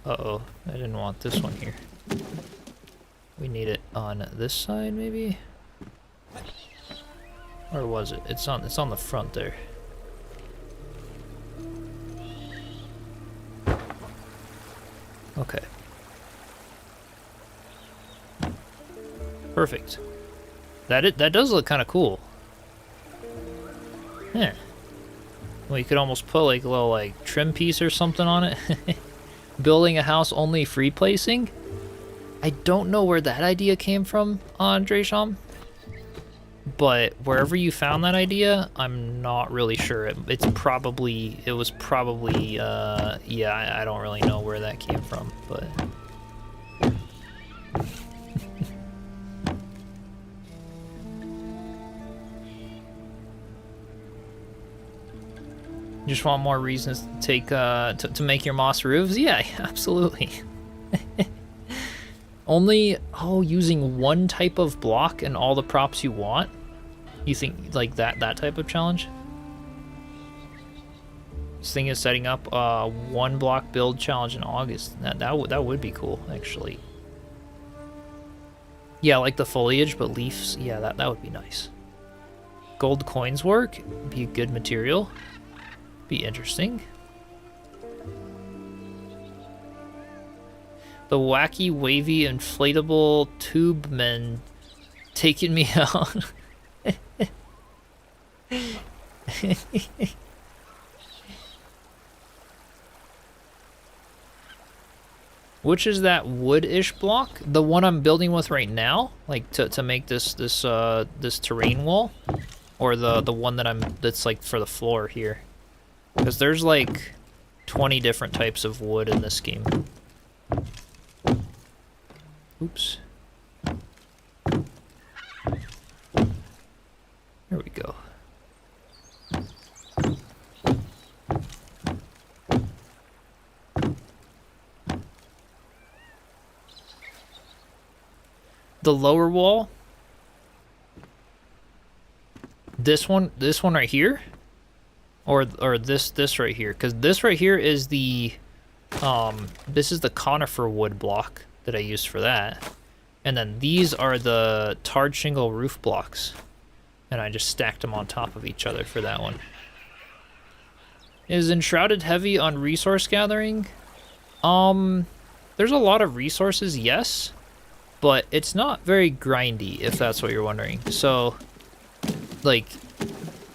Uh-oh, I didn't want this one here. We need it on this side, maybe? Or was it? It's on the front there. Okay. Perfect. That does look kind of cool. Yeah. Well, you could almost put like a little like trim piece or something on it. Building a house only free placing. I don't know where that idea came from, Andre Sham. But wherever you found that idea, I'm not really sure. It was probably, yeah, I don't really know where that came from, but. Just want more reasons to take to make your moss roofs? Yeah, absolutely. Only using one type of block and all the props you want? You think like that type of challenge? This thing is setting up a 1 block build challenge in August. That would be cool, actually. Yeah, like the foliage, but leaves. Yeah, that would be nice. Gold coins work. Be a good material. Be interesting. The wacky, wavy, inflatable tube men taking me out. Which is that wood-ish block? The one I'm building with right now, like to make this terrain wall, or the one that's like for the floor here. Because there's like 20 different types of wood in this game. Oops. There we go. The lower wall. This one right here. Or this right here, because this right here is the this is the conifer wood block that I used for that, And then these are the tarred shingle roof blocks. And I just stacked them on top of each other for that one. Is Enshrouded heavy on resource gathering? There's a lot of resources, yes. But it's not very grindy, if that's what you're wondering. So, like,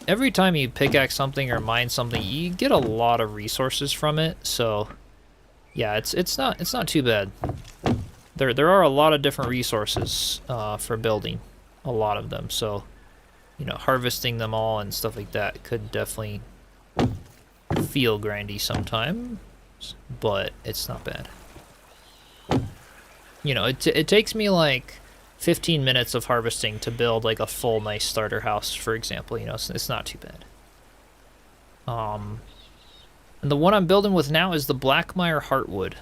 every time you pickaxe something or mine something, you get a lot of resources from it. So, yeah, it's not too bad. There are a lot of different resources for building, a lot of them. So, you know, harvesting them all and stuff like that could definitely feel grindy sometimes, but it's not bad. You know, it takes me like 15 minutes of harvesting to build like a full nice starter house, for example. You know, it's not too bad. And the one I'm building with now is the Blackmire Heartwood.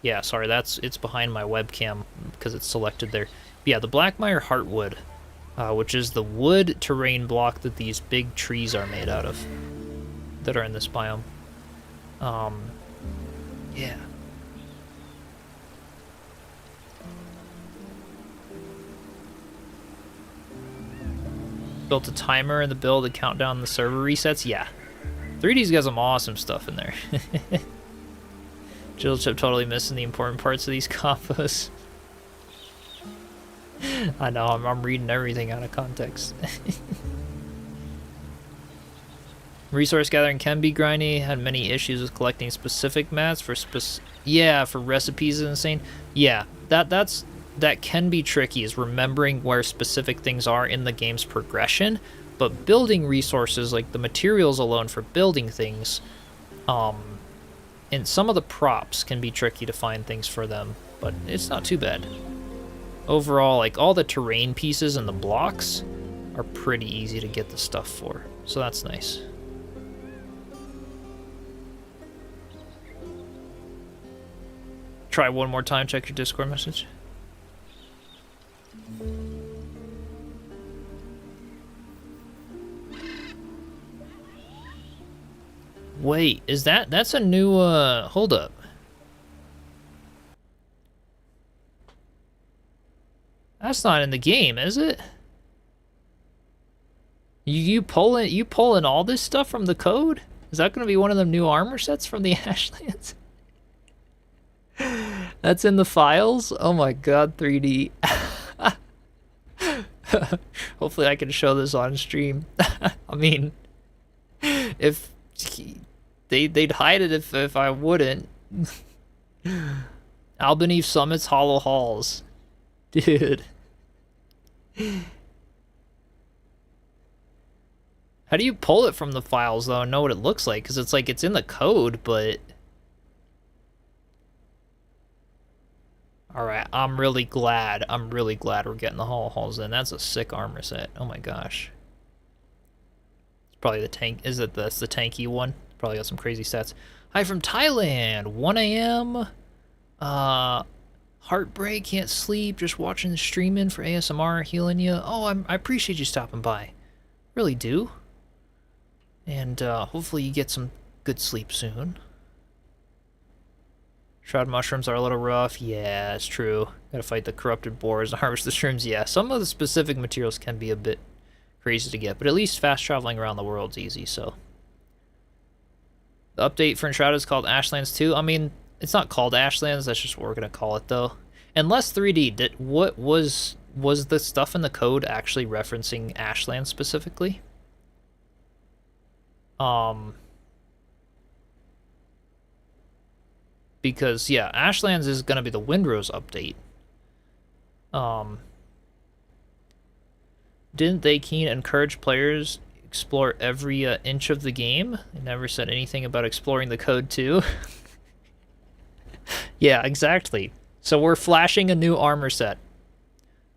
Yeah, sorry, it's behind my webcam because it's selected there. But yeah, the Blackmire Heartwood, which is the wood terrain block that these big trees are made out of, that are in this biome. Yeah. Built a timer in the build to count down the server resets. Yeah. 3D's got some awesome stuff in there. Chiselchip totally missing the important parts of these combos. I know, I'm reading everything out of context. Resource gathering can be grindy. Had many issues with collecting specific mats for for recipes is insane. Yeah, that can be tricky, is remembering where specific things are in the game's progression. But building resources, like the materials alone for building things, and some of the props can be tricky to find things for them, but it's not too bad. Overall, like all the terrain pieces and the blocks are pretty easy to get the stuff for, so that's nice. Try one more time, check your Discord message. Wait, is that's a new, hold up. That's not in the game, is it? You pulling all this stuff from the code? Is that gonna be one of them new armor sets from the Ashlands? That's in the files? Oh my god, 3D. Hopefully I can show this on stream. I mean, if they'd hide it if I wouldn't. Albany Summits Hollow Halls. Dude. How do you pull it from the files though and know what it looks like? Because it's like it's in the code, but alright, I'm really glad we're getting the Hollow Halls in. That's a sick armor set. Oh my gosh. It's probably the tank. Is it that's the tanky one? Probably got some crazy stats. Hi from Thailand. 1 a.m. Heartbreak, can't sleep, just watching the streaming for ASMR, healing you. Oh, I appreciate you stopping by. Really do. And hopefully you get some good sleep soon. Shroud mushrooms are a little rough. Yeah, it's true. Gotta fight the corrupted boars and harvest the shrooms. Yeah, some of the specific materials can be a bit crazy to get, but at least fast traveling around the world's easy, so. The update for Enshrouded is called Ashlands 2. I mean, it's not called Ashlands, that's just what we're gonna call it though. Unless 3D, what was the stuff in the code actually referencing Ashlands specifically? Because yeah, Ashlands is gonna be the Windrose update. Didn't they keen encourage players explore every inch of the game? They never said anything about exploring the code too. Yeah, exactly. So we're flashing a new armor set.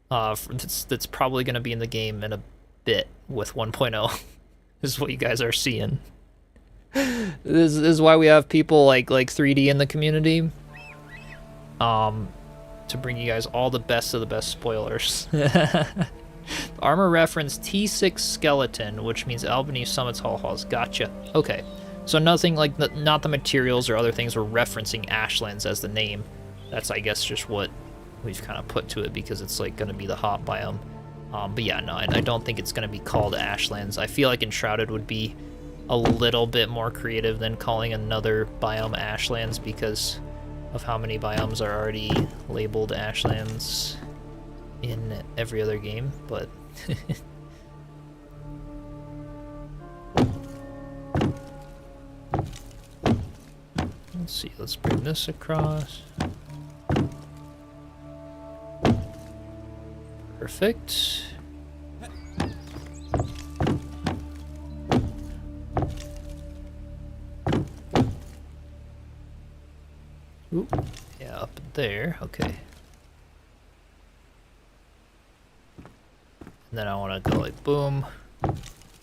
That's probably going to be in the game in a bit with 1.0. This is what you guys are seeing. This is why we have people like 3D in the community. To bring you guys all the best of the best spoilers. Armor reference T6 skeleton, which means Albany Summits Hall Halls. Gotcha. Okay. So nothing like not the materials or other things. We're referencing Ashlands as the name. That's, I guess, just what we've kind of put to it because it's like going to be the hot biome. But yeah, no, I don't think it's going to be called Ashlands. I feel like Enshrouded would be a little bit more creative than calling another biome Ashlands because of how many biomes are already labeled Ashlands in every other game, but let's see, let's bring this across. Perfect. Ooh, yeah, up there, okay. And then I want to go like boom,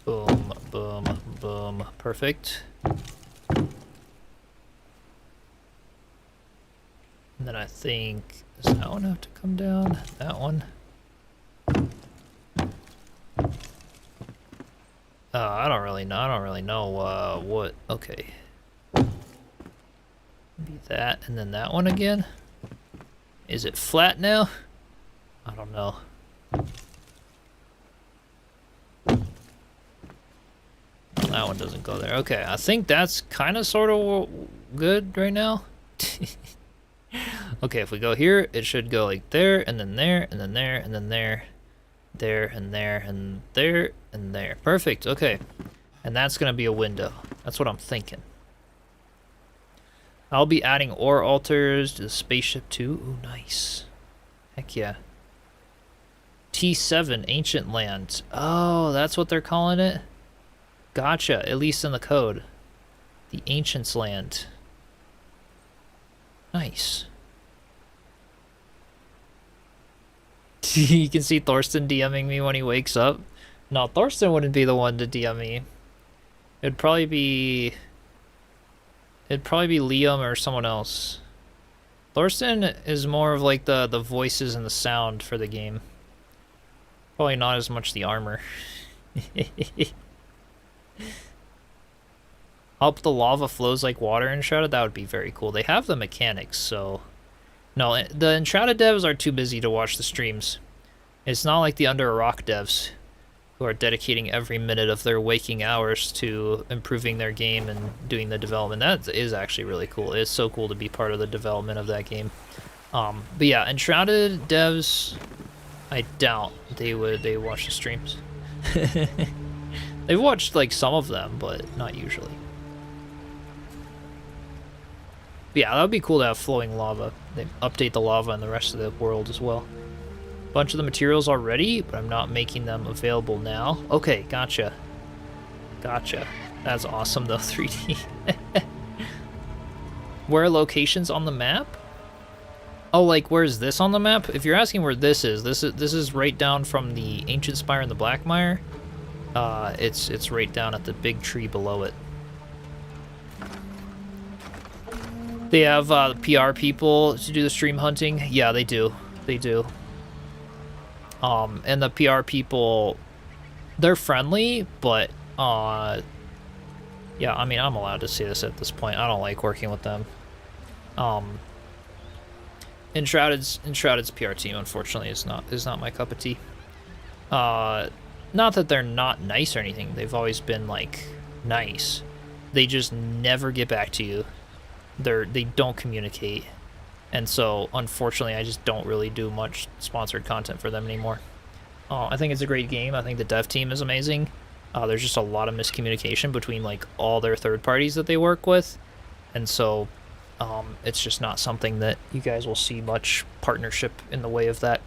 boom, boom, boom, perfect. And then I think, does that one have to come down? That one? I don't really know what, okay. Be that, and then that one again? Is it flat now? I don't know. That one doesn't go there. Okay, I think that's kind of sort of good right now. Okay, if we go here, it should go like there, and then there, and then there, and then there, there, and there, and there, and there. Perfect, okay. And that's gonna be a window. That's what I'm thinking. I'll be adding ore altars to the spaceship too. Ooh, nice. Heck yeah. T7, Ancient Land. Oh, that's what they're calling it? Gotcha, at least in the code. The Ancients Land. Nice. You can see Thorsten DMing me when he wakes up. No, Thorsten wouldn't be the one to DM me. It'd probably be Liam or someone else. Thorsten is more of like the voices and the sound for the game. Probably not as much the armor. Hope the lava flows like water in Enshrouded. That would be very cool. They have the mechanics, so... No, the Enshrouded devs are too busy to watch the streams. It's not like the Under a Rock devs, who are dedicating every minute of their waking hours to improving their game and doing the development. That is actually really cool. It's so cool to be part of the development of that game. But yeah, Enshrouded devs, I doubt they watch the streams. They've watched like some of them, but not usually. But yeah, that would be cool to have flowing lava. They update the lava in the rest of the world as well. Bunch of the materials already, but I'm not making them available now. Okay, gotcha. Gotcha. That's awesome though, 3D. Where are locations on the map? Oh, like where's this on the map? If you're asking where this is right down from the Ancient Spire and the Blackmire. It's right down at the big tree below it. They have PR people to do the stream hunting. Yeah, they do. They do. And the PR people, they're friendly, but yeah, I mean, I'm allowed to say this at this point. I don't like working with them. Enshrouded's PR team, unfortunately, is not my cup of tea. Not that they're not nice or anything. They've always been like nice. They just never get back to you. They don't communicate. And so, unfortunately, I just don't really do much sponsored content for them anymore. I think it's a great game. I think the dev team is amazing. There's just a lot of miscommunication between like all their third parties that they work with. And so, it's just not something that you guys will see much partnership in the way of that.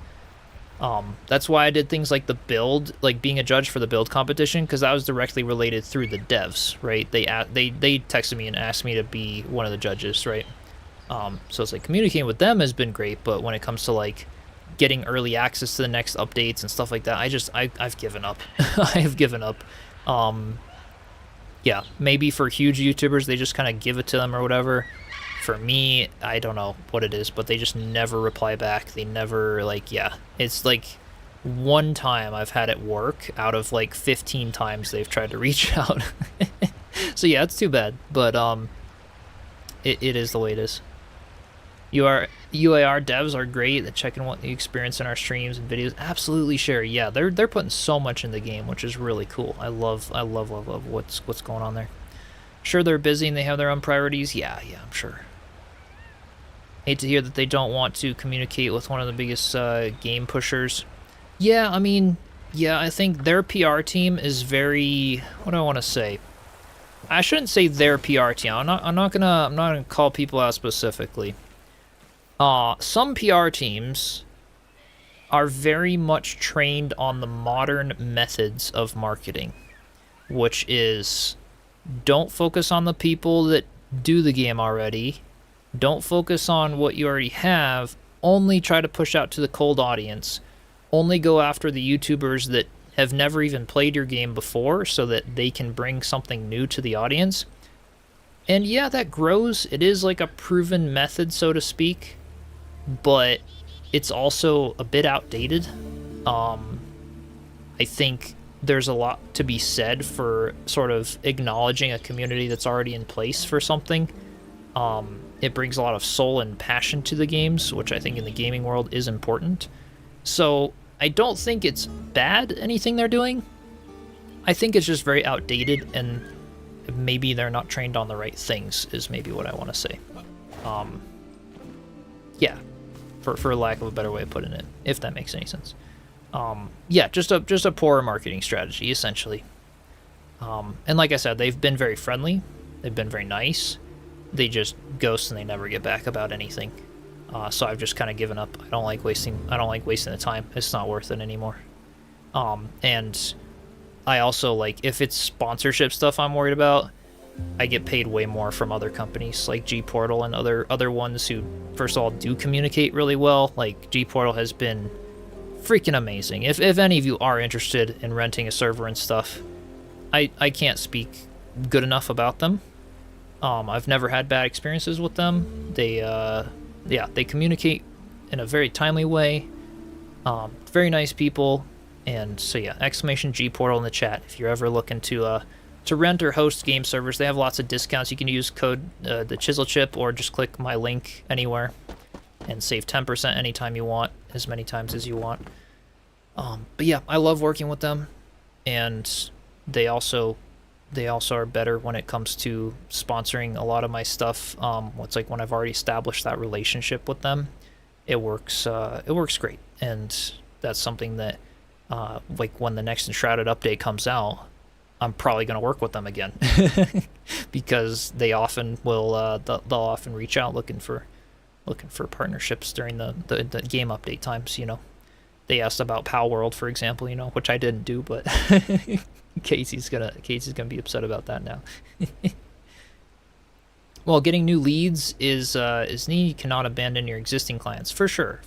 That's why I did things like the build, like being a judge for the build competition, because that was directly related through the devs, right? They texted me and asked me to be one of the judges, right? So it's like communicating with them has been great, but when it comes to like getting early access to the next updates and stuff like that, I've given up. I have given up. Yeah, maybe for huge YouTubers, they just kind of give it to them or whatever. For me, I don't know what it is, but they just never reply back. They never, like, yeah. It's like one time I've had it work out of like 15 times they've tried to reach out. So yeah, it's too bad, but it is the way it is. UAR devs are great at checking what the experience in our streams and videos. Absolutely, Sherry. Yeah, they're putting so much in the game, which is really cool. I love what's going on there. Sure, they're busy and they have their own priorities. Yeah, I'm sure. Hate to hear that they don't want to communicate with one of the biggest game pushers. Yeah, I mean, yeah, I think their PR team is very, what do I want to say? I shouldn't say their PR team. I'm not gonna call people out specifically. Some PR teams are very much trained on the modern methods of marketing, which is don't focus on the people that do the game already. Don't focus on what you already have. Only try to push out to the cold audience. Only go after the YouTubers that have never even played your game before so that they can bring something new to the audience. And yeah, that grows. It is like a proven method, so to speak, but it's also a bit outdated. I think there's a lot to be said for sort of acknowledging a community that's already in place for something. It brings a lot of soul and passion to the games, which I think in the gaming world is important. So I don't think it's bad, anything they're doing. I think it's just very outdated, and maybe they're not trained on the right things, is maybe what I want to say. Yeah, for lack of a better way of putting it, if that makes any sense. Yeah, just a poor marketing strategy, essentially. And like I said, they've been very friendly. They've been very nice. They just ghost and they never get back about anything. So I've just kind of given up. I don't like wasting the time. It's not worth it anymore. And I also, like, if it's sponsorship stuff I'm worried about, I get paid way more from other companies like G-Portal and other ones who, first of all, do communicate really well. Like, G-Portal has been freaking amazing. If any of you are interested in renting a server and stuff, I can't speak good enough about them. I've never had bad experiences with them. They communicate in a very timely way. Very nice people. And so yeah, exclamation G-Portal in the chat if you're ever looking to rent or host game servers. They have lots of discounts. You can use code the Chiselchip or just click my link anywhere and save 10% anytime you want, as many times as you want. But yeah, I love working with them, and they also are better when it comes to sponsoring a lot of my stuff. It's like when I've already established that relationship with them, it works great. And that's something that like when the next Enshrouded update comes out, I'm probably going to work with them again because they often will they'll often reach out looking for partnerships during the game update times. You know, they asked about Pal World, for example, you know, which I didn't do, but Casey's gonna be upset about that now. Well, getting new leads is neat. You cannot abandon your existing clients, for sure.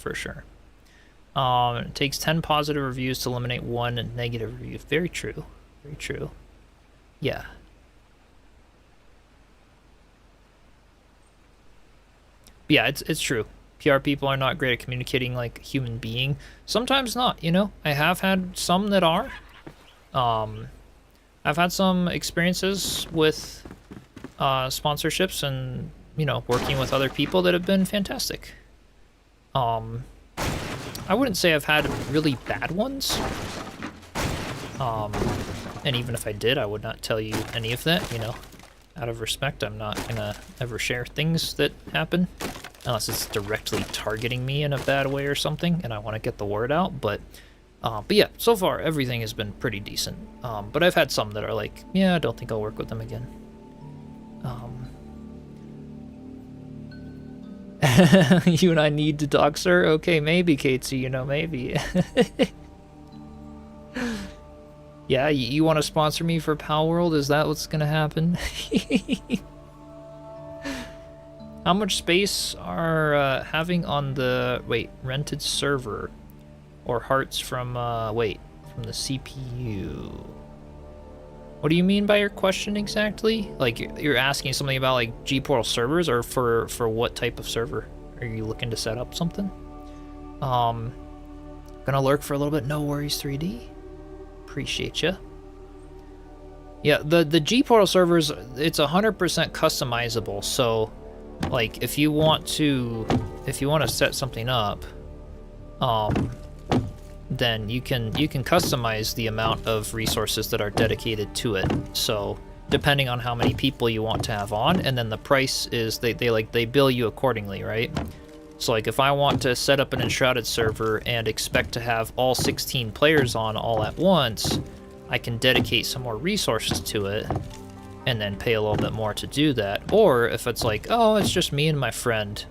It takes 10 positive reviews to eliminate 1 negative review. Very true. Yeah. But yeah, it's true. PR people are not great at communicating like a human being. Sometimes not, you know. I have had some that are. I've had some experiences with sponsorships and, you know, working with other people that have been fantastic. I wouldn't say I've had really bad ones. And even if I did, I would not tell you any of that, you know. Out of respect, I'm not gonna ever share things that happen unless it's directly targeting me in a bad way or something and I want to get the word out. But yeah, so far everything has been pretty decent. But I've had some that are like, yeah, I don't think I'll work with them again. You and I need to talk, sir? Okay, maybe, Katesy, you know, maybe. Yeah, you want to sponsor me for Pal World? Is that what's gonna happen? How much space are having on the rented server, or hearts from from the CPU? What do you mean by your question exactly? Like you're asking something about like G-Portal servers, or for what type of server? Are you looking to set up something? Gonna lurk for a little bit. No worries, 3D. Appreciate you. Yeah, the G-Portal servers, it's 100% customizable. So, like, if you want to if you want to set something up, then you can customize the amount of resources that are dedicated to it. So depending on how many people you want to have on, and then the price is they bill you accordingly, right? So like if I want to set up an Enshrouded server and expect to have all 16 players on all at once, I can dedicate some more resources to it and then pay a little bit more to do that. Or if it's like, oh, it's just me and my friend,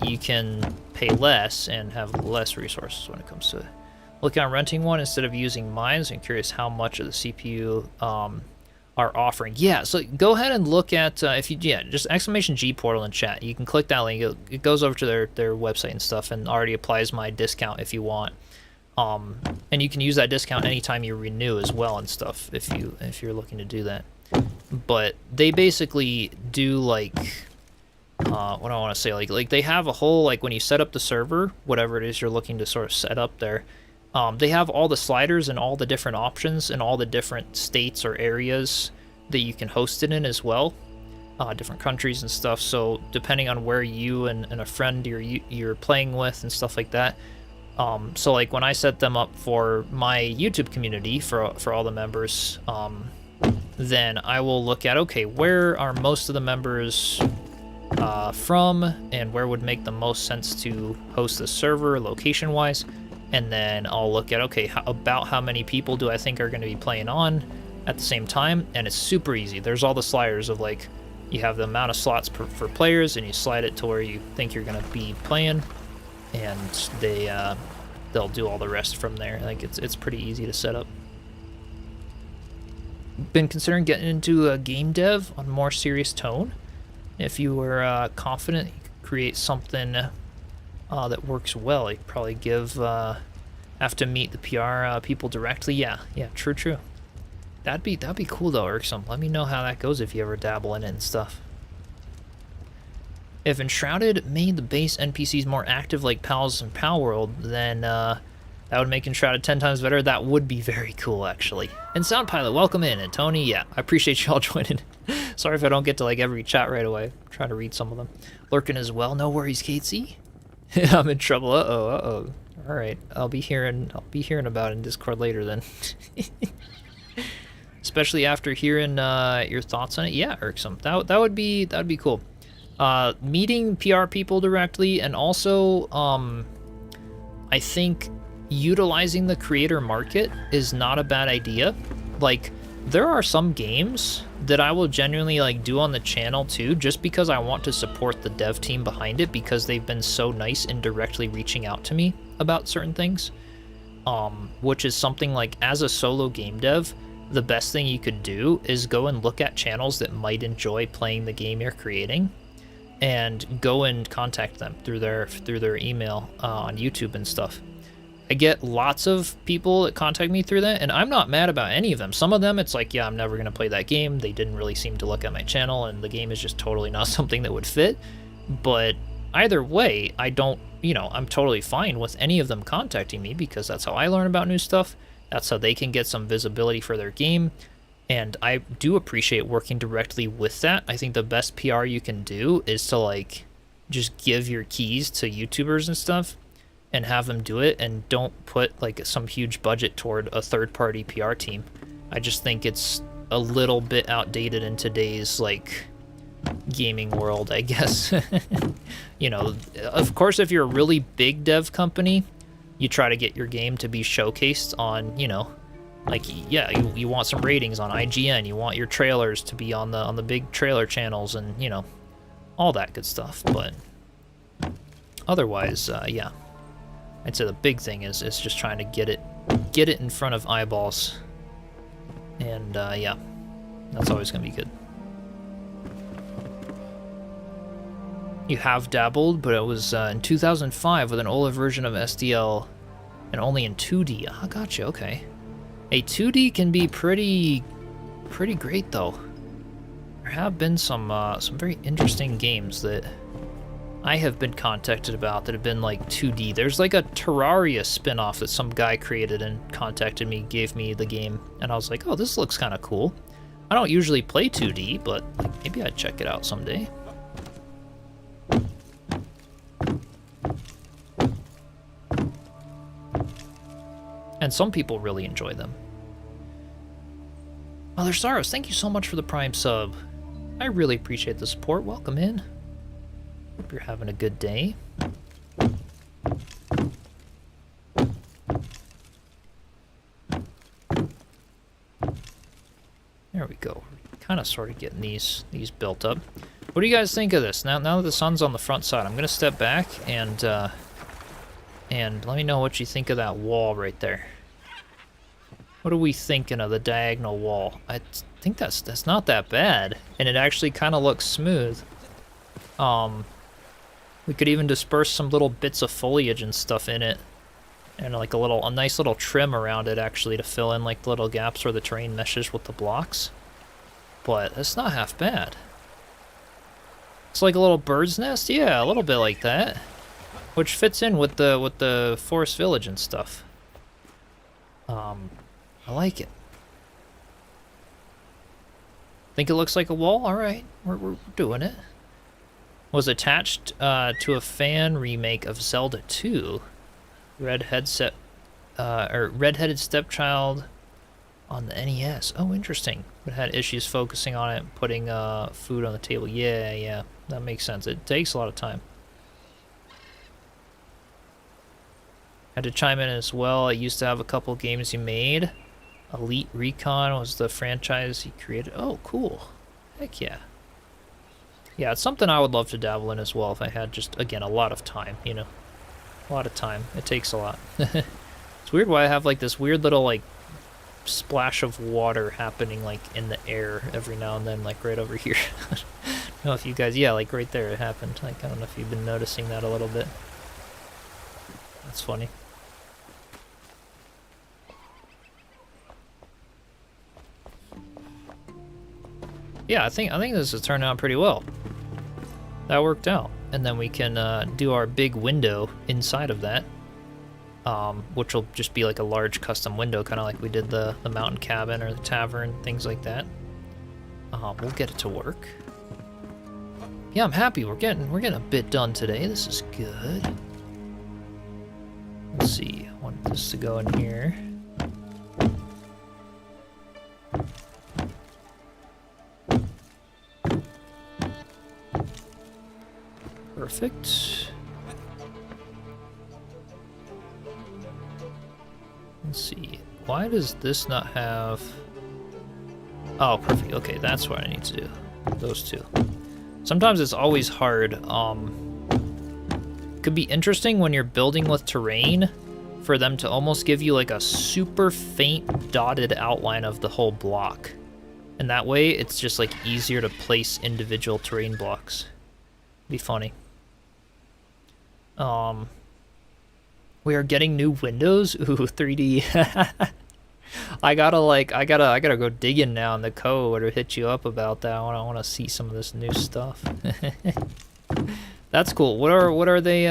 you can pay less and have less resources when it comes to it. Looking on renting one instead of using mines. I'm curious how much of the CPU are offering. Yeah, so go ahead and look at if you just !G portal in chat. You can click that link. It goes over to their website and stuff, and already applies my discount if you want. And you can use that discount anytime you renew as well and stuff if you're looking to do that. But they basically do like what I want to say, like they have a whole, like when you set up the server, whatever it is you're looking to sort of set up there, they have all the sliders and all the different options and all the different states or areas that you can host it in as well, different countries and stuff. So depending on where you and a friend you're playing with and stuff like that. So like when I set them up for my YouTube community for all the members, then I will look at, okay, where are most of the members from, and where would make the most sense to host the server location wise, and then I'll look at, okay, about how many people do I think are going to be playing on at the same time. And it's super easy. There's all the sliders of like, you have the amount of slots for players, and you slide it to where you think you're going to be playing, and they'll do all the rest from there. Like it's pretty easy to set up. Been considering getting into game dev on a more serious tone. If you were confident you could create something that works well, you'd probably have to meet the PR people directly. Yeah, true. That'd be cool though, Irksome. Let me know how that goes if you ever dabble in it and stuff. If Enshrouded made the base NPCs more active like Pals and Pal World, then that would make Enshrouded 10 times better. That would be very cool, actually. And Sound Pilot, welcome in. And Tony, yeah, I appreciate y'all joining. Sorry if I don't get to like every chat right away. I'm trying to read some of them. Lurking as well. No worries, Katesy. I'm in trouble. Uh-oh. All right, I'll be hearing about it in Discord later then. Especially after hearing your thoughts on it. Yeah, Irksome. That'd be cool. Meeting PR people directly, and also I think utilizing the creator market is not a bad idea. Like, there are some games that I will genuinely like do on the channel too, just because I want to support the dev team behind it, because they've been so nice in directly reaching out to me about certain things. Which is something like, as a solo game dev, the best thing you could do is go and look at channels that might enjoy playing the game you're creating, and go and contact them through their email on YouTube and stuff. I get lots of people that contact me through that, and I'm not mad about any of them. Some of them, it's like, yeah, I'm never going to play that game. They didn't really seem to look at my channel, and the game is just totally not something that would fit. But either way, I'm totally fine with any of them contacting me, because that's how I learn about new stuff. That's how they can get some visibility for their game. And I do appreciate working directly with that. I think the best PR you can do is to like just give your keys to YouTubers and stuff and have them do it, and don't put like some huge budget toward a third-party PR team. I just think it's a little bit outdated in today's like gaming world, I guess. Of course, if you're a really big dev company, you try to get your game to be showcased on, like, yeah, you want some ratings on IGN, you want your trailers to be on the big trailer channels, and all that good stuff. But otherwise, yeah, I'd say the big thing is just trying to get it in front of eyeballs, and yeah, that's always gonna be good. You have dabbled, but it was in 2005 with an older version of SDL, and only in 2D. Ah, gotcha. Okay. A 2D can be pretty great though. There have been some very interesting games that I have been contacted about that have been like 2D. There's like a Terraria spin-off that some guy created and contacted me, gave me the game, and I was like, oh, this looks kind of cool. I don't usually play 2D, but maybe I'd check it out someday. And some people really enjoy them. Mother Saros, thank you so much for the Prime sub. I really appreciate the support. Welcome in. Hope you're having a good day. There we go. Kind of sort of getting these built up. What do you guys think of this? Now that the sun's on the front side, I'm gonna step back and let me know what you think of that wall right there. What are we thinking of the diagonal wall? I think that's not that bad, and it actually kind of looks smooth. We could even disperse some little bits of foliage and stuff in it, and like a nice little trim around it actually to fill in like the little gaps where the terrain meshes with the blocks. But it's not half bad. It's like a little bird's nest, yeah, a little bit like that, which fits in with the forest village and stuff. I like it. Think it looks like a wall? All right, we're doing it. Was attached to a fan remake of Zelda 2, Redheaded Stepchild on the NES. Oh, interesting. But had issues focusing on it, putting food on the table. Yeah, that makes sense. It takes a lot of time. Had to chime in as well. I used to have a couple games you made. Elite Recon was the franchise he created. Oh, cool. Heck yeah. Yeah, it's something I would love to dabble in as well if I had just, again, a lot of time, you know. A lot of time. It takes a lot. It's weird why I have like this weird little like splash of water happening like in the air every now and then, like right over here. I don't know if you guys, yeah, like right there it happened. Like, I don't know if you've been noticing that a little bit. That's funny. Yeah, I think this has turned out pretty well. That worked out. And then we can do our big window inside of that, which will just be like a large custom window, kind of like we did the mountain cabin or the tavern, things like that. We'll get it to work. Yeah, I'm happy. We're getting a bit done today. This is good. Let's see. I want this to go in here. Perfect. Let's see. Why does this not have... Oh, perfect. Okay, that's what I need to do. Those two. Sometimes it's always hard. Could be interesting when you're building with terrain for them to almost give you like a super faint dotted outline of the whole block. And that way it's just like easier to place individual terrain blocks. Be funny. We are getting new windows. Ooh, 3D. I gotta go digging now in the code or hit you up about that. I want to see some of this new stuff. That's cool. What are they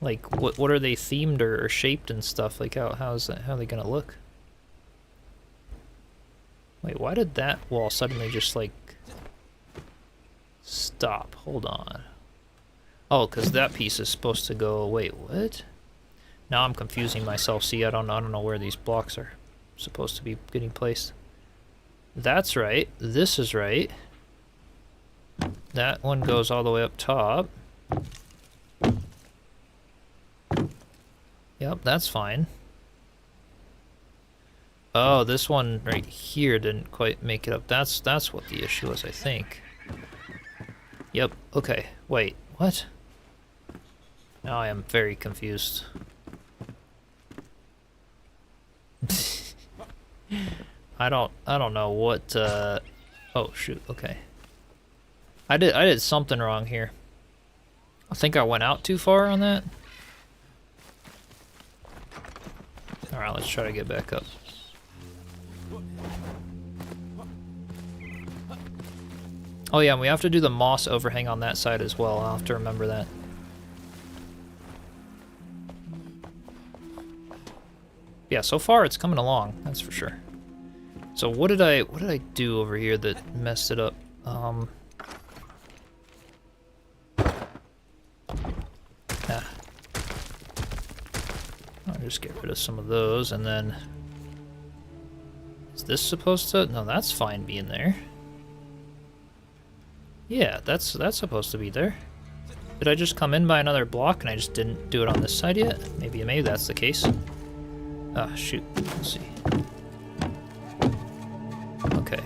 like? What are they themed or shaped and stuff? Like how are they gonna look? Wait, why did that wall suddenly just like stop? Hold on. Oh, because that piece is supposed to go... Wait, what? Now I'm confusing myself. See, I don't know where these blocks are supposed to be getting placed. That's right. This is right. That one goes all the way up top. Yep, that's fine. Oh, this one right here didn't quite make it up. That's what the issue was, I think. Yep, okay. Wait, what? Now I am very confused. I don't know what oh shoot, okay. I did something wrong here. I think I went out too far on that. Alright, let's try to get back up. Oh yeah, and we have to do the moss overhang on that side as well. I'll have to remember that. Yeah, so far it's coming along, that's for sure. So what did I do over here that messed it up? I'll just get rid of some of those, and then... Is this supposed to... No, that's fine being there. Yeah, that's supposed to be there. Did I just come in by another block and I just didn't do it on this side yet? Maybe that's the case. Ah, shoot. Let's see. Okay.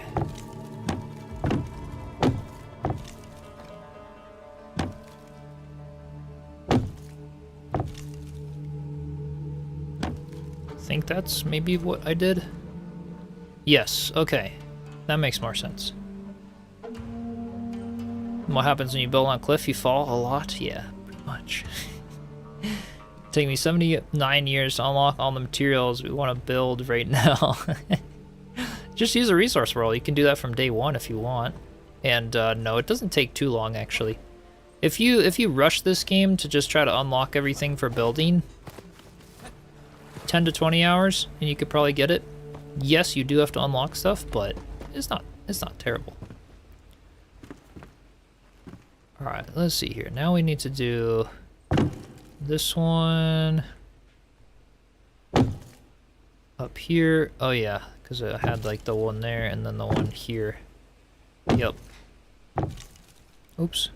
I think that's maybe what I did. Yes, okay. That makes more sense. What happens when you build on a cliff? You fall a lot? Yeah, pretty much. Take me 79 years to unlock all the materials we want to build right now. Just use a resource world. You can do that from day one if you want. And no, it doesn't take too long actually. If you rush this game to just try to unlock everything for building, 10 to 20 hours, and you could probably get it. Yes, you do have to unlock stuff, but it's not terrible. All right, let's see here. Now we need to do this one up here. Oh yeah, because I had like the one there and then the one here. Yep. Oops.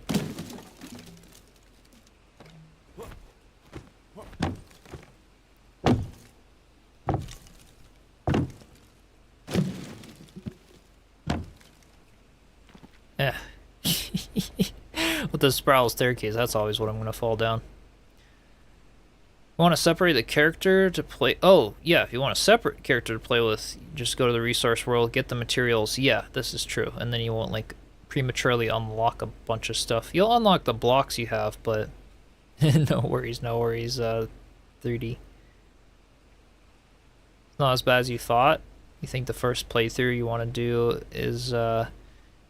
Yeah. With the spiral staircase, that's always what I'm going to fall down. Want to separate the character to play... Oh, yeah, if you want a separate character to play with, just go to the resource world, get the materials. Yeah, this is true. And then you won't, like, prematurely unlock a bunch of stuff. You'll unlock the blocks you have, but... no worries, 3D. It's not as bad as you thought. You think the first playthrough you want to do is...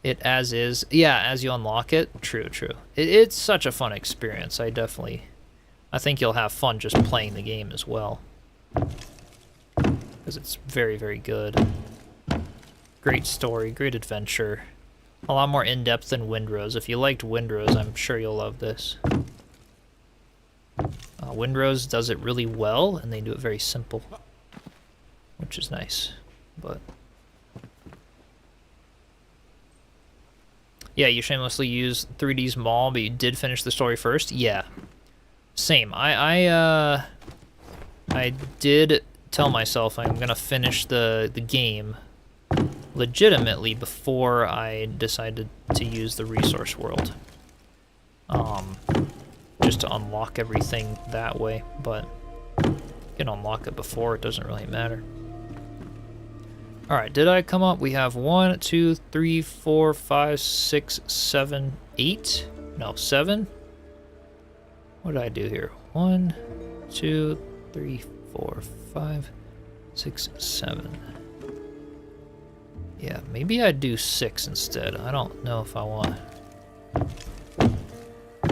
it as is. Yeah, as you unlock it. True. It's such a fun experience. I think you'll have fun just playing the game as well. Because it's very, very good. Great story, great adventure. A lot more in-depth than Windrose. If you liked Windrose, I'm sure you'll love this. Windrose does it really well, and they do it very simple. Which is nice. But... yeah, you shamelessly used 3D's Mall, but you did finish the story first? Yeah. Same. I did tell myself I'm gonna finish the game legitimately before I decided to use the resource world. Just to unlock everything that way, but you can unlock it before, it doesn't really matter. Alright, did I come up? We have 1, 2, 3, 4, 5, 6, 7, 8? No, 7? What did I do here? 1, 2, 3, 4, 5, 6, 7. Yeah, maybe I'd do 6 instead. I don't know if I want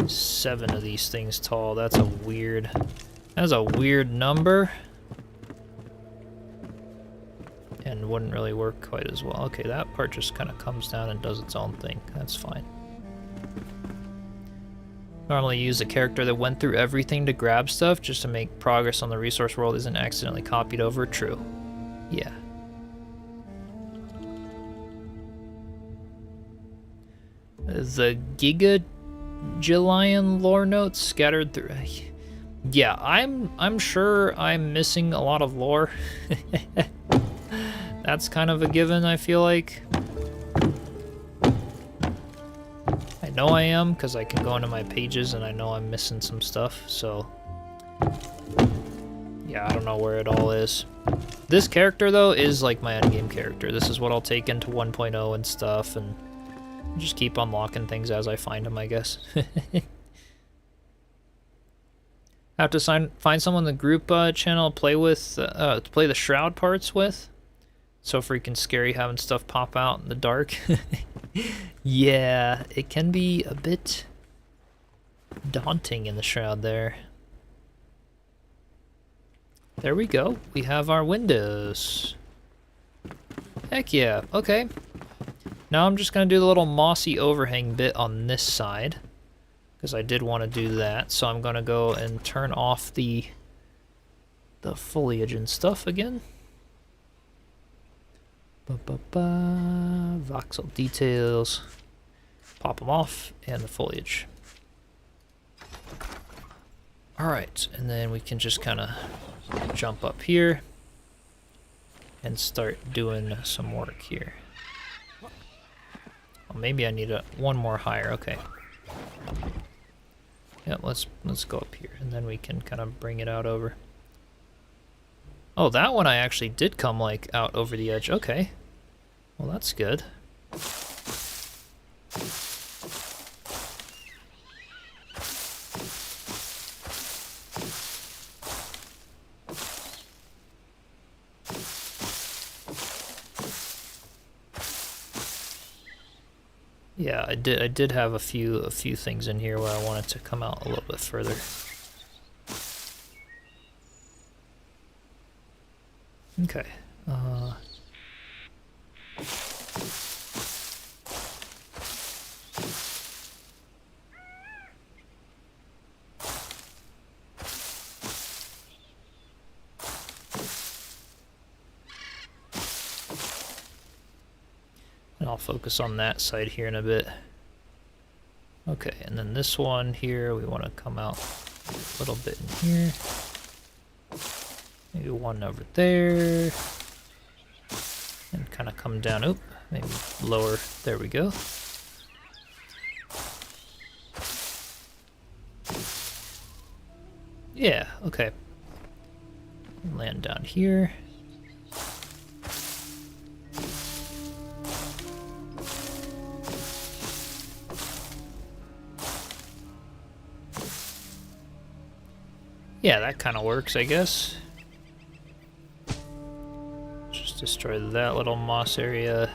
7 of these things tall. That's a weird number. And wouldn't really work quite as well. Okay, that part just kind of comes down and does its own thing. That's fine. Normally use a character that went through everything to grab stuff just to make progress on the resource world isn't accidentally copied over. True. Yeah. The Gigajillion lore notes scattered through... Yeah, I'm sure I'm missing a lot of lore. That's kind of a given, I feel like. I know I am, because I can go into my pages and I know I'm missing some stuff, so... yeah, I don't know where it all is. This character, though, is like my endgame character. This is what I'll take into 1.0 and stuff, and just keep unlocking things as I find them, I guess. Have to find someone in the group channel to play with, to play the Shroud parts with. So freaking scary having stuff pop out in the dark. Yeah, it can be a bit daunting in the Shroud there. There we go. We have our windows. Heck yeah. Okay. Now I'm just going to do the little mossy overhang bit on this side. Because I did want to do that. So I'm going to go and turn off the the foliage and stuff again. Voxel details. Pop them off, and the foliage. Alright, and then we can just kind of jump up here and start doing some work here. Well, maybe I need one more higher. Okay. Yeah, let's go up here, and then we can kind of bring it out over. Oh, that one I actually did come like out over the edge. Okay. Well, that's good. Yeah, I did have a few things in here where I wanted to come out a little bit further. Okay. And I'll focus on that side here in a bit. Okay, and then this one here, we want to come out a little bit in here. Maybe one over there. And kind of come down, oop, maybe lower, there we go. Yeah, okay. Land down here. Yeah, that kind of works, I guess. Just destroy that little moss area.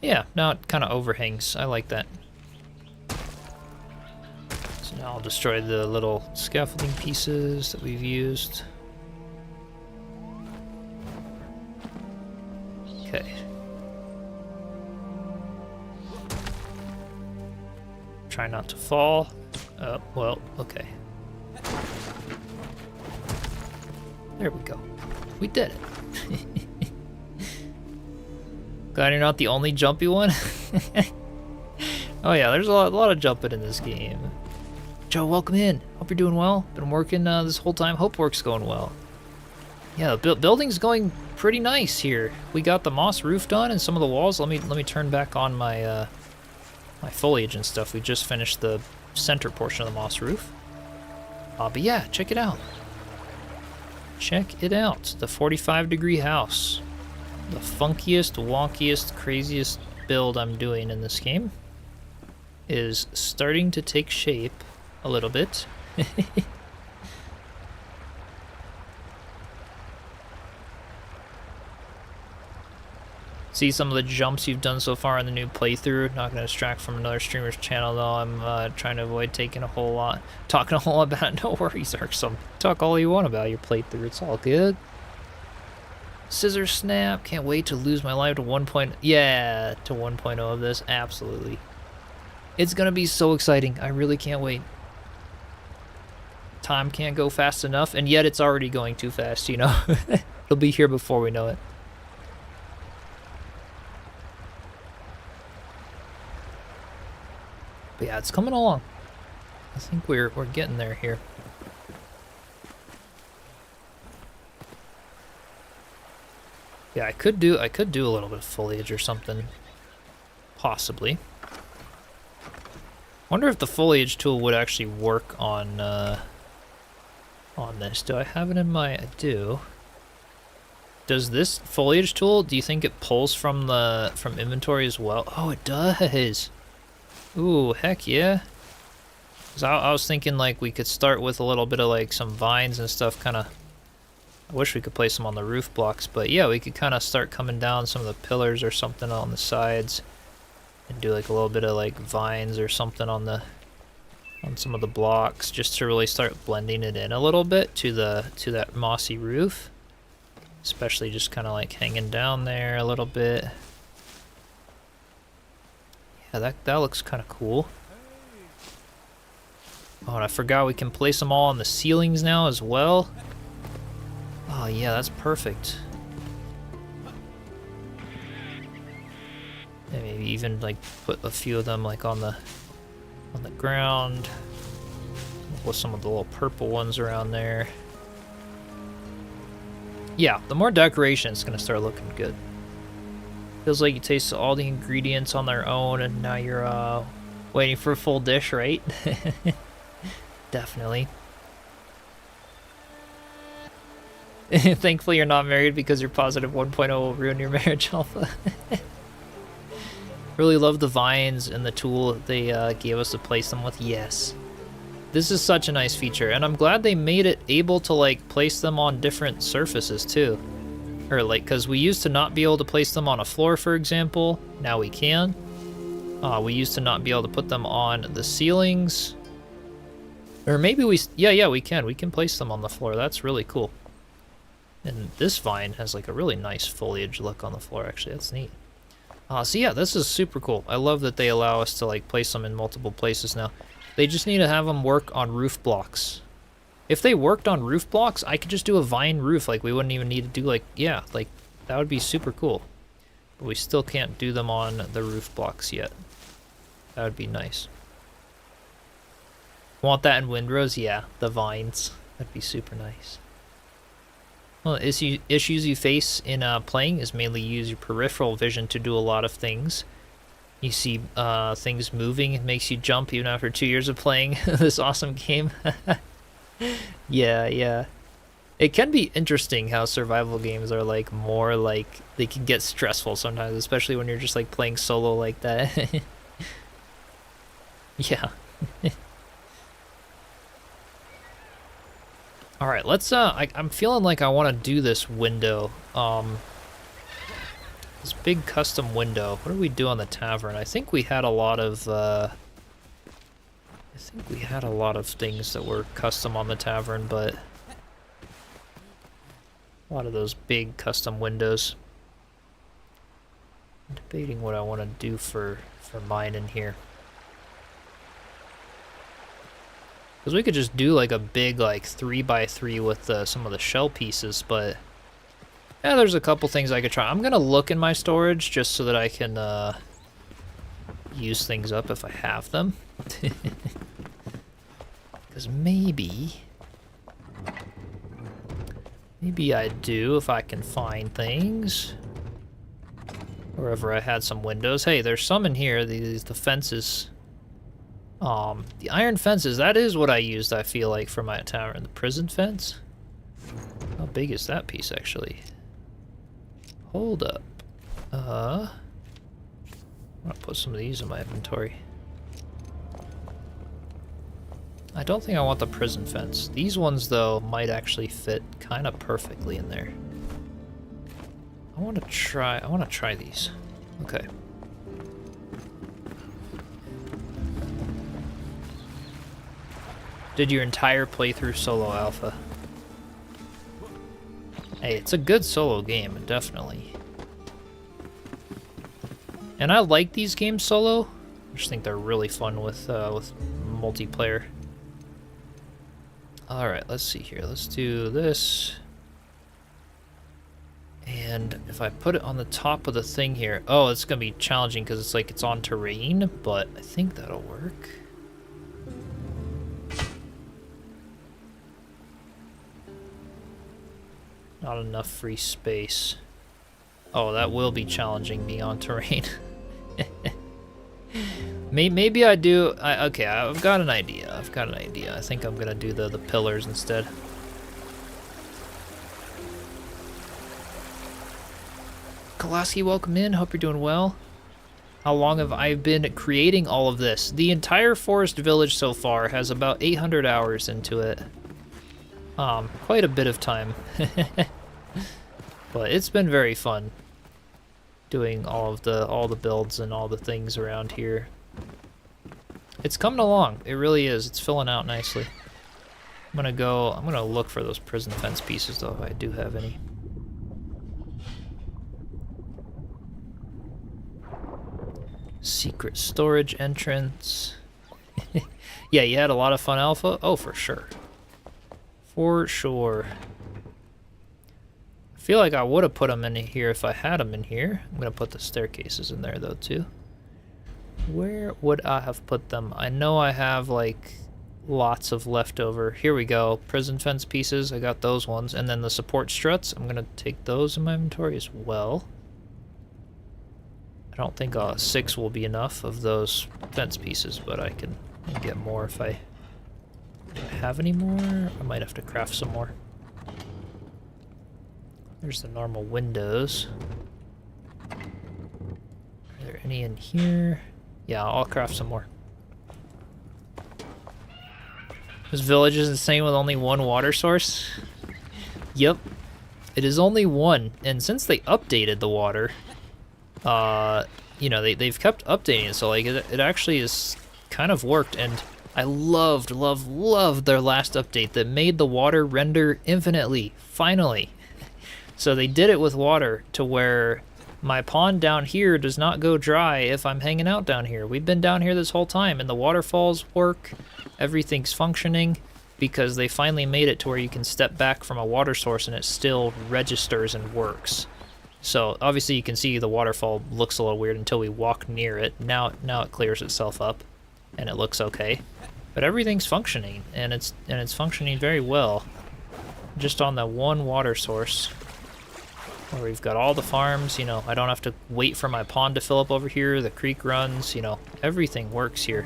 Yeah, now it kind of overhangs. I like that. So now I'll destroy the little scaffolding pieces that we've used. Okay. Try not to fall. Well, okay. There we go. We did it. Glad you're not the only jumpy one. Oh yeah, there's a lot of jumping in this game. Joe, welcome in. Hope you're doing well. Been working this whole time. Hope work's going well. Yeah, the building's going pretty nice here. We got the moss roof done and some of the walls. Let me turn back on my my foliage and stuff. We just finished the center portion of the moss roof. But yeah, check it out. Check it out. The 45-degree house. The funkiest, wonkiest, craziest build I'm doing in this game is starting to take shape a little bit. See some of the jumps you've done so far in the new playthrough. Not going to distract from another streamer's channel, though. I'm trying to avoid talking a whole lot about it. No worries, Arksome. Talk all you want about your playthrough. It's all good. Scissor snap. Can't wait to lose my life to 1.0. Yeah, to 1.0 of this. Absolutely. It's going to be so exciting. I really can't wait. Time can't go fast enough, and yet it's already going too fast, you know? It'll be here before we know it. But yeah, it's coming along. I think we're getting there here. Yeah, I could do a little bit of foliage or something, possibly. Wonder if the foliage tool would actually work on this. Do I have it in my? I do. Does this foliage tool? Do you think it pulls from inventory as well? Oh, it does. Ooh, heck yeah. 'Cause I was thinking like we could start with a little bit of like some vines and stuff, kind of. I wish we could place them on the roof blocks, but yeah, we could kind of start coming down some of the pillars or something on the sides, and do like a little bit of like vines or something on some of the blocks, just to really start blending it in a little bit to that mossy roof, especially just kind of like hanging down there a little bit. Yeah, that looks kind of cool. Oh, and I forgot we can place them all on the ceilings now as well. Oh yeah, that's perfect. And maybe even like put a few of them like on the ground with some of the little purple ones around there. Yeah, the more decoration, it's gonna start looking good. Feels like you taste all the ingredients on their own, and now you're waiting for a full dish, right? Definitely. Thankfully, you're not married because your positive 1.0 will ruin your marriage, Alpha. Really love the vines and the tool that they gave us to place them with. Yes. This is such a nice feature, and I'm glad they made it able to like place them on different surfaces too. Or like, because we used to not be able to place them on a floor, for example. Now we can. We used to not be able to put them on the ceilings. Or maybe yeah, we can. We can place them on the floor. That's really cool. And this vine has like a really nice foliage look on the floor, actually. That's neat. So yeah, this is super cool. I love that they allow us to like place them in multiple places now. They just need to have them work on roof blocks. If they worked on roof blocks, I could just do a vine roof. Like, we wouldn't even need to do, like, yeah, like, that would be super cool. But we still can't do them on the roof blocks yet. That would be nice. Want that in windrows? Yeah, the vines. That'd be super nice. Well, the issues you face in playing is mainly use your peripheral vision to do a lot of things. You see things moving, it makes you jump even after 2 years of playing this awesome game. Yeah. It can be interesting how survival games are like more like they can get stressful sometimes, especially when you're just like playing solo like that. Yeah. All right, let's I'm feeling like I want to do this window. This big custom window. What do we do on the tavern? I think we had a lot of things that were custom on the tavern, but a lot of those big custom windows. I'm debating what I want to do for mine in here. Because we could just do like a big like 3x3 with some of the shell pieces, but yeah, there's a couple things I could try. I'm gonna look in my storage just so that I can use things up if I have them. Because maybe I do if I can find things. Wherever I had some windows. Hey, there's some in here. The fences. The iron fences, that is what I used, I feel like, for my tower. The prison fence? How big is that piece, actually? Hold up. I'm gonna put some of these in my inventory. I don't think I want the prison fence. These ones, though, might actually fit kind of perfectly in there. I want to try these. Okay. Did your entire playthrough solo alpha? Hey, it's a good solo game, definitely. And I like these games solo. I just think they're really fun with multiplayer. All right, let's see here. Let's do this. And if I put it on the top of the thing here, oh, it's gonna be challenging because it's like it's on terrain, but I think that'll work. Not enough free space. Oh, that will be challenging being on terrain. Maybe I do. Okay, I've got an idea. I think I'm gonna do the pillars instead. Kolaski, welcome in. Hope you're doing well. How long have I been creating all of this? The entire forest village so far has about 800 hours into it. Quite a bit of time. But it's been very fun doing all the builds and all the things around here. It's coming along. It really is. It's filling out nicely. I'm gonna look for those prison fence pieces though, if I do have any. Secret storage entrance. Yeah, you had a lot of fun, Alpha? Oh, for sure. For sure. I feel like I would have put them in here if I had them in here. I'm going to put the staircases in there, though, too. Where would I have put them? I know I have, like, lots of leftover. Here we go. Prison fence pieces. I got those ones. And then the support struts. I'm going to take those in my inventory as well. I don't think 6 will be enough of those fence pieces, but I can get more if I have any more. I might have to craft some more. There's the normal windows. Are there any in here? Yeah, I'll craft some more. This village is insane with only one water source. Yep. It is only one, and since they updated the water, you know, they've kept updating it, so like it actually is kind of worked, and I loved their last update that made the water render infinitely, finally. So they did it with water to where my pond down here does not go dry if I'm hanging out down here. We've been down here this whole time, and the waterfalls work, everything's functioning, because they finally made it to where you can step back from a water source and it still registers and works. So obviously you can see the waterfall looks a little weird until we walk near it. Now it clears itself up and it looks okay. But everything's functioning, and it's functioning very well. Just on the one water source where we've got all the farms, you know, I don't have to wait for my pond to fill up over here, the creek runs, you know, everything works here,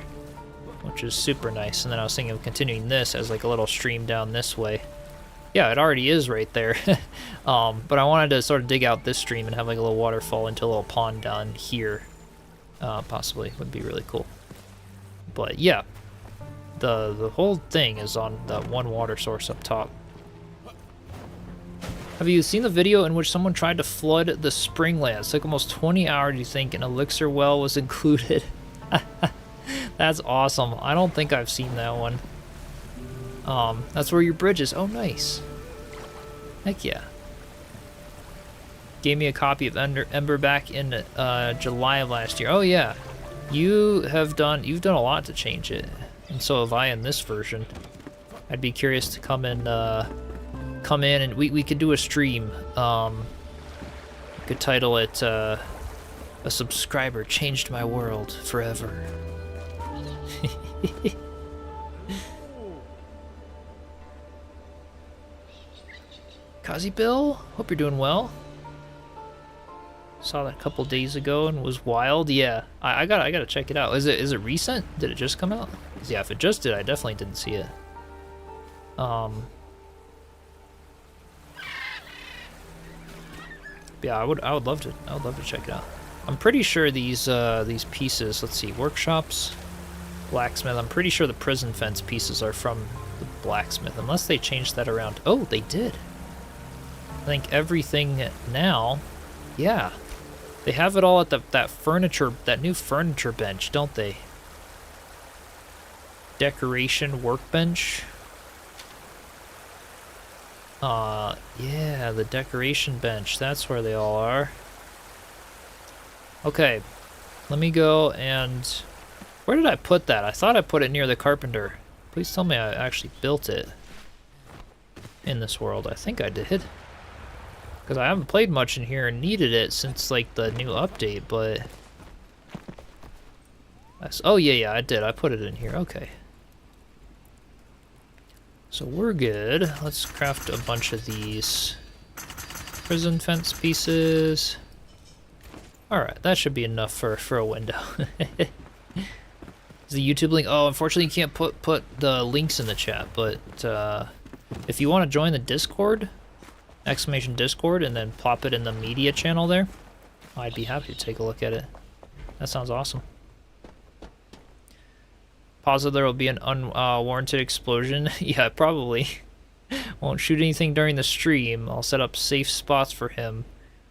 which is super nice. And then I was thinking of continuing this as like a little stream down this way. Yeah, it already is right there. But I wanted to sort of dig out this stream and have like a little waterfall into a little pond down here. Possibly would be really cool. But yeah, the whole thing is on that one water source up top. Have you seen the video in which someone tried to flood the springlands? It took almost 20 hours, do you think an elixir well was included? That's awesome. I don't think I've seen that one. That's where your bridge is. Oh, nice. Heck yeah. Gave me a copy of Ember back in July of last year. Oh yeah. You've done a lot to change it. And so have I in this version. I'd be curious to come in and we could do a stream. Could title it a subscriber changed my world forever. Kazi Bill, hope you're doing well. Saw that a couple days ago and was wild. Yeah, I gotta check it out. Is it recent? Did it just come out? 'Cause yeah, if it just did, I definitely didn't see it. Yeah, I would love to check it out. I'm pretty sure these pieces. Let's see, workshops, blacksmith. I'm pretty sure the prison fence pieces are from the blacksmith, unless they changed that around. Oh, they did. I think everything now, yeah, they have it all at that new furniture bench, don't they? Decoration workbench. Yeah, the decoration bench. That's where they all are. Okay, let me go and... Where did I put that? I thought I put it near the carpenter. Please tell me I actually built it in this world. I think I did. Because I haven't played much in here and needed it since, like, the new update, but... Oh, yeah, I did. I put it in here. Okay. So we're good. Let's craft a bunch of these prison fence pieces. Alright, that should be enough for a window. Is the YouTube link? Oh, unfortunately you can't put the links in the chat, but if you want to join the Discord, !Discord, and then plop it in the media channel there, I'd be happy to take a look at it. That sounds awesome. Positive there will be an unwarranted explosion. Yeah, probably. Won't shoot anything during the stream. I'll set up safe spots for him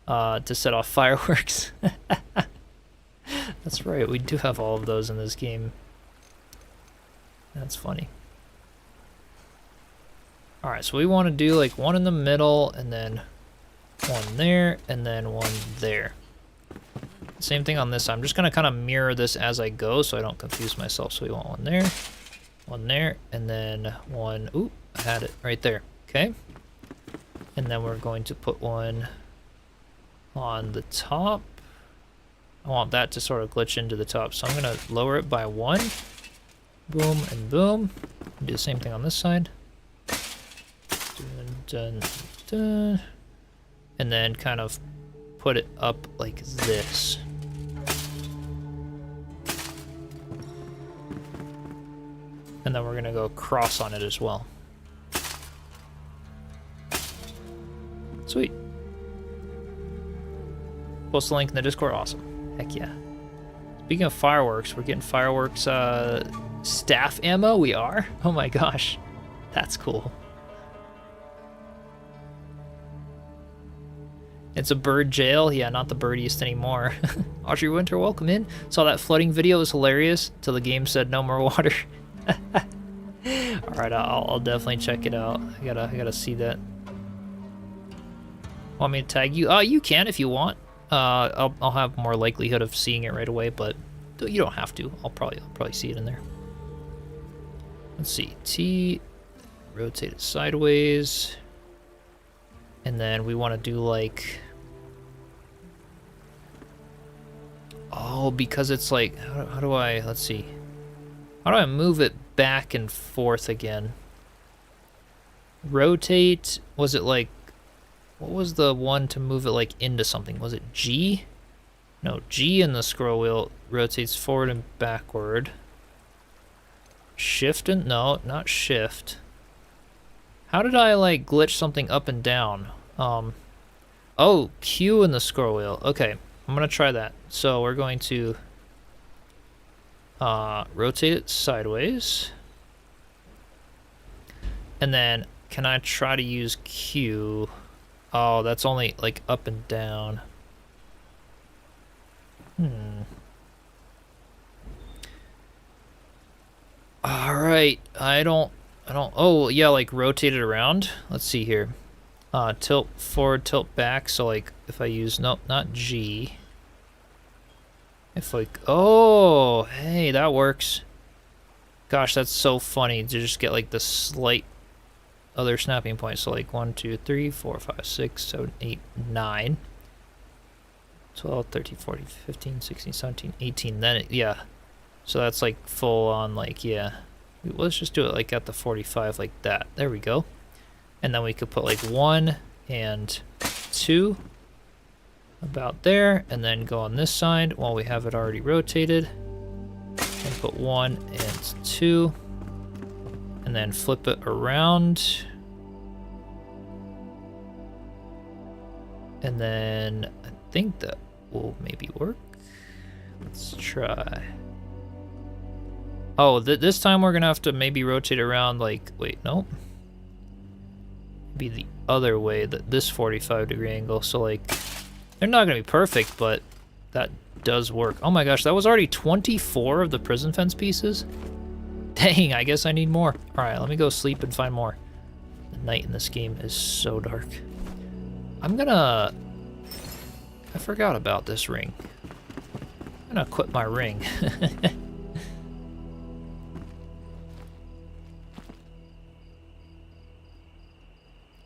to set off fireworks. That's right, we do have all of those in this game. That's funny. Alright, so we want to do like one in the middle, and then one there, and then one there. same thing on this side. I'm just gonna kind of mirror this as I go so I don't confuse myself. So we want one there, and then one, ooh, I had it right there, okay? And then we're going to put one on the top. I want that to sort of glitch into the top, so I'm gonna lower it by 1. Boom and boom. Do the same thing on this side. Dun, dun, dun. And then kind of put it up like this. And then we're gonna go cross on it as well. Sweet. Post the link in the Discord. Awesome. Heck yeah. Speaking of fireworks, we're getting fireworks staff ammo. We are? Oh my gosh. That's cool. It's a bird jail. Yeah, not the birdiest anymore. Audrey Winter, welcome in. Saw that flooding video. It was hilarious till the game said no more water. All right, I'll definitely check it out. I gotta see that. Want me to tag you? You can if you want. I'll have more likelihood of seeing it right away, but you don't have to. I'll probably see it in there. Let's see. T, rotate it sideways, and then we want to do like. Oh, because it's like, how do I? Let's see. How do I move it back and forth again? Rotate. Was it like? What was the one to move it like into something? Was it G? No, G in the scroll wheel rotates forward and backward. Shift and no, not shift. How did I like glitch something up and down? Oh, Q in the scroll wheel. Okay, I'm gonna try that. So we're going to rotate it sideways. And then can I try to use Q? Oh, that's only like up and down. All right, I don't, oh yeah, like rotate it around. Let's see here. Tilt forward, tilt back. So like if I use, nope, not G. If like, oh, hey, that works. Gosh, that's so funny to just get like the slight other snapping points. So like 1, 2, 3, 4, 5, 6, 7, 8, 9, 12, 13, 14, 15, 16, 17, 18. Then it, yeah. So that's like full on, like, yeah. Let's just do it like at the 45 like that. There we go. And then we could put like 1 and 2 about there, and then go on this side while we have it already rotated. And put 1 and 2. And then flip it around. And then I think that will maybe work. Let's try. Oh, this time we're gonna have to maybe rotate around like, wait, nope. Be the other way, this 45-degree angle. So like, they're not gonna be perfect, but that does work. Oh my gosh, that was already 24 of the prison fence pieces? Dang, I guess I need more. All right, let me go sleep and find more. The night in this game is so dark. I forgot about this ring. I'm gonna equip my ring.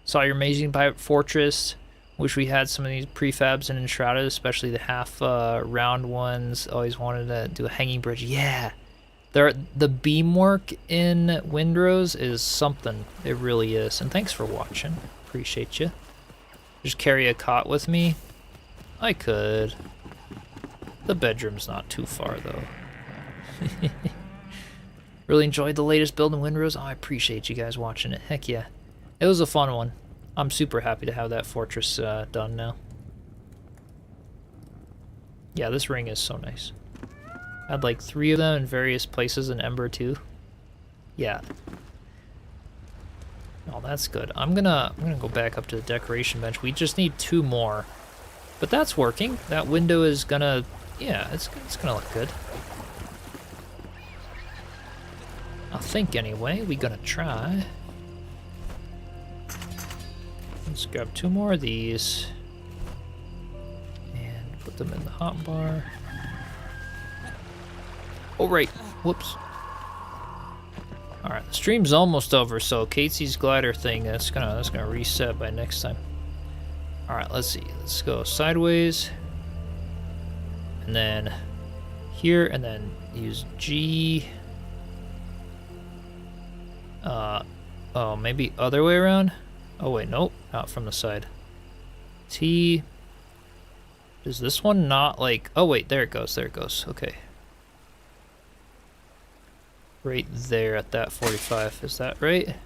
Saw your amazing pirate fortress. Wish we had some of these prefabs in Enshrouded, especially the half round ones. Always wanted to do a hanging bridge. Yeah. The beamwork in Windrose is something. It really is. And thanks for watching. Appreciate you. Just carry a cot with me? I could. The bedroom's not too far, though. Really enjoyed the latest build in Windrose. Oh, I appreciate you guys watching it. Heck yeah. It was a fun one. I'm super happy to have that fortress done now. Yeah, this ring is so nice. I had like 3 of them in various places in Ember too. Yeah. Oh, that's good. I'm gonna go back up to the decoration bench. We just need 2 more. But that's working. That window is gonna, yeah, it's gonna look good. I think anyway. We gonna try. Let's grab 2 more of these. And put them in the hotbar. Oh, right. Whoops. Alright, the stream's almost over, so Casey's glider thing, that's gonna reset by next time. Alright, let's see. Let's go sideways. And then here, and then use G. Oh, maybe other way around? Oh wait, nope, not from the side. T. Does this one not like... Oh wait, there it goes, okay. Right there at that 45, is that right?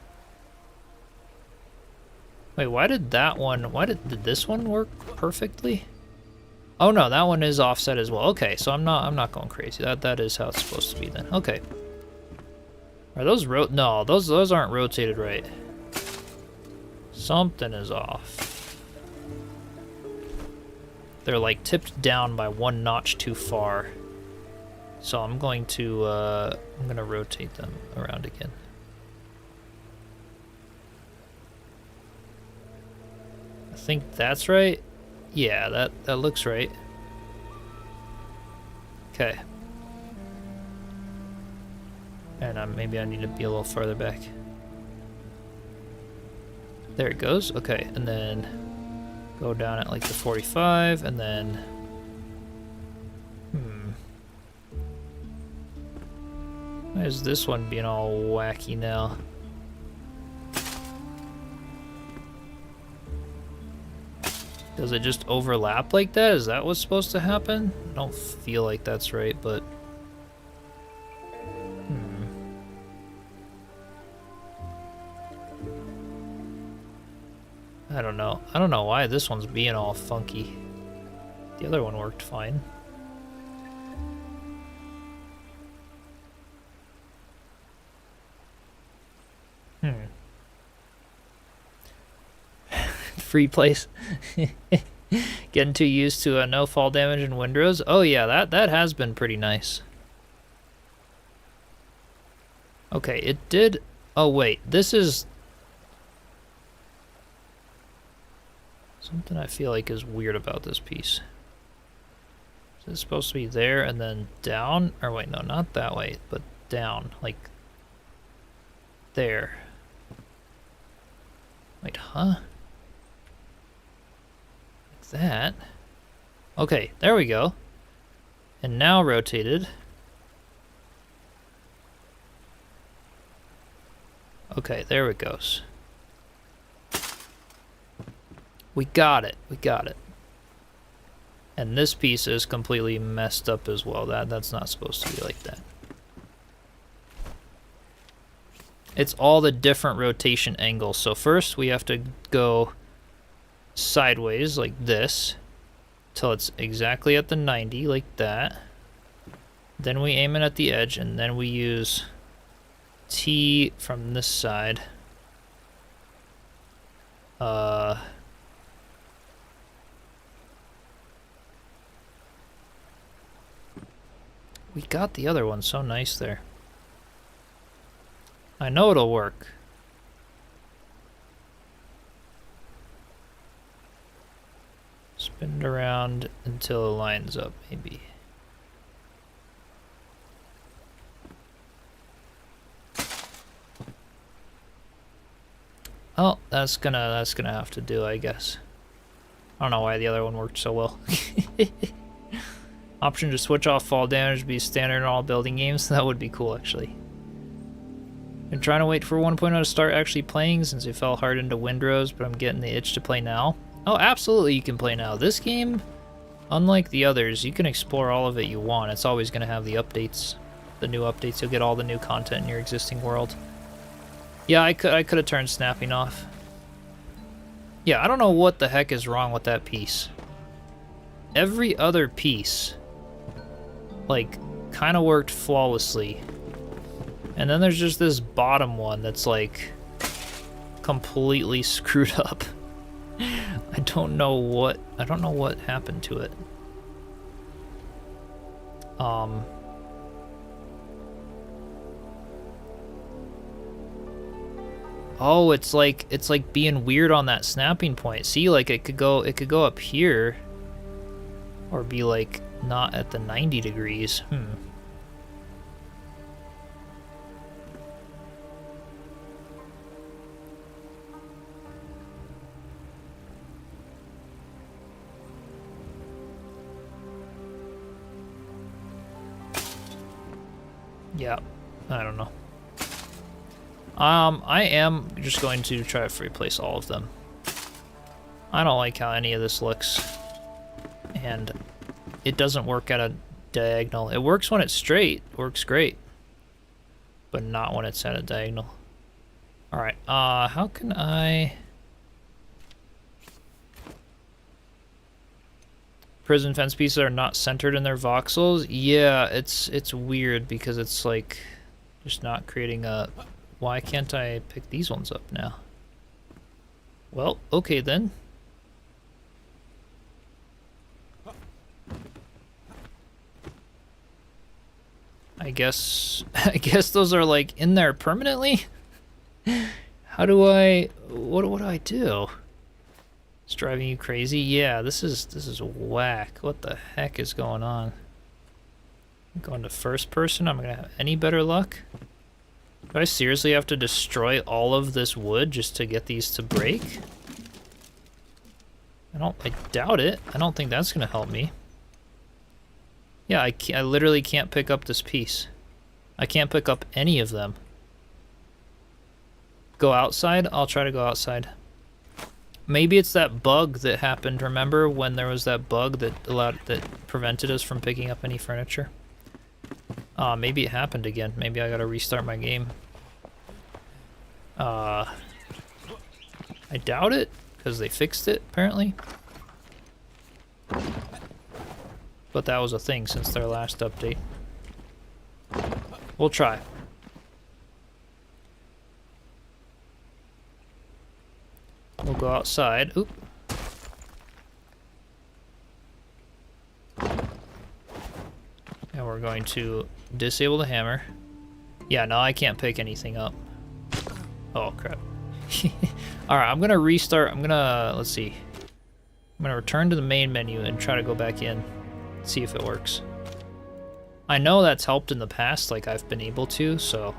Wait, why did that one... Did this one work perfectly? Oh no, that one is offset as well. Okay, so I'm not going crazy. That is how it's supposed to be then. Okay. Are those no, those aren't rotated right. Something is off. They're like tipped down by 1 notch too far. So I'm going to rotate them around again. I think that's right. Yeah, that looks right. Okay. And maybe I need to be a little farther back. There it goes. Okay, and then go down at like the 45, and then... Why is this one being all wacky now? Does it just overlap like that? Is that what's supposed to happen? I don't feel like that's right, but... I don't know. I don't know why this one's being all funky. The other one worked fine. Free place. Getting too used to no fall damage in windrows. Oh yeah, that has been pretty nice. Okay, it did... Oh wait, this is... Something I feel like is weird about this piece. Is it supposed to be there and then down? Or wait, no, not that way, but down, like there. Wait, huh? Like that. Okay, there we go. And now rotated. Okay, there it goes. We got it. We got it. And this piece is completely messed up as well. That's not supposed to be like that. It's all the different rotation angles. So first we have to go sideways like this till it's exactly at the 90 like that. Then we aim it at the edge, and then we use T from this side. We got the other one so nice there. I know it'll work. Spin it around until it lines up, maybe. Oh, that's gonna have to do, I guess. I don't know why the other one worked so well. Option to switch off fall damage be standard in all building games. That would be cool, actually. Been trying to wait for 1.0 to start actually playing since it fell hard into windrows, but I'm getting the itch to play now. Oh, absolutely you can play now. This game, unlike the others, you can explore all of it you want. It's always going to have the updates, the new updates. You'll get all the new content in your existing world. Yeah, I could have turned snapping off. Yeah, I don't know what the heck is wrong with that piece. Every other piece, like, kind of worked flawlessly. And then there's just this bottom one that's, like, completely screwed up. I don't know what happened to it. Oh, it's like being weird on that snapping point. See, like it could go up here. Or be like not at the 90 degrees. Yeah, I don't know. I am just going to try to replace all of them. I don't like how any of this looks. And it doesn't work at a diagonal. It works when it's straight. It works great. But not when it's at a diagonal. Alright, how can I... Prison fence pieces are not centered in their voxels? Yeah, it's weird because it's like just not creating a... Why can't I pick these ones up now? Well, okay then. I guess those are like in there permanently? How do I... What do I do? It's driving you crazy? Yeah, this is whack. What the heck is going on? I'm going to first person. I'm gonna have any better luck? Do I seriously have to destroy all of this wood just to get these to break? I doubt it. I don't think that's gonna help me. Yeah, I literally can't pick up this piece. I can't pick up any of them. Go outside? I'll try to go outside. Maybe it's that bug that happened. Remember when there was that bug that prevented us from picking up any furniture? Maybe it happened again. Maybe I gotta restart my game. I doubt it, because they fixed it, apparently. But that was a thing since their last update. We'll try. We'll go outside. Oop. And we're going to disable the hammer. Yeah, no, I can't pick anything up. Oh, crap. Alright, I'm gonna restart. Let's see. I'm gonna return to the main menu and try to go back in. See if it works. I know that's helped in the past, like I've been able to, so...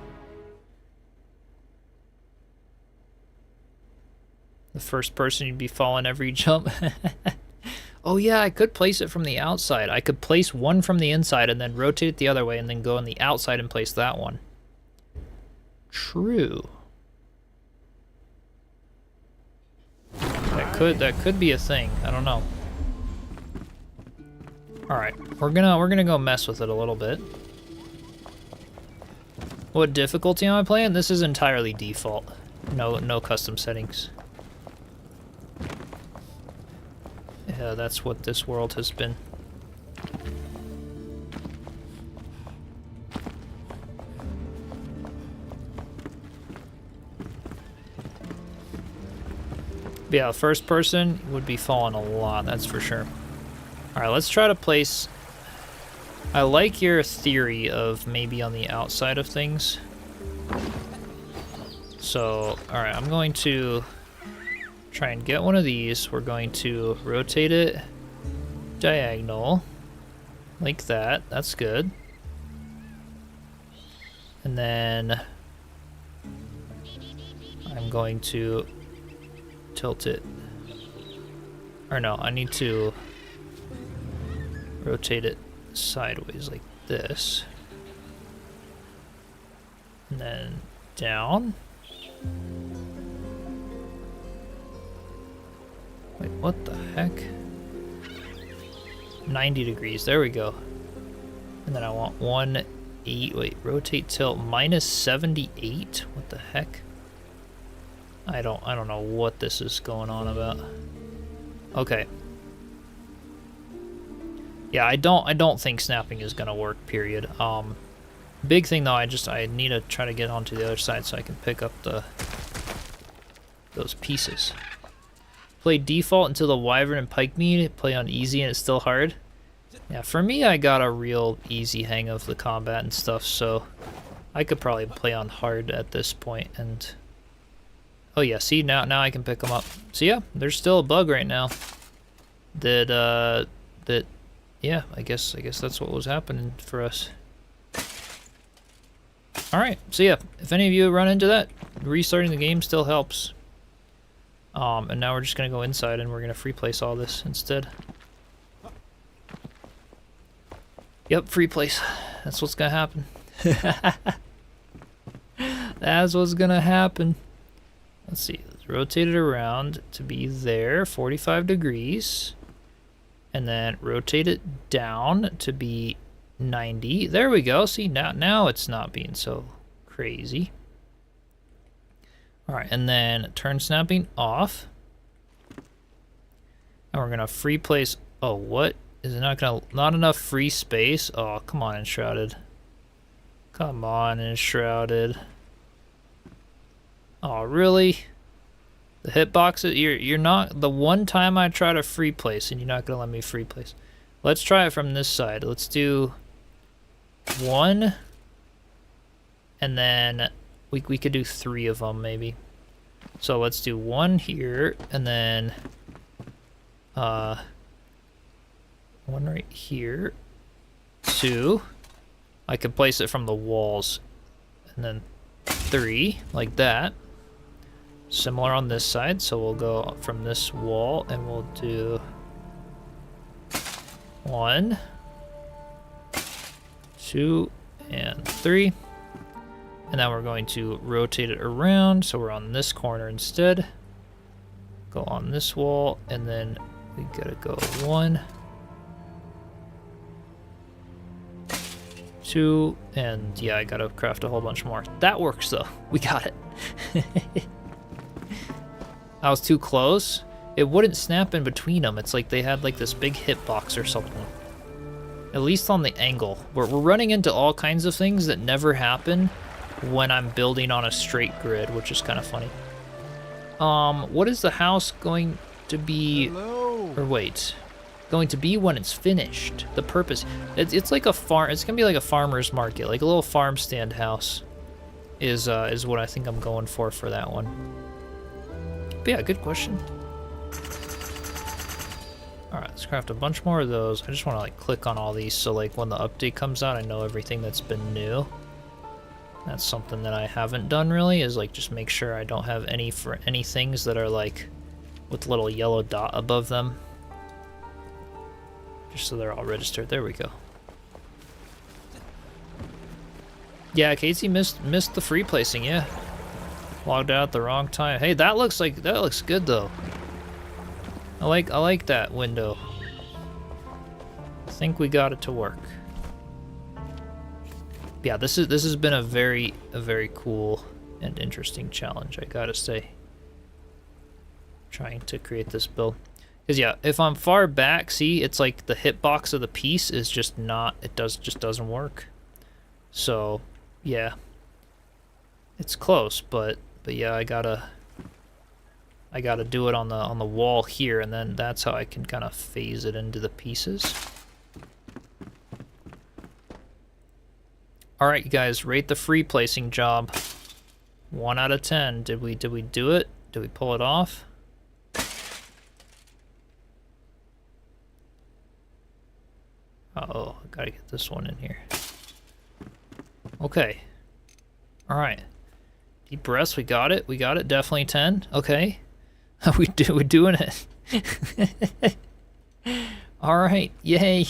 The first person you'd be falling every jump. Oh yeah, I could place it from the outside. I could place one from the inside and then rotate it the other way and then go on the outside and place that one. True. That could be a thing. I don't know. Alright, we're gonna go mess with it a little bit. What difficulty am I playing? This is entirely default. No custom settings. Yeah, that's what this world has been. But yeah, first person would be falling a lot, that's for sure. Alright, let's try to place... I like your theory of maybe on the outside of things. So, alright, I'm going to try and get one of these. We're going to rotate it diagonal, like that. That's good. And then I'm going to tilt it. Or no, I need to rotate it sideways like this. And then down. Wait, what the heck? 90 degrees, there we go. And then I want rotate tilt minus 78? What the heck? I don't know what this is going on about. Okay. Yeah, I don't think snapping is gonna work, period. Big thing though, I need to try to get onto the other side so I can pick up those pieces. Play default until the wyvern and pike meet, play on easy and it's still hard. Yeah, for me I got a real easy hang of the combat and stuff, so I could probably play on hard at this point and... Oh yeah, see, now I can pick them up. So yeah, there's still a bug right now that yeah, I guess that's what was happening for us. All right, so yeah, if any of you run into that, restarting the game still helps. And now we're just gonna go inside and we're gonna free place all this instead. Yep, free place. That's what's gonna happen. That's what's gonna happen. Let's see, let's rotate it around to be there, 45 degrees. And then rotate it down to be 90. There we go. See, now it's not being so crazy. All right, and then turn snapping off. And we're gonna free place. Oh, what? Is it not enough free space? Oh, come on, Enshrouded. Come on, Enshrouded. Oh, really? The hitboxes, you're not, the one time I try to free place and you're not gonna let me free place. Let's try it from this side. Let's do 1, and then we could do 3 of them maybe. So let's do 1 here, and then 1 right here, 2. I could place it from the walls, and then 3 like that. Similar on this side, so we'll go from this wall and we'll do 1, 2, and 3. And now we're going to rotate it around, so we're on this corner instead. Go on this wall, and then we gotta go 1, 2, and yeah, I gotta craft a whole bunch more. That works though. We got it. I was too close. It wouldn't snap in between them. It's like they had like this big hitbox or something. At least on the angle. We're running into all kinds of things that never happen when I'm building on a straight grid, which is kind of funny. What is the house going to be? Hello. Or wait, going to be when it's finished? The purpose. It's like a farm. It's gonna be like a farmer's market, like a little farm stand house. Is what I think I'm going for that one. But yeah, good question. All right, let's craft a bunch more of those. I just want to like click on all these so like when the update comes out, I know everything that's been new. That's something that I haven't done really, is like just make sure I don't have any things that are like with little yellow dot above them. Just so they're all registered. There we go. Yeah, Casey missed the free placing, yeah. Logged out at the wrong time. Hey, that looks good though. I like that window. I think we got it to work. Yeah, this has been a very cool and interesting challenge, I gotta say. Trying to create this build. Because yeah, if I'm far back, see, it's like the hitbox of the piece is just not, just doesn't work. So, yeah. It's close, but yeah, I gotta do it on the wall here, and then that's how I can kind of phase it into the pieces. All right, you guys, rate the free placing job. 1 out of 10. Did we do it? Did we pull it off? Uh-oh, I gotta get this one in here. Okay. All right. Deep breaths, we got it. We got it. Definitely 10. Okay. We're doing it. All right. Yay.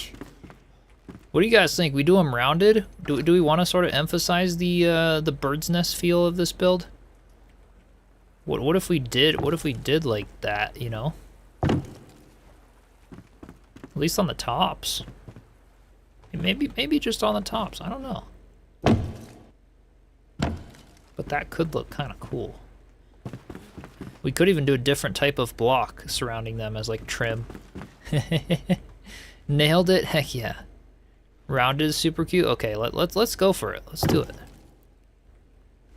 What do you guys think? We do them rounded? Do we want to sort of emphasize the bird's nest feel of this build? What if we did like that, you know? At least on the tops. Maybe just on the tops. I don't know. But that could look kind of cool. We could even do a different type of block surrounding them as like trim. Nailed it. Heck yeah. Rounded is super cute. Okay, let's go for it. Let's do it.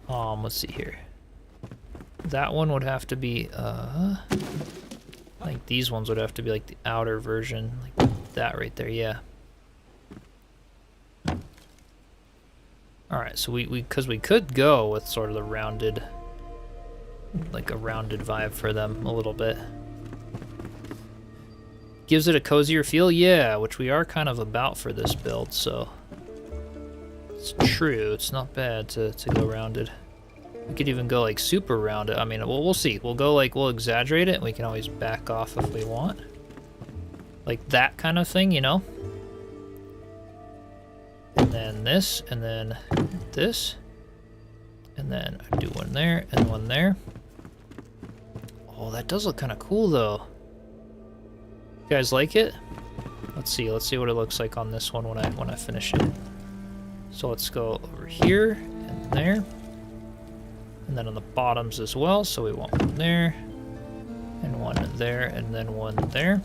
Let's see here. That one would have to be like these ones would have to be like the outer version, like that right there. Yeah. All right, so because we could go with sort of the rounded, like a rounded vibe for them a little bit. Gives it a cozier feel? Yeah, which we are kind of about for this build, so... It's true, it's not bad to go rounded. We could even go, like, super rounded. I mean, we'll see. We'll go, like, we'll exaggerate it, and we can always back off if we want. Like that kind of thing, you know? And then this, and then this. And then I do one there, and one there. Oh, that does look kind of cool, though. You guys like it? Let's see what it looks like on this one when I finish it. So let's go over here and there. And then on the bottoms as well, so we want one there, and one there, and then one there.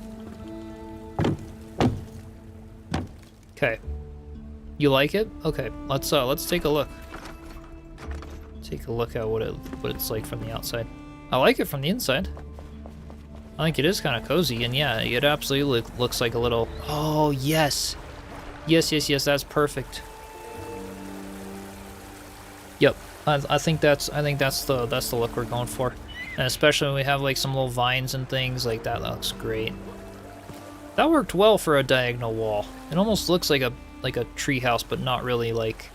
Okay. You like it? Okay, let's take a look. Take a look at what it's like from the outside. I like it from the inside. I think it is kind of cozy, and yeah, it absolutely looks like a little... Oh, yes! Yes, that's perfect. Yep, I think that's the look we're going for. And especially when we have like some little vines and things like that, looks great. That worked well for a diagonal wall. It almost looks like a tree house, but not really. Like,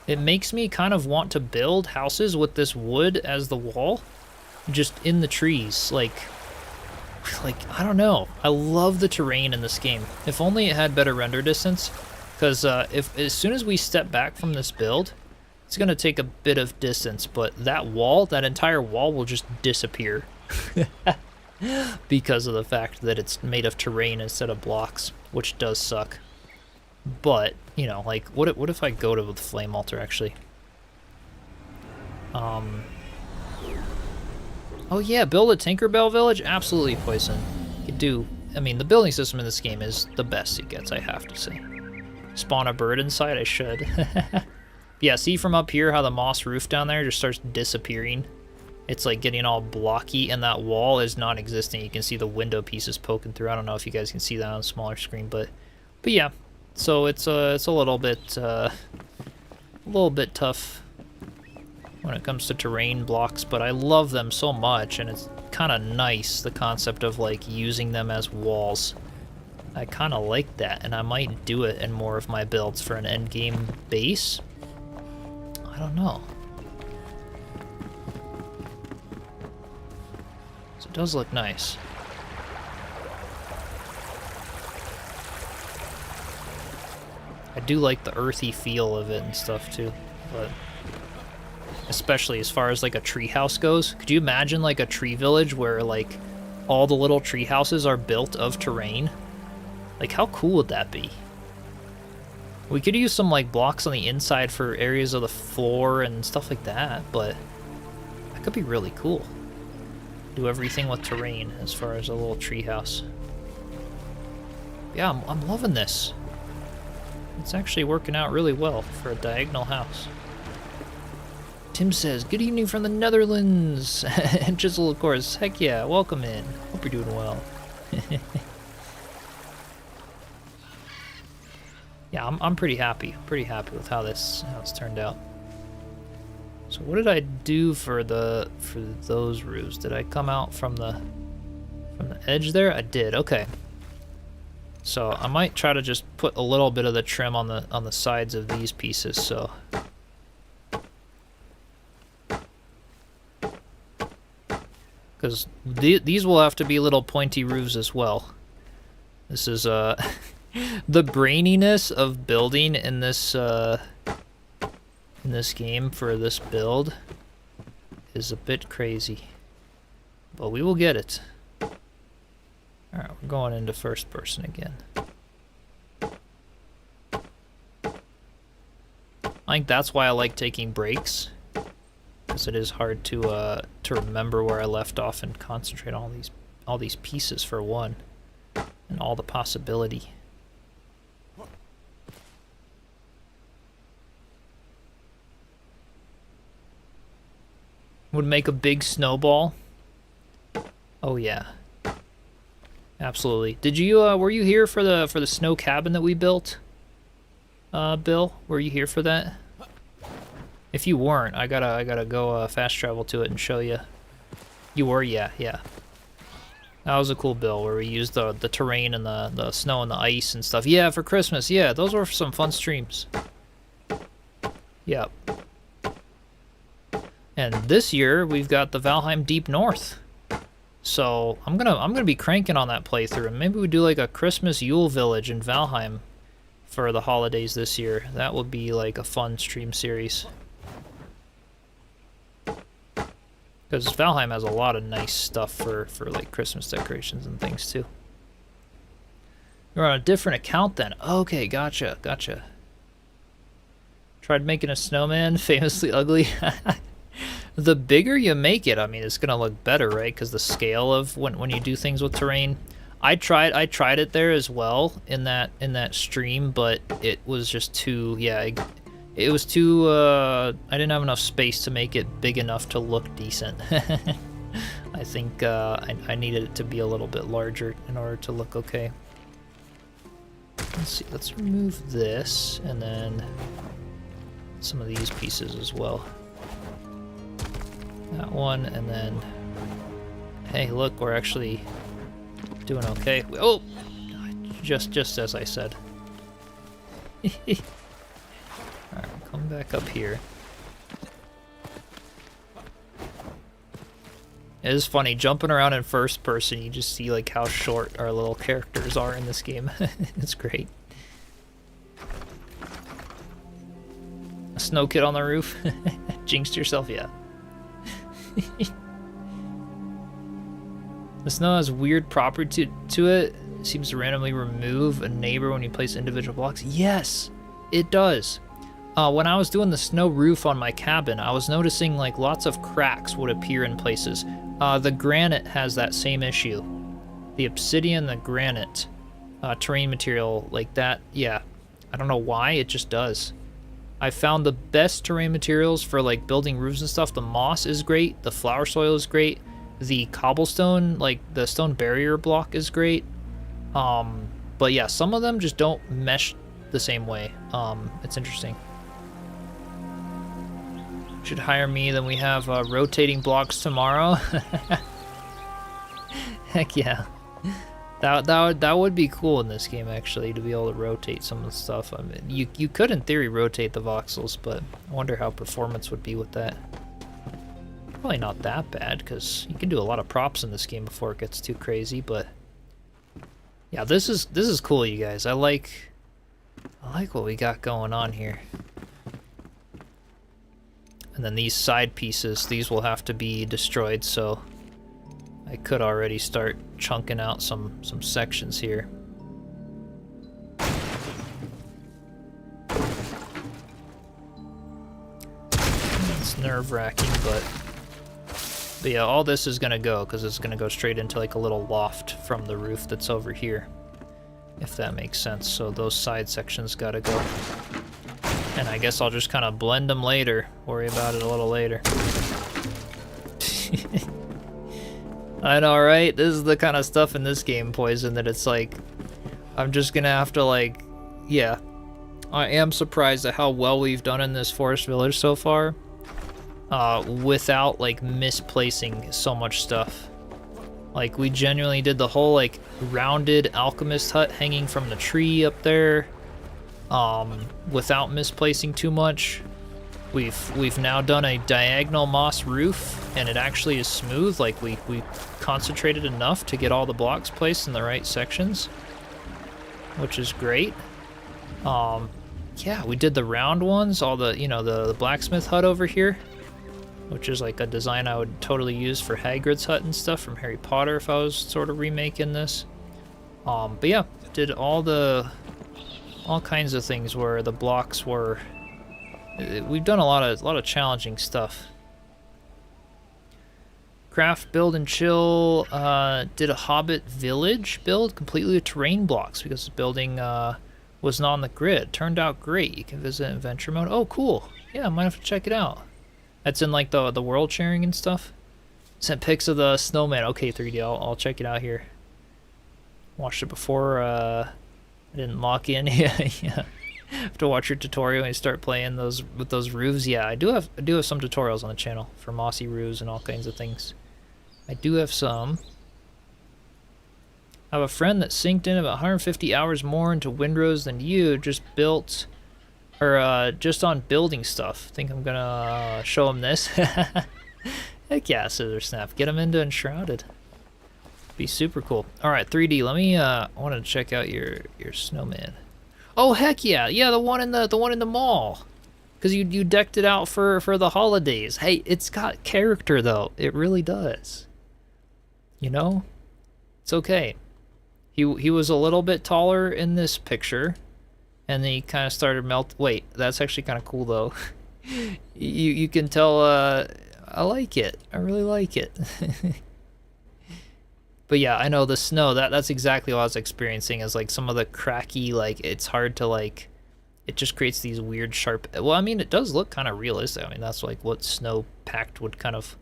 it makes me kind of want to build houses with this wood as the wall, just in the trees. Like I don't know. I love the terrain in this game. If only it had better render distance, because as soon as we step back from this build, it's gonna take a bit of distance, but that entire wall will just disappear. Because of the fact that it's made of terrain instead of blocks, which does suck. But, you know, like, what if I go to the flame altar, actually? Oh yeah, build a Tinkerbell village? Absolutely, Poison. You could do... I mean, the building system in this game is the best it gets, I have to say. Spawn a bird inside? I should. Yeah, see from up here how the moss roof down there just starts disappearing? It's like getting all blocky, and that wall is non-existent. You can see the window pieces poking through. I don't know if you guys can see that on a smaller screen, but yeah. So it's a little bit tough when it comes to terrain blocks, but I love them so much, and it's kind of nice, the concept of like using them as walls. I kind of like that, and I might do it in more of my builds for an endgame base. I don't know. So it does look nice. I do like the earthy feel of it and stuff too, but especially as far as like a tree house goes. Could you imagine like a tree village where like all the little tree houses are built of terrain? Like, how cool would that be? We could use some like blocks on the inside for areas of the floor and stuff like that, but that could be really cool. Do everything with terrain as far as a little tree house. Yeah, I'm loving this. It's actually working out really well for a diagonal house. Tim says, good evening from the Netherlands. And Chisel, of course, heck yeah, welcome in. Hope you're doing well. Yeah, I'm pretty happy. Pretty happy with how it's turned out. So what did I do for those roofs? Did I come out from the edge there? I did. Okay. So I might try to just put a little bit of the trim on the sides of these pieces. So because these will have to be little pointy roofs as well. This is the braininess of building in this game for this build is a bit crazy, but we will get it. Alright, we're going into first person again. I think that's why I like taking breaks, because it is hard to remember where I left off and concentrate on all these pieces for one, and all the possibility. Would make a big snowball. Oh yeah. Absolutely. Did you were you here for the snow cabin that we built? Bill, were you here for that? If you weren't, I gotta go fast travel to it and show you. You were, yeah. That was a cool build where we used the terrain and the snow and the ice and stuff. Yeah, for Christmas. Yeah, those were some fun streams. Yep. And this year we've got the Valheim Deep North. So I'm gonna be cranking on that playthrough, and maybe we do like a Christmas Yule Village in Valheim for the holidays this year. That would be like a fun stream series. Because Valheim has a lot of nice stuff for like Christmas decorations and things too. You're on a different account then. Okay, gotcha. Tried making a snowman famously ugly. The bigger you make it, I mean, it's gonna look better, right? Because the scale of when you do things with terrain. I tried it there as well in that stream, but it was just too, yeah, it was too, I didn't have enough space to make it big enough to look decent. I think I needed it to be a little bit larger in order to look okay. Let's see, let's remove this, and then some of these pieces as well. That one, and then, hey, look, we're actually doing okay. Oh, just as I said. Alright, come back up here. It is funny, jumping around in first person, you just see like how short our little characters are in this game. It's great. A snow kid on the roof? Jinxed yourself, yeah. The snow has weird property to it. It seems to randomly remove a neighbor when you place individual blocks. Yes, it does. When I was doing the snow roof on my cabin, I was noticing like lots of cracks would appear in places. The granite has that same issue. The obsidian, the granite, terrain material like that, yeah. I don't know why, it just does. I found the best terrain materials for like building roofs and stuff. The moss is great, the flower soil is great, the cobblestone, like the stone barrier block is great. But yeah, some of them just don't mesh the same way. It's interesting. Should hire me, then we have rotating blocks tomorrow. Heck yeah. That would be cool in this game, actually, to be able to rotate some of the stuff. I mean, you could, in theory, rotate the voxels, but I wonder how performance would be with that. Probably not that bad, because you can do a lot of props in this game before it gets too crazy, but... Yeah, this is cool, you guys. I like what we got going on here. And then these side pieces, these will have to be destroyed, so... I could already start chunking out some sections here. It's nerve-wracking, but yeah, all this is gonna go because it's gonna go straight into like a little loft from the roof that's over here, if that makes sense. So those side sections gotta go, and I guess I'll just kind of blend them later. Worry about it a little later. I know, right? This is the kind of stuff in this game, Poison, that it's like, I'm just gonna have to like, yeah. I am surprised at how well we've done in this forest village so far, without like misplacing so much stuff. Like, we genuinely did the whole like rounded alchemist hut hanging from the tree up there, without misplacing too much. We've now done a diagonal moss roof, and it actually is smooth. Like, we concentrated enough to get all the blocks placed in the right sections, which is great. Yeah, we did the round ones, all the, you know, the blacksmith hut over here, which is like a design I would totally use for Hagrid's hut and stuff from Harry Potter if I was sort of remaking this. But yeah, did all kinds of things where the blocks were... We've done a lot of challenging stuff. Craft, build, and chill. Did a Hobbit village build completely with terrain blocks because the building was not on the grid. Turned out great. You can visit adventure mode. Oh, cool. Yeah, I might have to check it out. That's in like the world sharing and stuff. Sent pics of the snowman. Okay, 3D. I'll check it out here. Watched it before. I didn't lock in. Yeah. Have to watch your tutorial and start playing those with those roofs. Yeah, I do have some tutorials on the channel for mossy roofs and all kinds of things. I do have some. I have a friend that synced in about 150 hours more into Windrose than you, just built, or just on building stuff. I think I'm gonna show him this. Heck yeah, Scissor Snap. Get him into Enshrouded. Be super cool. Alright, 3D, let me, I want to check out your snowman. Oh, heck yeah. Yeah, the one in the mall. Because you decked it out for the holidays. Hey, it's got character, though. It really does. You know? It's okay. He was a little bit taller in this picture, and then he kind of started melt. Wait, that's actually kind of cool though. you can tell. I like it. I really like it. But yeah, I know the snow. That's exactly what I was experiencing. Is like some of the cracky. Like it's hard to like. It just creates these weird sharp. Well, I mean, it does look kind of realistic. I mean, that's like what snow packed would kind of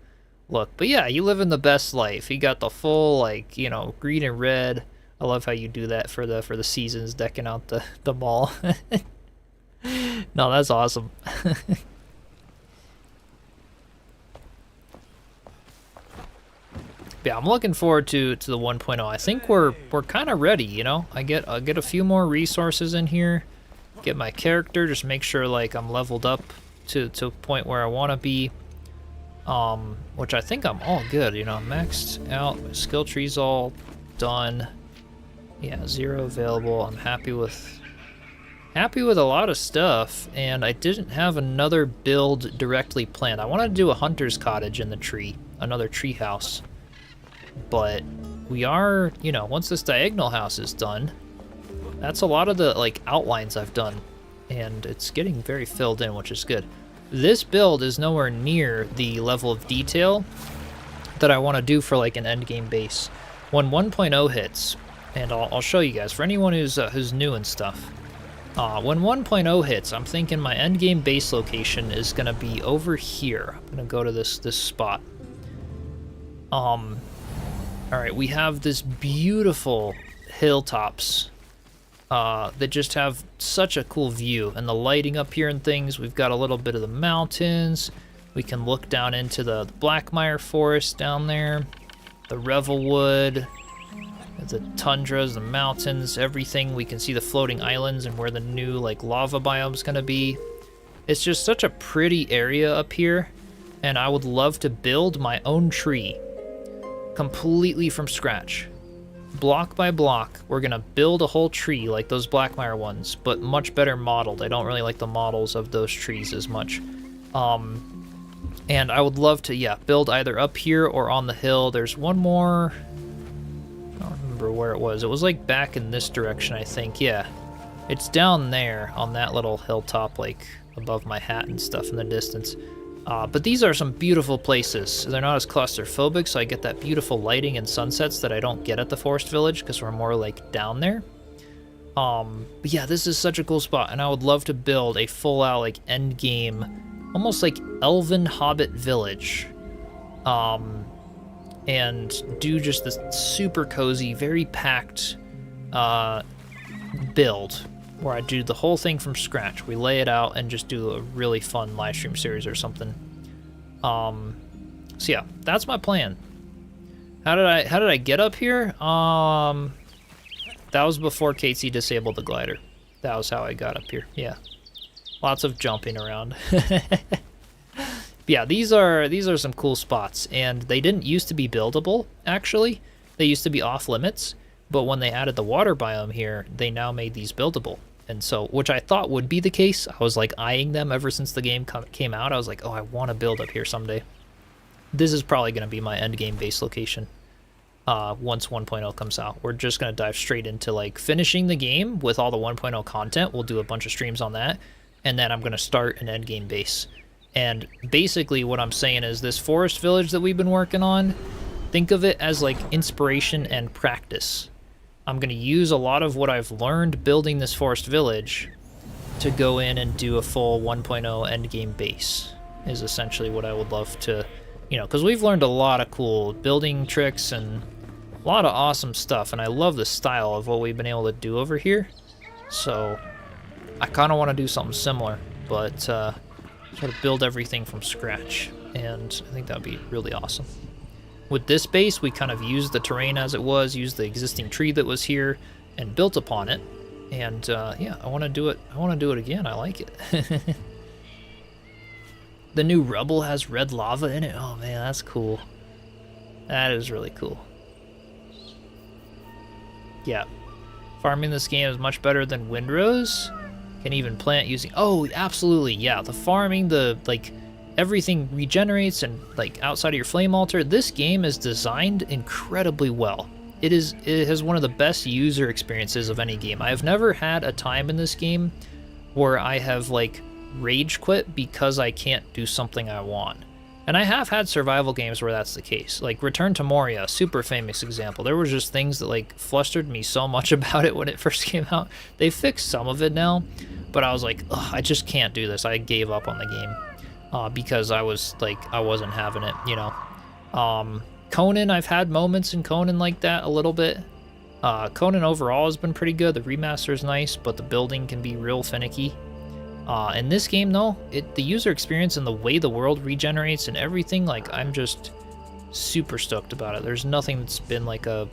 look. But yeah, you live in the best life. You got the full like green and red. I love how you do that for the seasons, decking out the mall. No, that's awesome. Yeah, I'm looking forward to the 1.0. I think we're kind of ready, I get a few more resources in here, get my character, just make sure like I'm leveled up to a point where I want to be. Which I think I'm all good, maxed out. My skill tree's all done. Yeah, 0 available. I'm happy with a lot of stuff, and I didn't have another build directly planned. I wanted to do a hunter's cottage in the tree, another tree house. But we are, once this diagonal house is done, that's a lot of the like outlines I've done, and it's getting very filled in, which is good. This build is nowhere near the level of detail that I want to do for like an endgame base. When 1.0 hits, and I'll show you guys, for anyone who's new and stuff, when 1.0 hits, I'm thinking my endgame base location is going to be over here. I'm going to go to this spot. Alright, we have this beautiful hilltops that just have such a cool view, and the lighting up here and things. We've got a little bit of the mountains. We can look down into the Blackmire Forest down there, the Revelwood, the tundras, the mountains, everything. We can see the floating islands and where the new like lava biome's gonna be. It's just such a pretty area up here, and I would love to build my own tree completely from scratch. Block by block, we're gonna build a whole tree like those Blackmire ones, but much better modeled. I don't really like the models of those trees as much. And I would love to, yeah, build either up here or on the hill. There's one more, I don't remember where it was. It was like back in this direction, I think, yeah. It's down there on that little hilltop, like above my hat and stuff in the distance. But these are some beautiful places. They're not as claustrophobic, so I get that beautiful lighting and sunsets that I don't get at the Forest Village because we're more like down there. But yeah, this is such a cool spot, and I would love to build a full-out like end game, almost like elven hobbit village, and do just this super cozy, very packed build where I do the whole thing from scratch. We lay it out and just do a really fun live stream series or something. So yeah, that's my plan. How did I get up here? That was before Casey disabled the glider. That was how I got up here. Yeah, lots of jumping around. Yeah, these are some cool spots, and they didn't used to be buildable. Actually, they used to be off limits. But when they added the water biome here, they now made these buildable. And so, which I thought would be the case. I was like eyeing them ever since the game came out. I was like, oh, I want to build up here someday. This is probably going to be my end game base location once 1.0 comes out. We're just going to dive straight into like finishing the game with all the 1.0 content. We'll do a bunch of streams on that. And then I'm going to start an end game base. And basically what I'm saying is this forest village that we've been working on, think of it as like inspiration and practice. I'm going to use a lot of what I've learned building this forest village to go in and do a full 1.0 endgame base, is essentially what I would love to, because we've learned a lot of cool building tricks and a lot of awesome stuff, and I love the style of what we've been able to do over here. So I kind of want to do something similar, but sort of build everything from scratch, and I think that would be really awesome. With this base, we kind of used the terrain as it was, used the existing tree that was here, and built upon it. And yeah, I want to do it. I want to do it again. I like it. The new rubble has red lava in it. Oh man, that's cool. That is really cool. Yeah, farming this game is much better than Windrose. Can even plant using. Oh, absolutely. Yeah, the farming, like everything regenerates and like outside of your flame altar. This game is designed incredibly well. It has one of the best user experiences of any game. I have never had a time in this game where I have like rage quit because I can't do something I want. And I have had survival games where that's the case. Like Return to Moria, super famous example. There was just things that like flustered me so much about it when it first came out. They fixed some of it now, but I was like, ugh, I just can't do this. I gave up on the game because I was like, I wasn't having it, you know. Conan, I've had moments in Conan like that a little bit. Conan overall has been pretty good. The remaster is nice, but the building can be real finicky. In this game, though, the user experience and the way the world regenerates and everything, like, I'm just super stoked about it. There's nothing that's been like a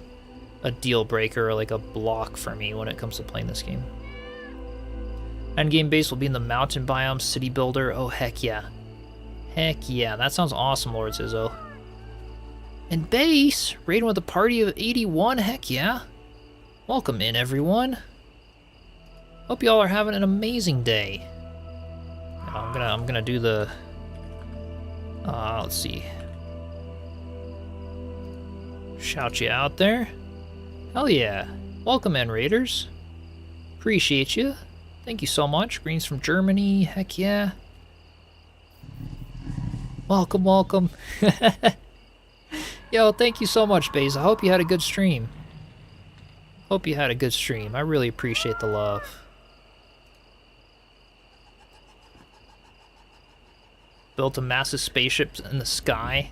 deal breaker or like a block for me when it comes to playing this game. Endgame base will be in the mountain biome, city builder. Oh, heck yeah. Heck yeah. That sounds awesome, Lord Zizzo. And base, raiding with a party of 81. Heck yeah. Welcome in, everyone. Hope y'all are having an amazing day. I'm gonna do the let's see. Shout you out there. Hell yeah. Welcome in, raiders. Appreciate you. Thank you so much. Greens from Germany. Heck yeah. Welcome, welcome. Yo, thank you so much, Baze. I hope you had a good stream. Hope you had a good stream. I really appreciate the love. Built a massive spaceship in the sky.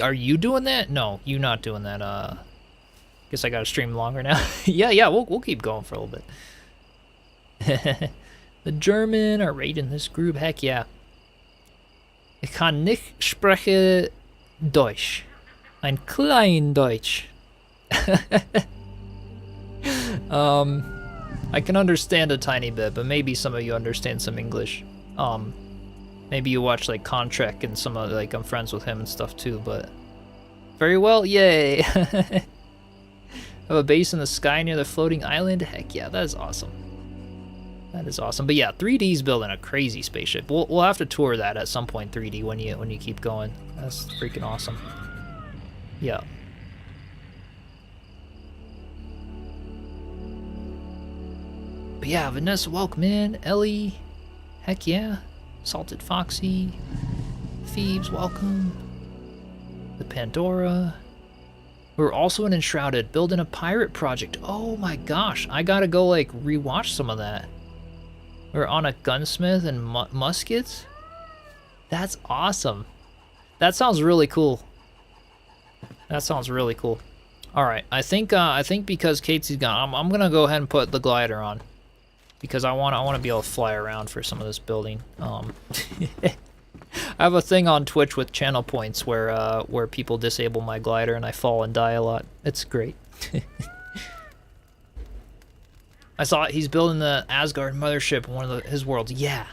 Are you doing that? No, you not doing that. Guess I gotta stream longer now. yeah, we'll keep going for a little bit. The German are raiding this group. Heck yeah. Ich kann nicht spreche Deutsch. Ein klein Deutsch. I can understand a tiny bit, but maybe some of you understand some English. Maybe you watch like Contract and some of like I'm friends with him and stuff too, but very well, yay. Have a base in the sky near the floating island. Heck yeah, that is awesome. That is awesome. But yeah, 3D's building a crazy spaceship. We'll have to tour that at some point, 3D, when you keep going. That's freaking awesome. Yeah. But yeah, Vanessa, welcome in. Ellie, heck yeah. Salted Foxy, Thieves, welcome. The Pandora. We're also in Enshrouded, building a pirate project. Oh my gosh, I gotta go like rewatch some of that. We're on a gunsmith and muskets. That's awesome. That sounds really cool. That sounds really cool. All right, I think because Katie's gone, I'm gonna go ahead and put the glider on. Because I want to be able to fly around for some of this building. I have a thing on Twitch with channel points where people disable my glider and I fall and die a lot. It's great. I saw it. He's building the Asgard mothership in one of his worlds. Yeah,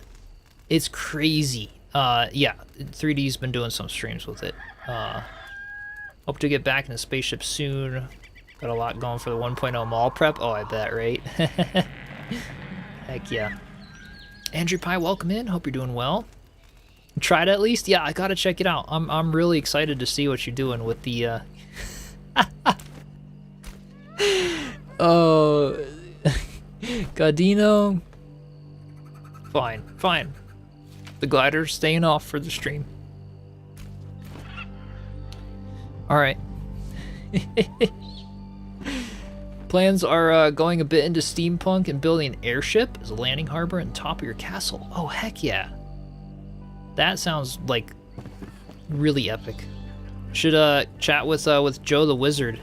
it's crazy. Yeah, 3D's been doing some streams with it. Hope to get back in a spaceship soon. Got a lot going for the 1.0 mall prep. Oh, I bet, right? Heck yeah. Andrew Pie, welcome in. Hope you're doing well. Tried at least? Yeah, I gotta check it out. I'm really excited to see what you're doing with the Oh, Godino. Fine. The glider's staying off for the stream. All right. Plans are going a bit into steampunk and building an airship as a landing harbor on top of your castle. Oh, heck yeah. That sounds like really epic. Should chat with Joe the Wizard.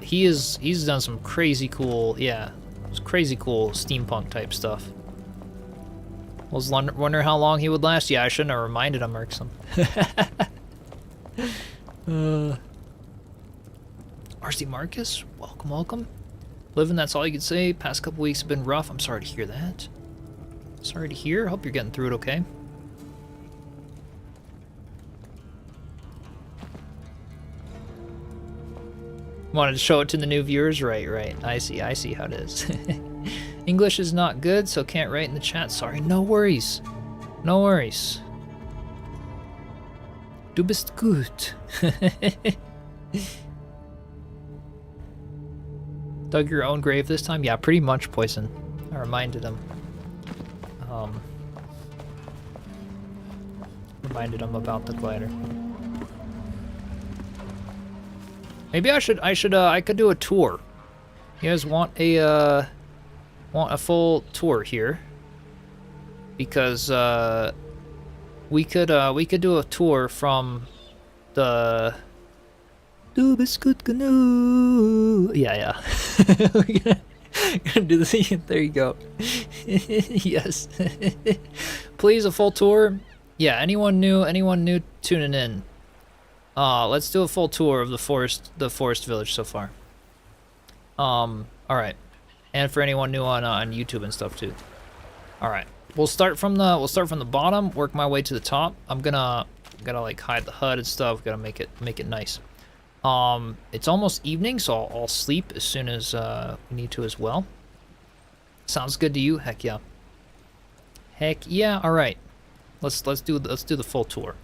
He's done some crazy cool, yeah, crazy cool steampunk type stuff. I was wondering how long he would last. Yeah, I shouldn't have reminded him, Irksome. RC Marcus, welcome, welcome. Living, that's all you can say. Past couple weeks have been rough. I'm sorry to hear that. Sorry to hear. Hope you're getting through it okay. Wanted to show it to the new viewers? Right, right. I see how it is. English is not good, so can't write in the chat. Sorry, no worries. No worries. Du bist gut. Dug your own grave this time? Yeah, pretty much, Poison. I reminded him. Reminded him about the glider. Maybe I could do a tour. You guys want a full tour here? Because we could do a tour from the Du bist gut genug. Yeah. We're gonna do the thing. There you go. Yes. Please, a full tour. Yeah, anyone new tuning in. Let's do a full tour of the forest village so far. All right, and for anyone new on YouTube and stuff too. All right, we'll start from the bottom, work my way to the top. I'm gonna like hide the HUD and stuff. Gotta make it nice. It's almost evening, so I'll sleep as soon as we need to as well. Sounds good to you? Heck yeah. Heck yeah. All right, let's do the full tour.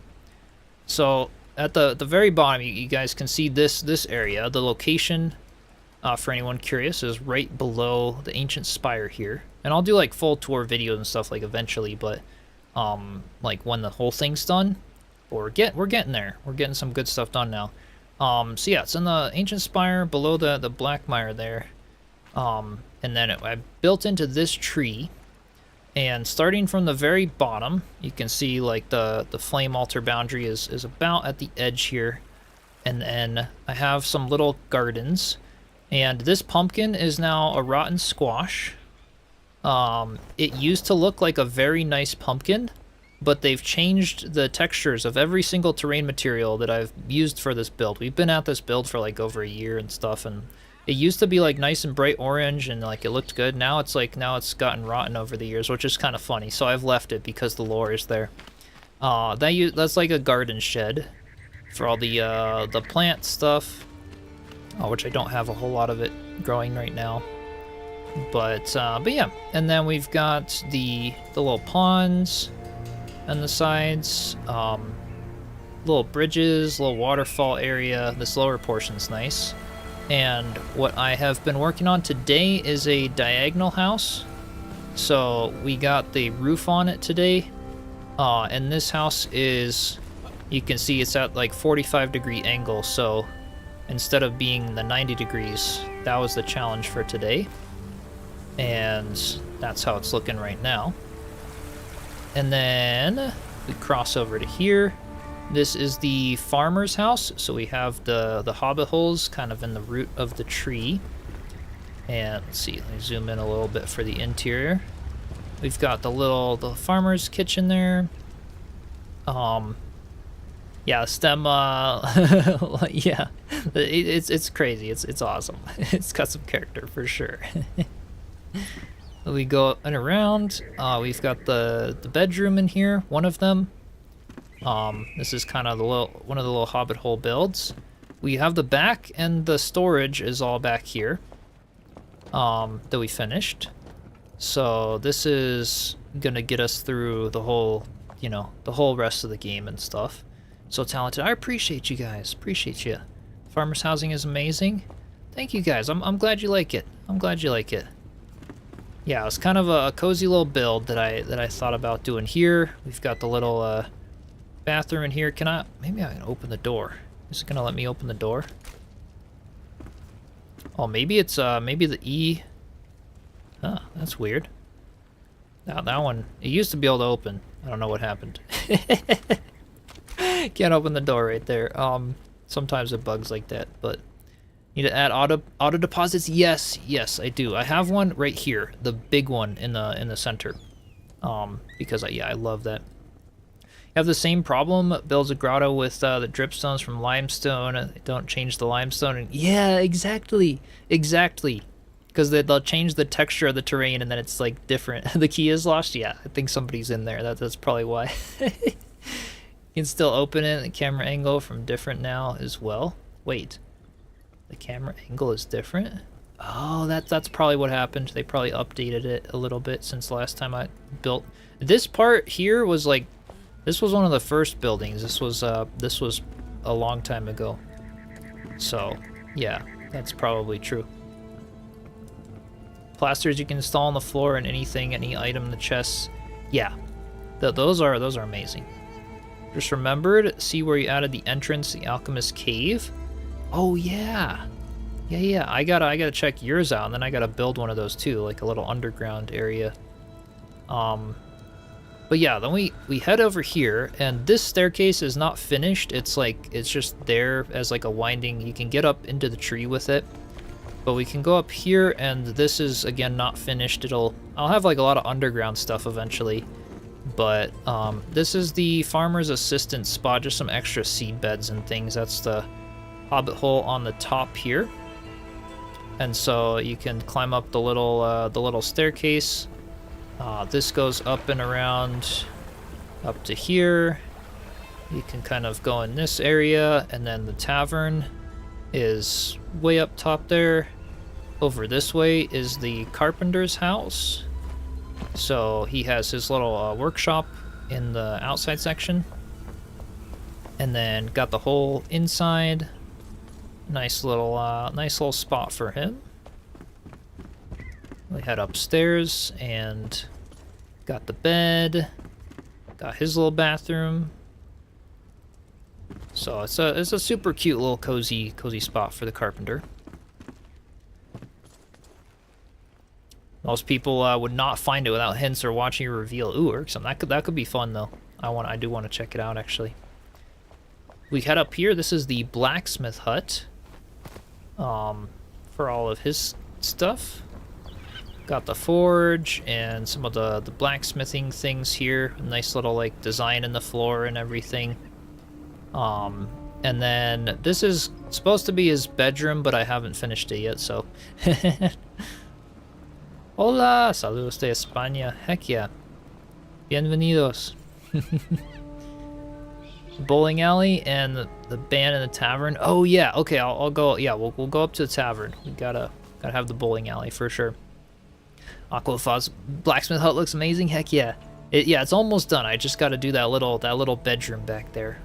So at the very bottom, you guys can see this area. The location, for anyone curious, is right below the ancient spire here. And I'll do like full tour videos and stuff like eventually, but like when the whole thing's done, we're getting there. We're getting some good stuff done now. So yeah, it's in the ancient spire below the black mire there. And then I built into this tree. And starting from the very bottom, you can see like the flame altar boundary is about at the edge here. And then I have some little gardens. And this pumpkin is now a rotten squash. It used to look like a very nice pumpkin, but they've changed the textures of every single terrain material that I've used for this build. We've been at this build for like over a year and stuff, and it used to be like nice and bright orange and like it looked good. Now it's gotten rotten over the years, which is kind of funny. So I've left it because the lore is there. That's like a garden shed for all the plant stuff, which I don't have a whole lot of it growing right now. But yeah, and then we've got the little ponds on the sides, little bridges, little waterfall area. This lower portion's nice. And what I have been working on today is a diagonal house. So we got the roof on it today. And this house is, you can see it's at like 45-degree angle. So instead of being the 90 degrees, that was the challenge for today. And that's how it's looking right now. And then we cross over to here. This is the farmer's house. So we have the hobbit holes kind of in the root of the tree. And let's see, let me zoom in a little bit for the interior. We've got the farmer's kitchen there. Yeah, stem, yeah, it's crazy. It's awesome. It's got some character for sure. We go and around. We've got the bedroom in here, one of them. This is kind of one of the little hobbit hole builds. We have the back, and the storage is all back here. That we finished. So this is gonna get us through the whole, the whole rest of the game and stuff. So talented. I appreciate you guys. Appreciate you. Farmer's housing is amazing. Thank you guys. I'm glad you like it. I'm glad you like it. Yeah, it's kind of a cozy little build that I thought about doing here. We've got the little bathroom in here. Maybe I can open the door. Is it gonna let me open the door? Oh, maybe it's maybe the E. Huh, that's weird. Now that one, it used to be able to open. I don't know what happened. Can't open the door right there. Sometimes it bugs like that, but need to add auto deposits. Yes, I do. I have one right here, the big one in the center. Because I love that. Have the same problem, builds a grotto with the dripstones from limestone. Don't change the limestone. And yeah, exactly. Exactly. Because they'll change the texture of the terrain and then it's like different. The key is lost? Yeah, I think somebody's in there. That's probably why. You can still open it. The camera angle from different now as well. Wait. The camera angle is different? Oh, that's probably what happened. They probably updated it a little bit since last time I built. This part here was like, this was one of the first buildings. This was a long time ago. So, yeah, that's probably true. Plasters you can install on the floor and anything, any item in the chests. Yeah, those are amazing. Just remembered, see where you added the entrance, the Alchemist Cave. Oh yeah. Yeah, I gotta check yours out, and then I gotta build one of those too, like a little underground area. But yeah, then we head over here, and this staircase is not finished. It's just there as like a winding. You can get up into the tree with it, but we can go up here, and this is again not finished. I'll have like a lot of underground stuff eventually, but this is the farmer's assistant spot, just some extra seed beds and things. That's the hobbit hole on the top here. And so you can climb up the little staircase. This goes up and around up to here. You can kind of go in this area, and then the tavern is way up top there. Over this way is the carpenter's house. So he has his little workshop in the outside section. And then got the whole inside. Nice little spot for him. We head upstairs and got the bed, got his little bathroom. So it's a super cute little cozy spot for the carpenter. Most people would not find it without hints or watching a reveal. Ooh, irksome. That could be fun though. I do want to check it out actually. We head up here. This is the blacksmith hut. For all of his stuff. Got the forge and some of the blacksmithing things here. A nice little like design in the floor and everything. And then this is supposed to be his bedroom, but I haven't finished it yet, so. Hola, saludos de España. Heck yeah. Bienvenidos. Bowling alley and the band and the tavern. Oh yeah, okay, I'll go. Yeah, we'll go up to the tavern. We gotta have the bowling alley for sure. Aquafoz blacksmith hut looks amazing. Heck yeah. It's almost done. I just gotta do that little bedroom back there.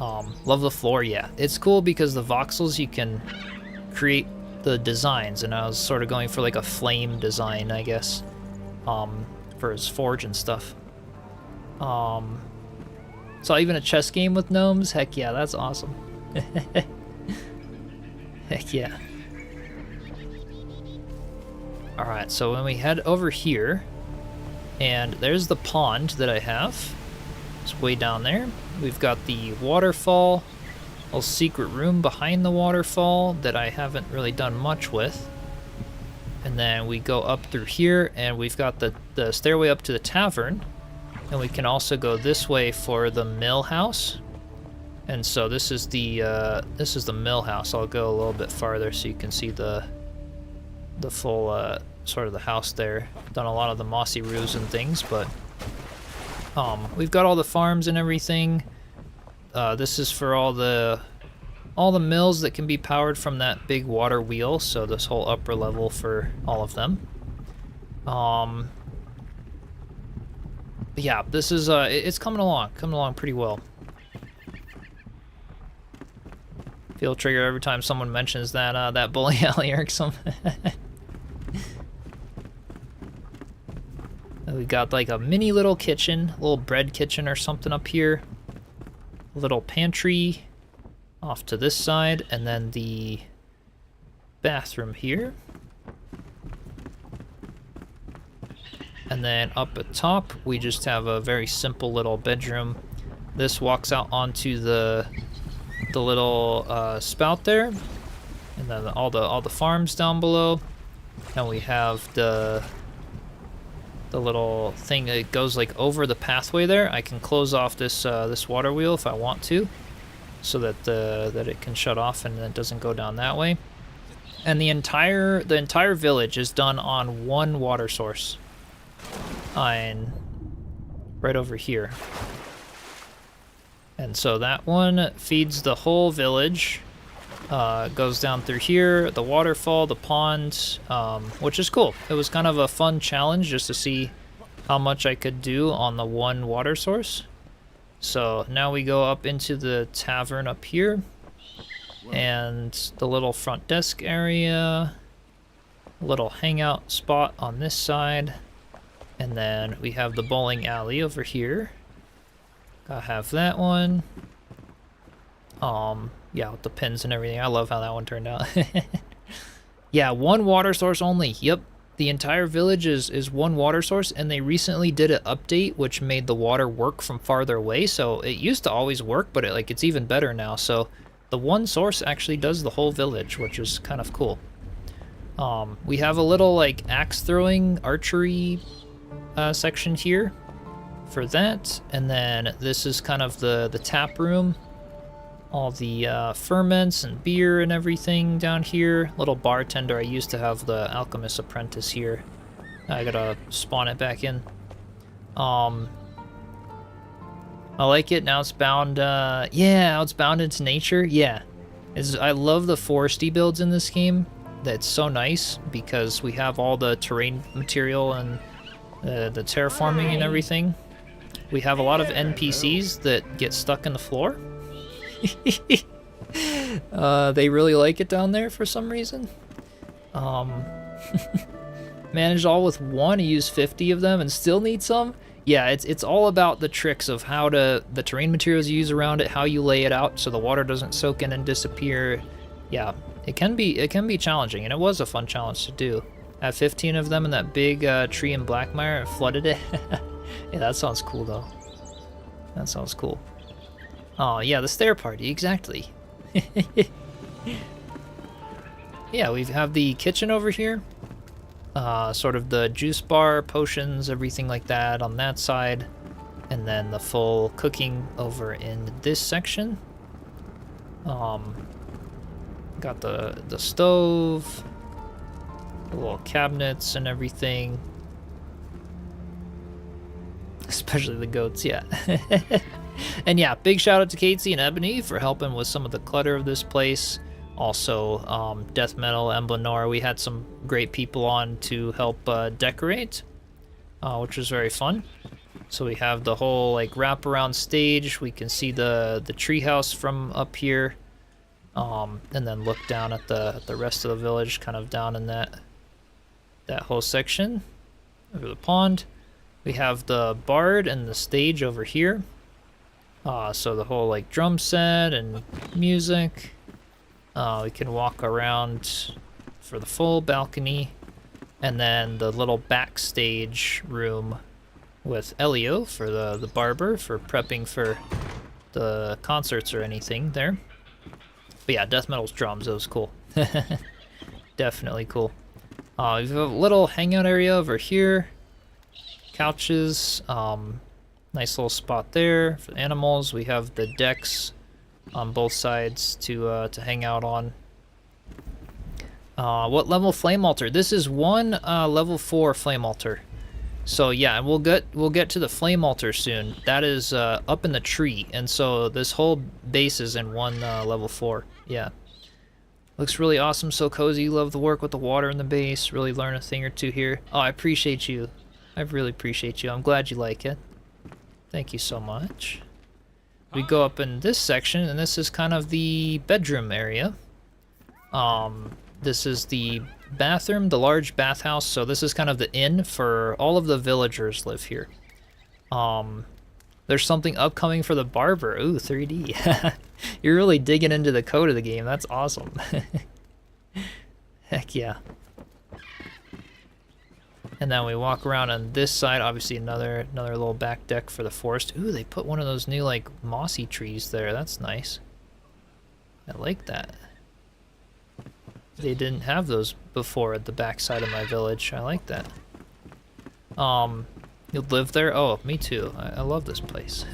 Love the floor. Yeah, it's cool because the voxels you can create the designs, and I was sort of going for like a flame design, I guess, for his forge and stuff. So even a chess game with gnomes? Heck yeah, that's awesome. Heck yeah. Alright, so when we head over here, and there's the pond that I have. It's way down there. We've got the waterfall, a little secret room behind the waterfall that I haven't really done much with. And then we go up through here, and we've got the stairway up to the tavern. And we can also go this way for the mill house. And so this is the mill house. I'll go a little bit farther so you can see the full sort of the house there. Done a lot of the mossy roofs and things, but we've got all the farms and everything. This is for all the mills that can be powered from that big water wheel. So this whole upper level for all of them. Yeah, this is it's coming along pretty well. Feel triggered every time someone mentions that bowling alley irksome. We got like a mini little kitchen, a little bread kitchen or something up here. A little pantry off to this side, and then the bathroom here. And then up at top, we just have a very simple little bedroom. This walks out onto the little spout there, and then all the farms down below. And we have the the little thing that goes like over the pathway there. I can close off this this water wheel if I want to, so that that it can shut off and it doesn't go down that way. And the entire village is done on one water source. And right over here. And so that one feeds the whole village. Goes down through here, the waterfall, the pond, which is cool. It was kind of a fun challenge just to see how much I could do on the one water source. So now we go up into the tavern up here, and the little front desk area, little hangout spot on this side, and then we have the bowling alley over here. Gotta have that one. Yeah, with the pins and everything. I love how that one turned out. Yeah, one water source only. Yep, the entire village is one water source, and they recently did an update which made the water work from farther away. So it used to always work, but it's even better now. So the one source actually does the whole village, which is kind of cool. We have a little like axe throwing archery section here for that, and then this is kind of the tap room. All the ferments and beer and everything down here. Little bartender. I used to have the alchemist apprentice here. I gotta spawn it back in. I like it. Now it's bound, yeah, now it's bound into nature. Yeah. I love the foresty builds in this game. That's so nice because we have all the terrain material and the terraforming and everything. We have a lot of NPCs that get stuck in the floor. They really like it down there for some reason. Managed all with one. You use 50 of them and still need some. Yeah, it's all about the tricks of how the terrain materials you use around it, how you lay it out so the water doesn't soak in and disappear. Yeah, it can be challenging, and it was a fun challenge to do. I have 15 of them in that big tree in Blackmire and flooded it. Yeah, that sounds cool though. That sounds cool. Oh, yeah, the stair party, exactly. Yeah, we have the kitchen over here. Sort of the juice bar, potions, everything like that on that side. And then the full cooking over in this section. Got the stove, the little cabinets and everything. Especially the goats, yeah. And yeah, big shout out to Casey and Ebony for helping with some of the clutter of this place. Also, Death Metal, Emblenor, we had some great people on to help decorate, which was very fun. So we have the whole like wraparound stage. We can see the treehouse from up here, and then look down at the rest of the village, kind of down in that whole section over the pond. We have the bard and the stage over here. So the whole like drum set and music. We can walk around for the full balcony, and then the little backstage room with Elio for the barber for prepping for the concerts or anything there. But yeah, Death Metal's drums, it was cool. Definitely cool. We have a little hangout area over here. Couches. Nice little spot there for the animals. We have the decks on both sides to hang out on. What level flame altar? This is one level 4 flame altar. So yeah, and we'll get to the flame altar soon. That is up in the tree, and so this whole base is in one level 4. Yeah, looks really awesome. So cozy. Love the work with the water in the base. Really learn a thing or two here. Oh, I appreciate you. I really appreciate you. I'm glad you like it. Thank you so much. We go up in this section, and this is kind of the bedroom area. This is the bathroom, the large bathhouse. So this is kind of the inn for all of the villagers live here. There's something upcoming for the barber. Ooh, 3D. You're really digging into the code of the game. That's awesome. Heck yeah. And then we walk around on this side, obviously another little back deck for the forest. Ooh, they put one of those new like mossy trees there. That's nice. I like that. They didn't have those before at the back side of my village. I like that. You'll live there? Oh, me too. I love this place.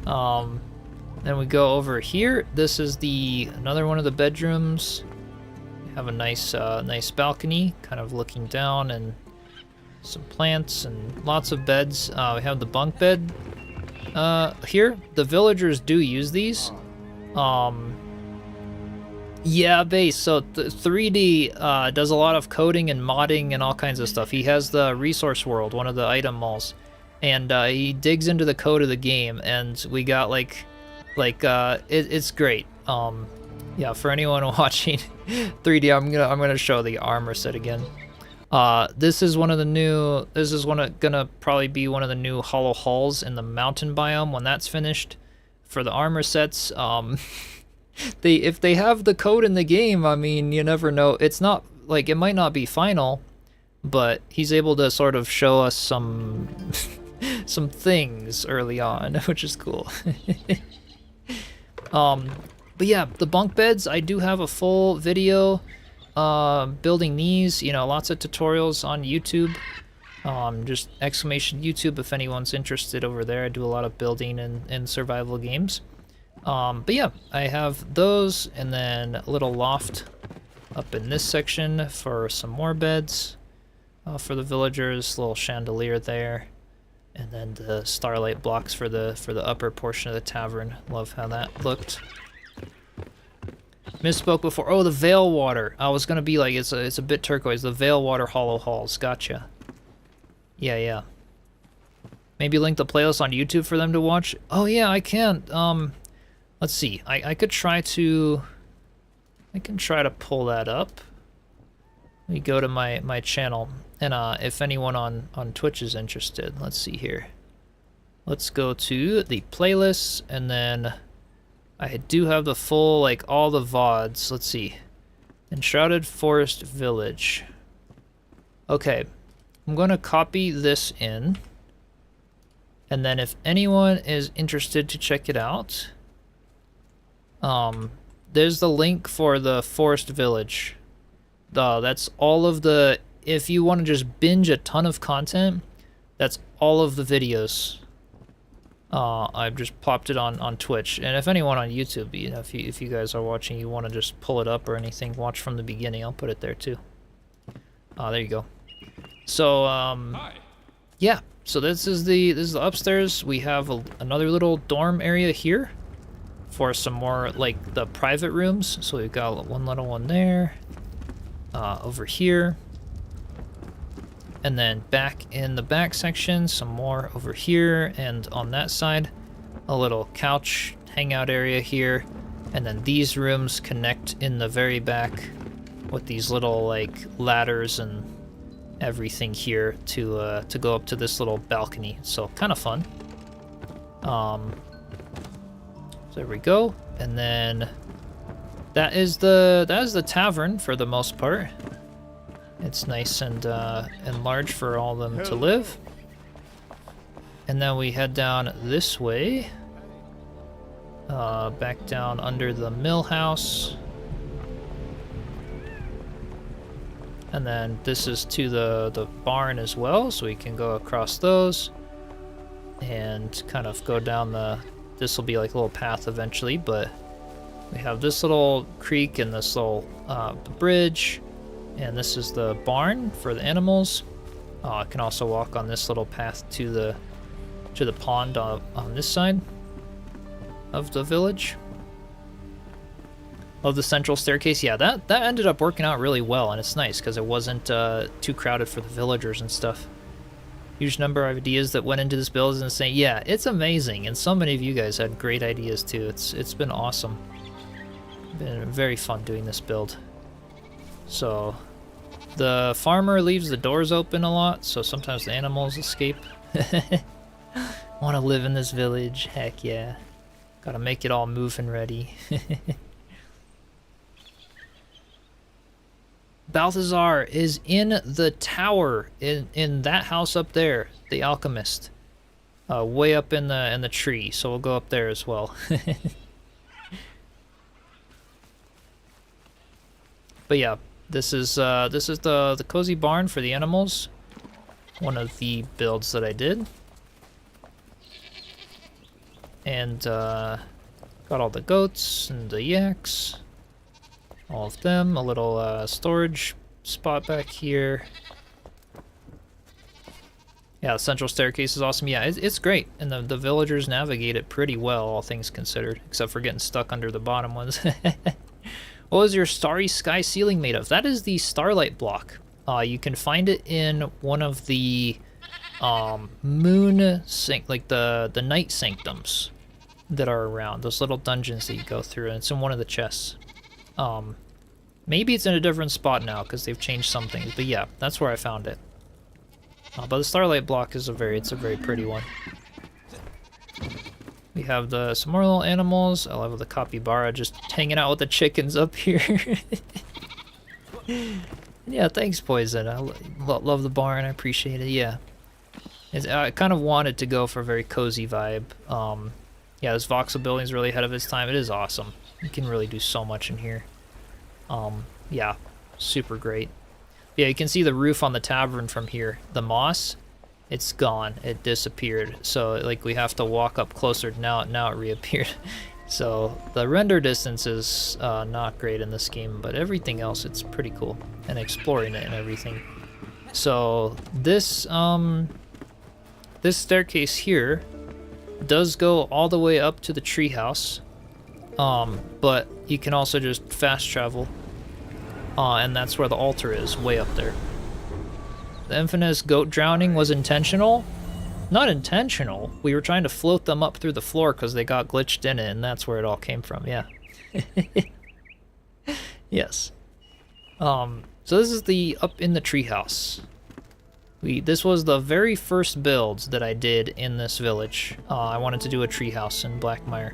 Then we go over here. This is another one of the bedrooms. We have a nice balcony, kind of looking down, and some plants and lots of beds. We have the bunk bed here. The villagers do use these. Yeah, base. So 3D does a lot of coding and modding and all kinds of stuff. He has the resource world, one of the item malls, and he digs into the code of the game. And we got it's great. Yeah, for anyone watching 3D, I'm gonna show the armor set again. This is gonna probably be one of the new hollow halls in the mountain biome when that's finished. For the armor sets, if they have the code in the game, I mean, you never know. It's not like, it might not be final, but he's able to sort of show us some some things early on, which is cool. But yeah, the bunk beds, I do have a full video building these, lots of tutorials on YouTube. Just exclamation YouTube if anyone's interested over there. I do a lot of building in survival games. But yeah, I have those, and then a little loft up in this section for some more beds for the villagers, little chandelier there, and then the starlight blocks for the upper portion of the tavern. Love how that looked. Misspoke before. Oh, the Veil Water. I was gonna be like, it's a bit turquoise. The Veil Water Hollow Halls. Gotcha. Yeah. Maybe link the playlist on YouTube for them to watch. Oh yeah, I can. Let's see. I can try to pull that up. Let me go to my channel, and if anyone on Twitch is interested, let's see here. Let's go to the playlists, and then I do have the full, all the VODs. Let's see. Enshrouded Forest Village. Okay. I'm going to copy this in. And then if anyone is interested to check it out, there's the link for the Forest Village. That's all of the... If you want to just binge a ton of content, that's all of the videos. I've just popped it on Twitch, and if anyone on YouTube, if you guys are watching, you want to just pull it up or anything, watch from the beginning, I'll put it there too. There you go. So yeah, so this is the upstairs. We have another little dorm area here for some more the private rooms. So we've got one little one there, over here. And then back in the back section, some more over here, and on that side, a little couch hangout area here. And then these rooms connect in the very back with these little ladders and everything here to go up to this little balcony. So kind of fun. So there we go. And then that is the tavern for the most part. It's nice and large for all of them to live. And then we head down this way. Back down under the mill house. And then this is to the barn as well, so we can go across those. And kind of go down this will be like a little path eventually, but we have this little creek and this little bridge. And this is the barn for the animals. I can also walk on this little path to the pond on this side of the village. Love the central staircase. Yeah, that ended up working out really well, and it's nice because it wasn't too crowded for the villagers and stuff. Huge number of ideas that went into this build, and saying, yeah, it's amazing, and so many of you guys had great ideas too. It's been awesome. Been very fun doing this build. So the farmer leaves the doors open a lot, so sometimes the animals escape. Want to live in this village? Heck yeah. Gotta make it all move-in ready. Balthazar is in the tower, in that house up there, the alchemist. Way up in the tree, so we'll go up there as well. But yeah, this is the cozy barn for the animals. one of the builds that I did. And got all the goats and the yaks. All of them. A little storage spot back here. Yeah, the central staircase is awesome. Yeah, it's great. And the villagers navigate it pretty well, all things considered. Except for getting stuck under the bottom ones. What was your starry sky ceiling made of? That is the starlight block. You can find it in one of the moon like the night sanctums that are around. Those little dungeons that you go through, and it's in one of the chests. Maybe it's in a different spot now because they've changed some things. But yeah, that's where I found it. But the starlight block is a very pretty one. We have some more little animals. I love the capybara just hanging out with the chickens up here. Yeah, thanks, Poison. I love the barn. I appreciate it. Yeah, I kind of wanted to go for a very cozy vibe. Yeah, this voxel building is really ahead of its time. It is awesome. You can really do so much in here. Yeah, super great. Yeah, you can see the roof on the tavern from here. The moss, it's gone. It disappeared. So like we have to walk up closer. Now it reappeared. So the render distance is not great in this game, but everything else it's pretty cool. And exploring it and everything. So this this staircase here does go all the way up to the treehouse. But you can also just fast travel. And that's where the altar is, way up there. The infamous goat drowning was intentional? Not intentional. We were trying to float them up through the floor because they got glitched in it, and that's where it all came from, yeah. Yes. So this is the up in the treehouse. This was the very first build that I did in this village. I wanted to do a treehouse in Blackmire.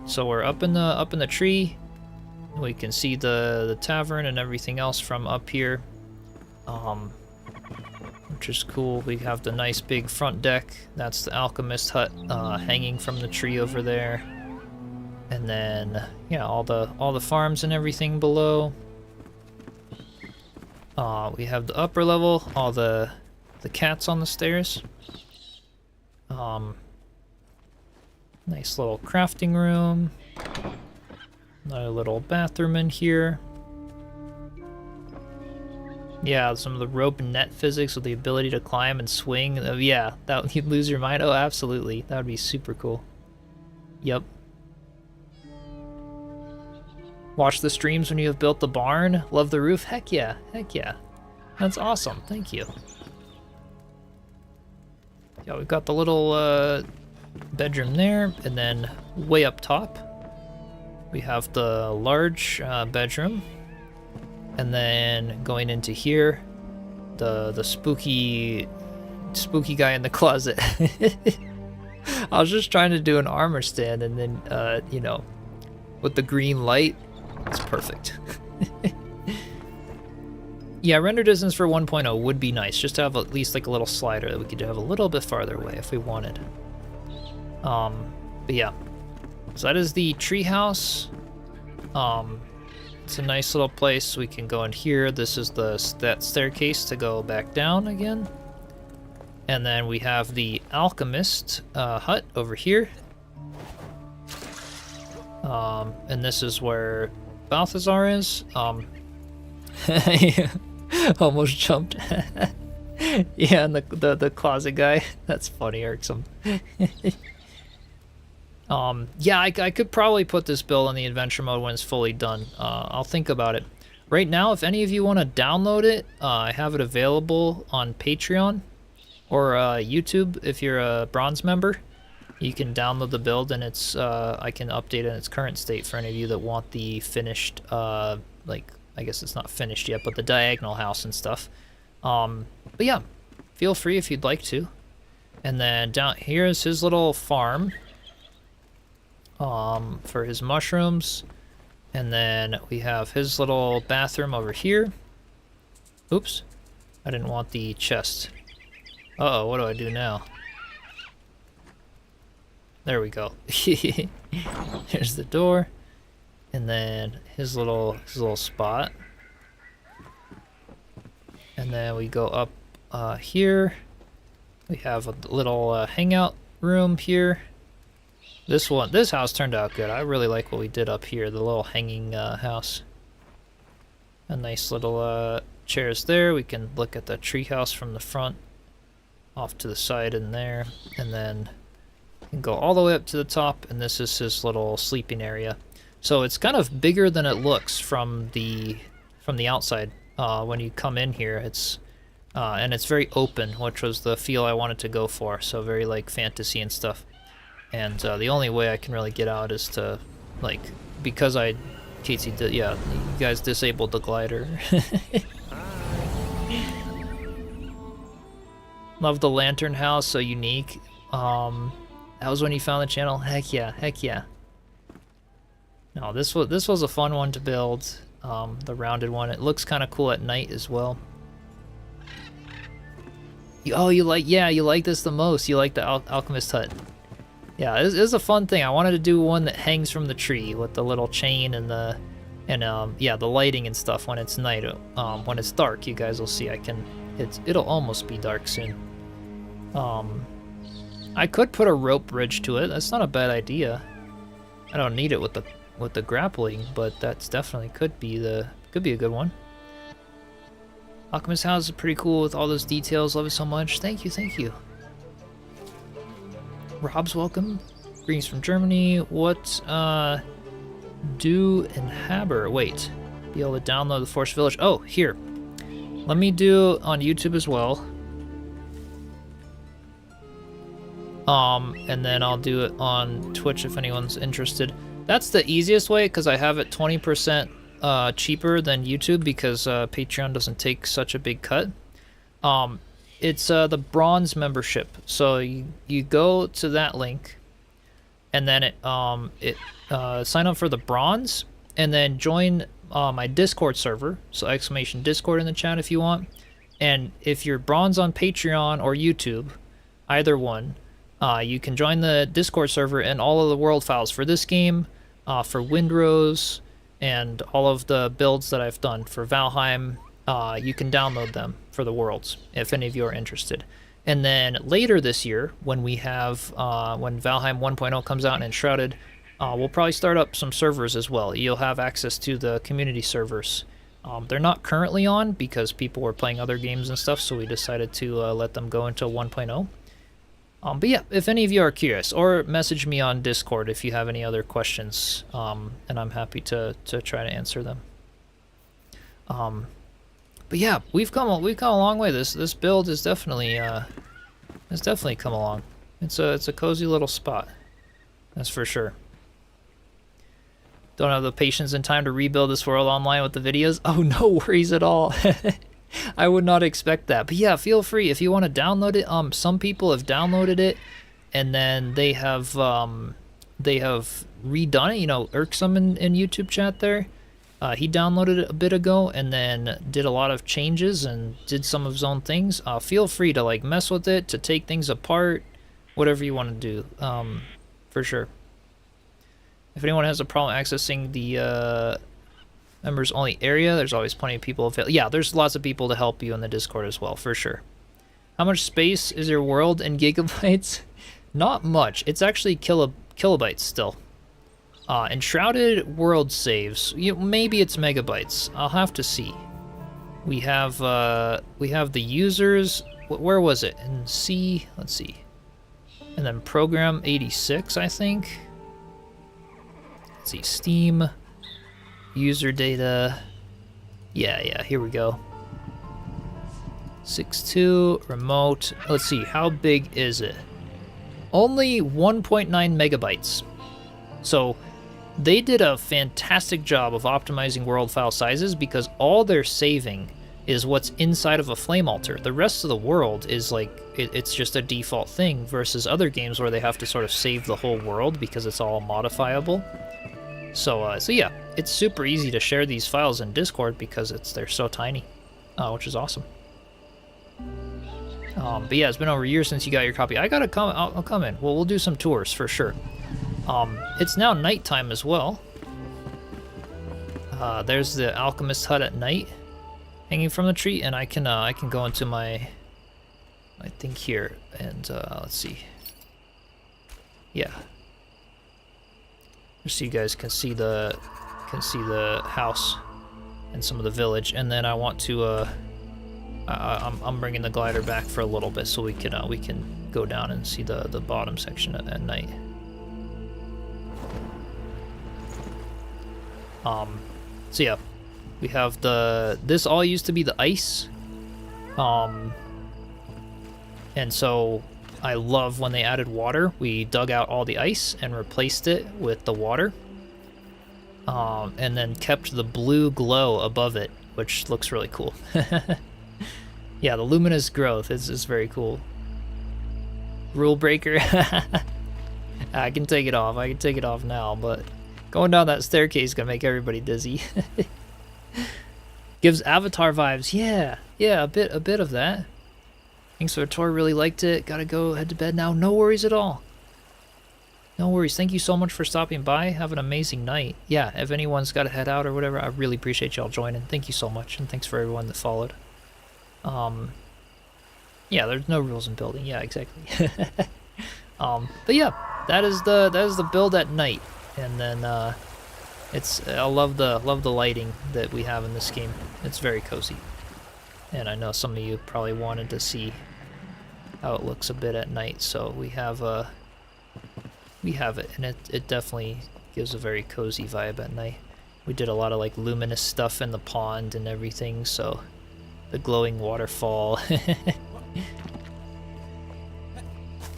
So we're up in the tree. We can see the tavern and everything else from up here, which is cool. We have the nice big front deck. That's the alchemist hut hanging from the tree over there, and then yeah, all the farms and everything below. We have the upper level, all the cats on the stairs. Nice little crafting room. Another little bathroom in here. Yeah, some of the rope and net physics with the ability to climb and swing. Yeah, that you'd lose your mind. Oh, absolutely. That would be super cool. Yep. Watch the streams when you have built the barn. Love the roof. Heck yeah. Heck yeah. That's awesome. Thank you. Yeah, we've got the little bedroom there, and then way up top we have the large bedroom, and then going into here, the spooky guy in the closet. I was just trying to do an armor stand, and then you know, with the green light, it's perfect. Yeah, render distance for 1.0 would be nice, just to have at least like a little slider that we could have a little bit farther away if we wanted. But yeah. So that is the treehouse. It's a nice little place. We can go in here. This is that staircase to go back down again. And then we have the alchemist hut over here. And this is where Balthazar is. Almost jumped. Yeah, and the closet guy. That's funny, irksome. Yeah, I could probably put this build on the adventure mode when it's fully done. I'll think about it. Right now, if any of you want to download it, I have it available on Patreon or YouTube. If you're a bronze member, you can download the build, and it's I can update it in its current state for any of you that want the finished, like, I guess it's not finished yet, but the diagonal house and stuff. But yeah, feel free if you'd like to. And then down here is his little farm. For his mushrooms, and then we have his little bathroom over here. Oops, I didn't want the chest. Uh-oh, what do I do now? There we go. Here's the door, and then his little spot, and then we go up here. We have a little hangout room here. This house turned out good. I really like what we did up here, the little hanging house. A nice little chairs there. We can look at the treehouse from the front, off to the side in there, and then we can go all the way up to the top, and this is his little sleeping area. So it's kind of bigger than it looks from the outside. When you come in here, and it's very open, which was the feel I wanted to go for. So very like fantasy and stuff. And the only way I can really get out is to, like, because Casey did, yeah, you guys disabled the glider. Love the lantern house, so unique. That was when you found the channel. Heck yeah, heck yeah. No, this was a fun one to build. The rounded one. It looks kind of cool at night as well. You like this the most. You like the alchemist hut. Yeah, it's a fun thing. I wanted to do one that hangs from the tree with the little chain and the lighting and stuff when it's night. When it's dark, you guys will see. It'll almost be dark soon. I could put a rope bridge to it. That's not a bad idea. I don't need it with the grappling, but that's definitely could be a good one. Alchemist house is pretty cool with all those details. Love it so much. Thank you, thank you. Rob's welcome. Greetings from Germany. What do inhabit? Wait, be able to download the Forest Village. Oh, here. Let me do on YouTube as well. And then I'll do it on Twitch if anyone's interested. That's the easiest way because I have it 20% cheaper than YouTube because Patreon doesn't take such a big cut. It's the bronze membership. So you go to that link, and then sign up for the bronze, and then join my Discord server. So exclamation Discord in the chat if you want. And if you're bronze on Patreon or YouTube, either one, you can join the Discord server and all of the world files for this game, for Windrose, and all of the builds that I've done for Valheim. You can download them for the worlds if any of you are interested. And then later this year, when we have when Valheim 1.0 comes out and Enshrouded, we'll probably start up some servers as well. You'll have access to the community servers. They're not currently on because people were playing other games and stuff, so we decided to let them go until 1.0. But yeah, if any of you are curious, or message me on Discord if you have any other questions, and I'm happy to try to answer them. But yeah, we've come a long way. This build is definitely come along. It's a cozy little spot, that's for sure. Don't have the patience and time to rebuild this world online with the videos. Oh, no worries at all. I would not expect that. But yeah, feel free if you want to download it. Some people have downloaded it, and then they have redone it. You know, Irksome in YouTube chat there. He downloaded it a bit ago and then did a lot of changes and did some of his own things. Feel free to like mess with it, to take things apart, whatever you want to do, for sure. If anyone has a problem accessing the members only area, there's always plenty of people available. Yeah, there's lots of people to help you in the Discord as well, for sure. How much space is your world in gigabytes? Not much. It's actually kilobytes still. Enshrouded world saves. Maybe it's megabytes. I'll have to see. We have the users. Where was it? In C. Let's see. And then program 86, I think. Let's see. Steam. User data. Yeah. Here we go. 6.2 remote. Let's see. How big is it? Only 1.9 megabytes. So they did a fantastic job of optimizing world file sizes because all they're saving is what's inside of a flame altar. The rest of the world is like, it's just a default thing versus other games where they have to sort of save the whole world because it's all modifiable. So yeah, it's super easy to share these files in Discord because they're so tiny, which is awesome. But yeah, it's been over a year since you got your copy. I gotta come. I'll come in. Well, we'll do some tours for sure. It's now nighttime as well. There's the alchemist hut at night, hanging from the tree, and I can go into my I think here, and let's see. Yeah. Just so you guys can see the house and some of the village, and then I want to I'm bringing the glider back for a little bit so we can go down and see the bottom section at night. So yeah, we have this all used to be the ice, and so I love when they added water. We dug out all the ice and replaced it with the water, and then kept the blue glow above it, which looks really cool. Yeah, the luminous growth is very cool. Rule breaker. I can take it off. I can take it off now, but going down that staircase is gonna make everybody dizzy. Gives Avatar vibes. Yeah, a bit of that. Thanks for the tour. Really liked it. Gotta go head to bed now. No worries at all. No worries. Thank you so much for stopping by. Have an amazing night. Yeah, if anyone's got to head out or whatever, I really appreciate y'all joining. Thank you so much, and thanks for everyone that followed. Yeah, there's no rules in building. Yeah, exactly. But yeah, that is the build at night, and then I love the lighting that we have in this game. It's very cozy, and I know some of you probably wanted to see how it looks a bit at night, so we have it, and it definitely gives a very cozy vibe at night. We did a lot of like luminous stuff in the pond and everything, so the glowing waterfall.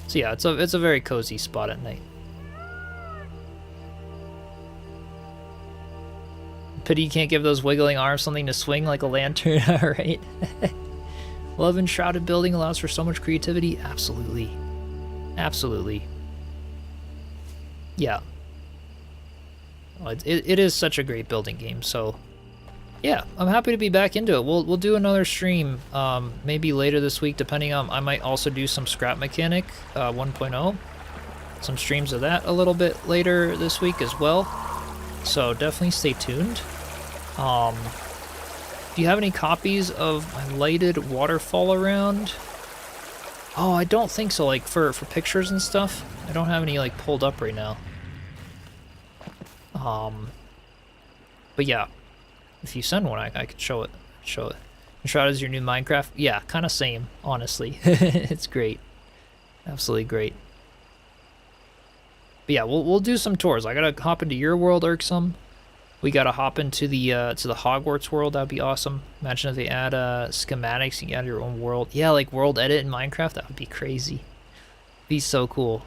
So yeah, it's a very cozy spot at night. Pity you can't give those wiggling arms something to swing like a lantern. Alright. Love Enshrouded building allows for so much creativity. Absolutely. Absolutely. Yeah. It is such a great building game, so yeah, I'm happy to be back into it. We'll do another stream, maybe later this week, depending on. I might also do some Scrap Mechanic 1.0, some streams of that a little bit later this week as well. So definitely stay tuned. Do you have any copies of my lighted waterfall around? Oh, I don't think so. Like for pictures and stuff, I don't have any like pulled up right now. But yeah. If you send one, I could show it. Enshrouded is your new Minecraft? Yeah, kind of same, honestly. It's great. Absolutely great. But yeah, we'll do some tours. I gotta hop into your world, Irksome. We gotta hop into the to the Hogwarts world. That'd be awesome. Imagine if they add schematics, you can add your own world. Yeah, like world edit in Minecraft. That would be crazy. Be so cool.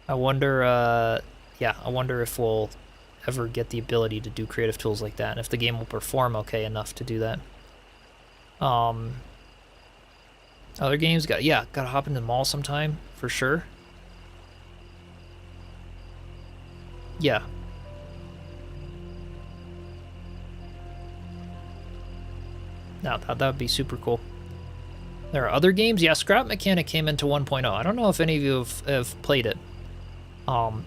I wonder. Yeah, I wonder if we'll ever get the ability to do creative tools like that, and if the game will perform okay enough to do that. Other games, gotta hop into the mall sometime for sure. Yeah. Now that would be super cool. There are other games. Yeah, Scrap Mechanic came into 1.0. I don't know if any of you have played it.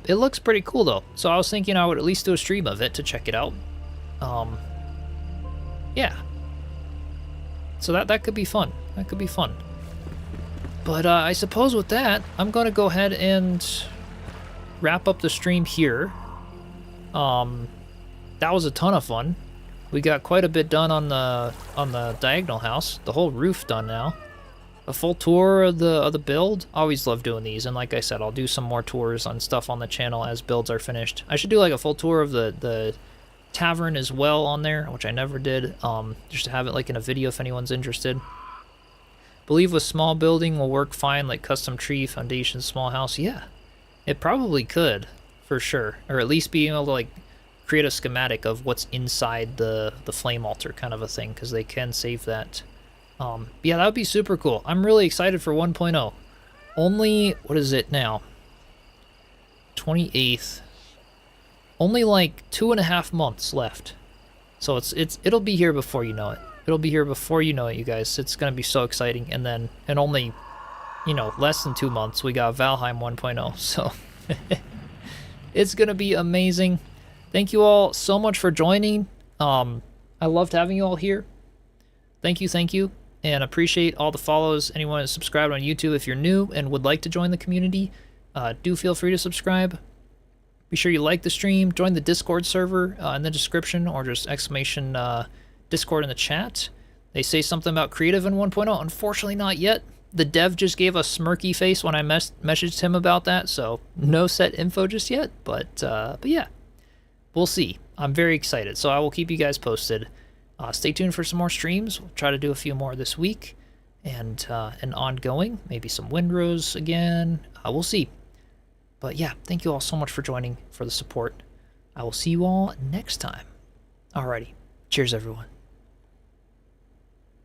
It looks pretty cool though, so I was thinking I would at least do a stream of it to check it out. Yeah. So that could be fun. That could be fun. But I suppose with that, I'm gonna go ahead and wrap up the stream here. That was a ton of fun. We got quite a bit done on the diagonal house. The whole roof done now. A full tour of the build. Always love doing these, and like I said, I'll do some more tours on stuff on the channel as builds are finished. I should do like a full tour of the tavern as well on there, which I never did, just to have it like in a video if anyone's interested. Believe with small building will work fine, like custom tree, foundation, small house. Yeah, it probably could, for sure. Or at least being able to like create a schematic of what's inside the flame altar kind of a thing, because they can save that. Yeah, that would be super cool. I'm really excited for 1.0. Only, what is it now? 28th. Only like 2.5 months left. So it'll be here before you know it. It'll be here before you know it, you guys. It's gonna be so exciting. And then, in only, less than 2 months, we got Valheim 1.0. So, it's gonna be amazing. Thank you all so much for joining. I loved having you all here. Thank you. and appreciate all the follows. Anyone who's subscribed on YouTube, if you're new and would like to join the community, do feel free to subscribe. Be sure you like the stream, join the Discord server in the description, or just exclamation Discord in the chat. They say something about creative in 1.0. Unfortunately, not yet. The dev just gave a smirky face when I messaged him about that, so no set info just yet. But yeah, we'll see. I'm very excited, so I will keep you guys posted. Stay tuned for some more streams. We'll try to do a few more this week, and ongoing. Maybe some Windrose again. We'll see. But yeah, thank you all so much for joining, for the support. I will see you all next time. Alrighty. Cheers, everyone.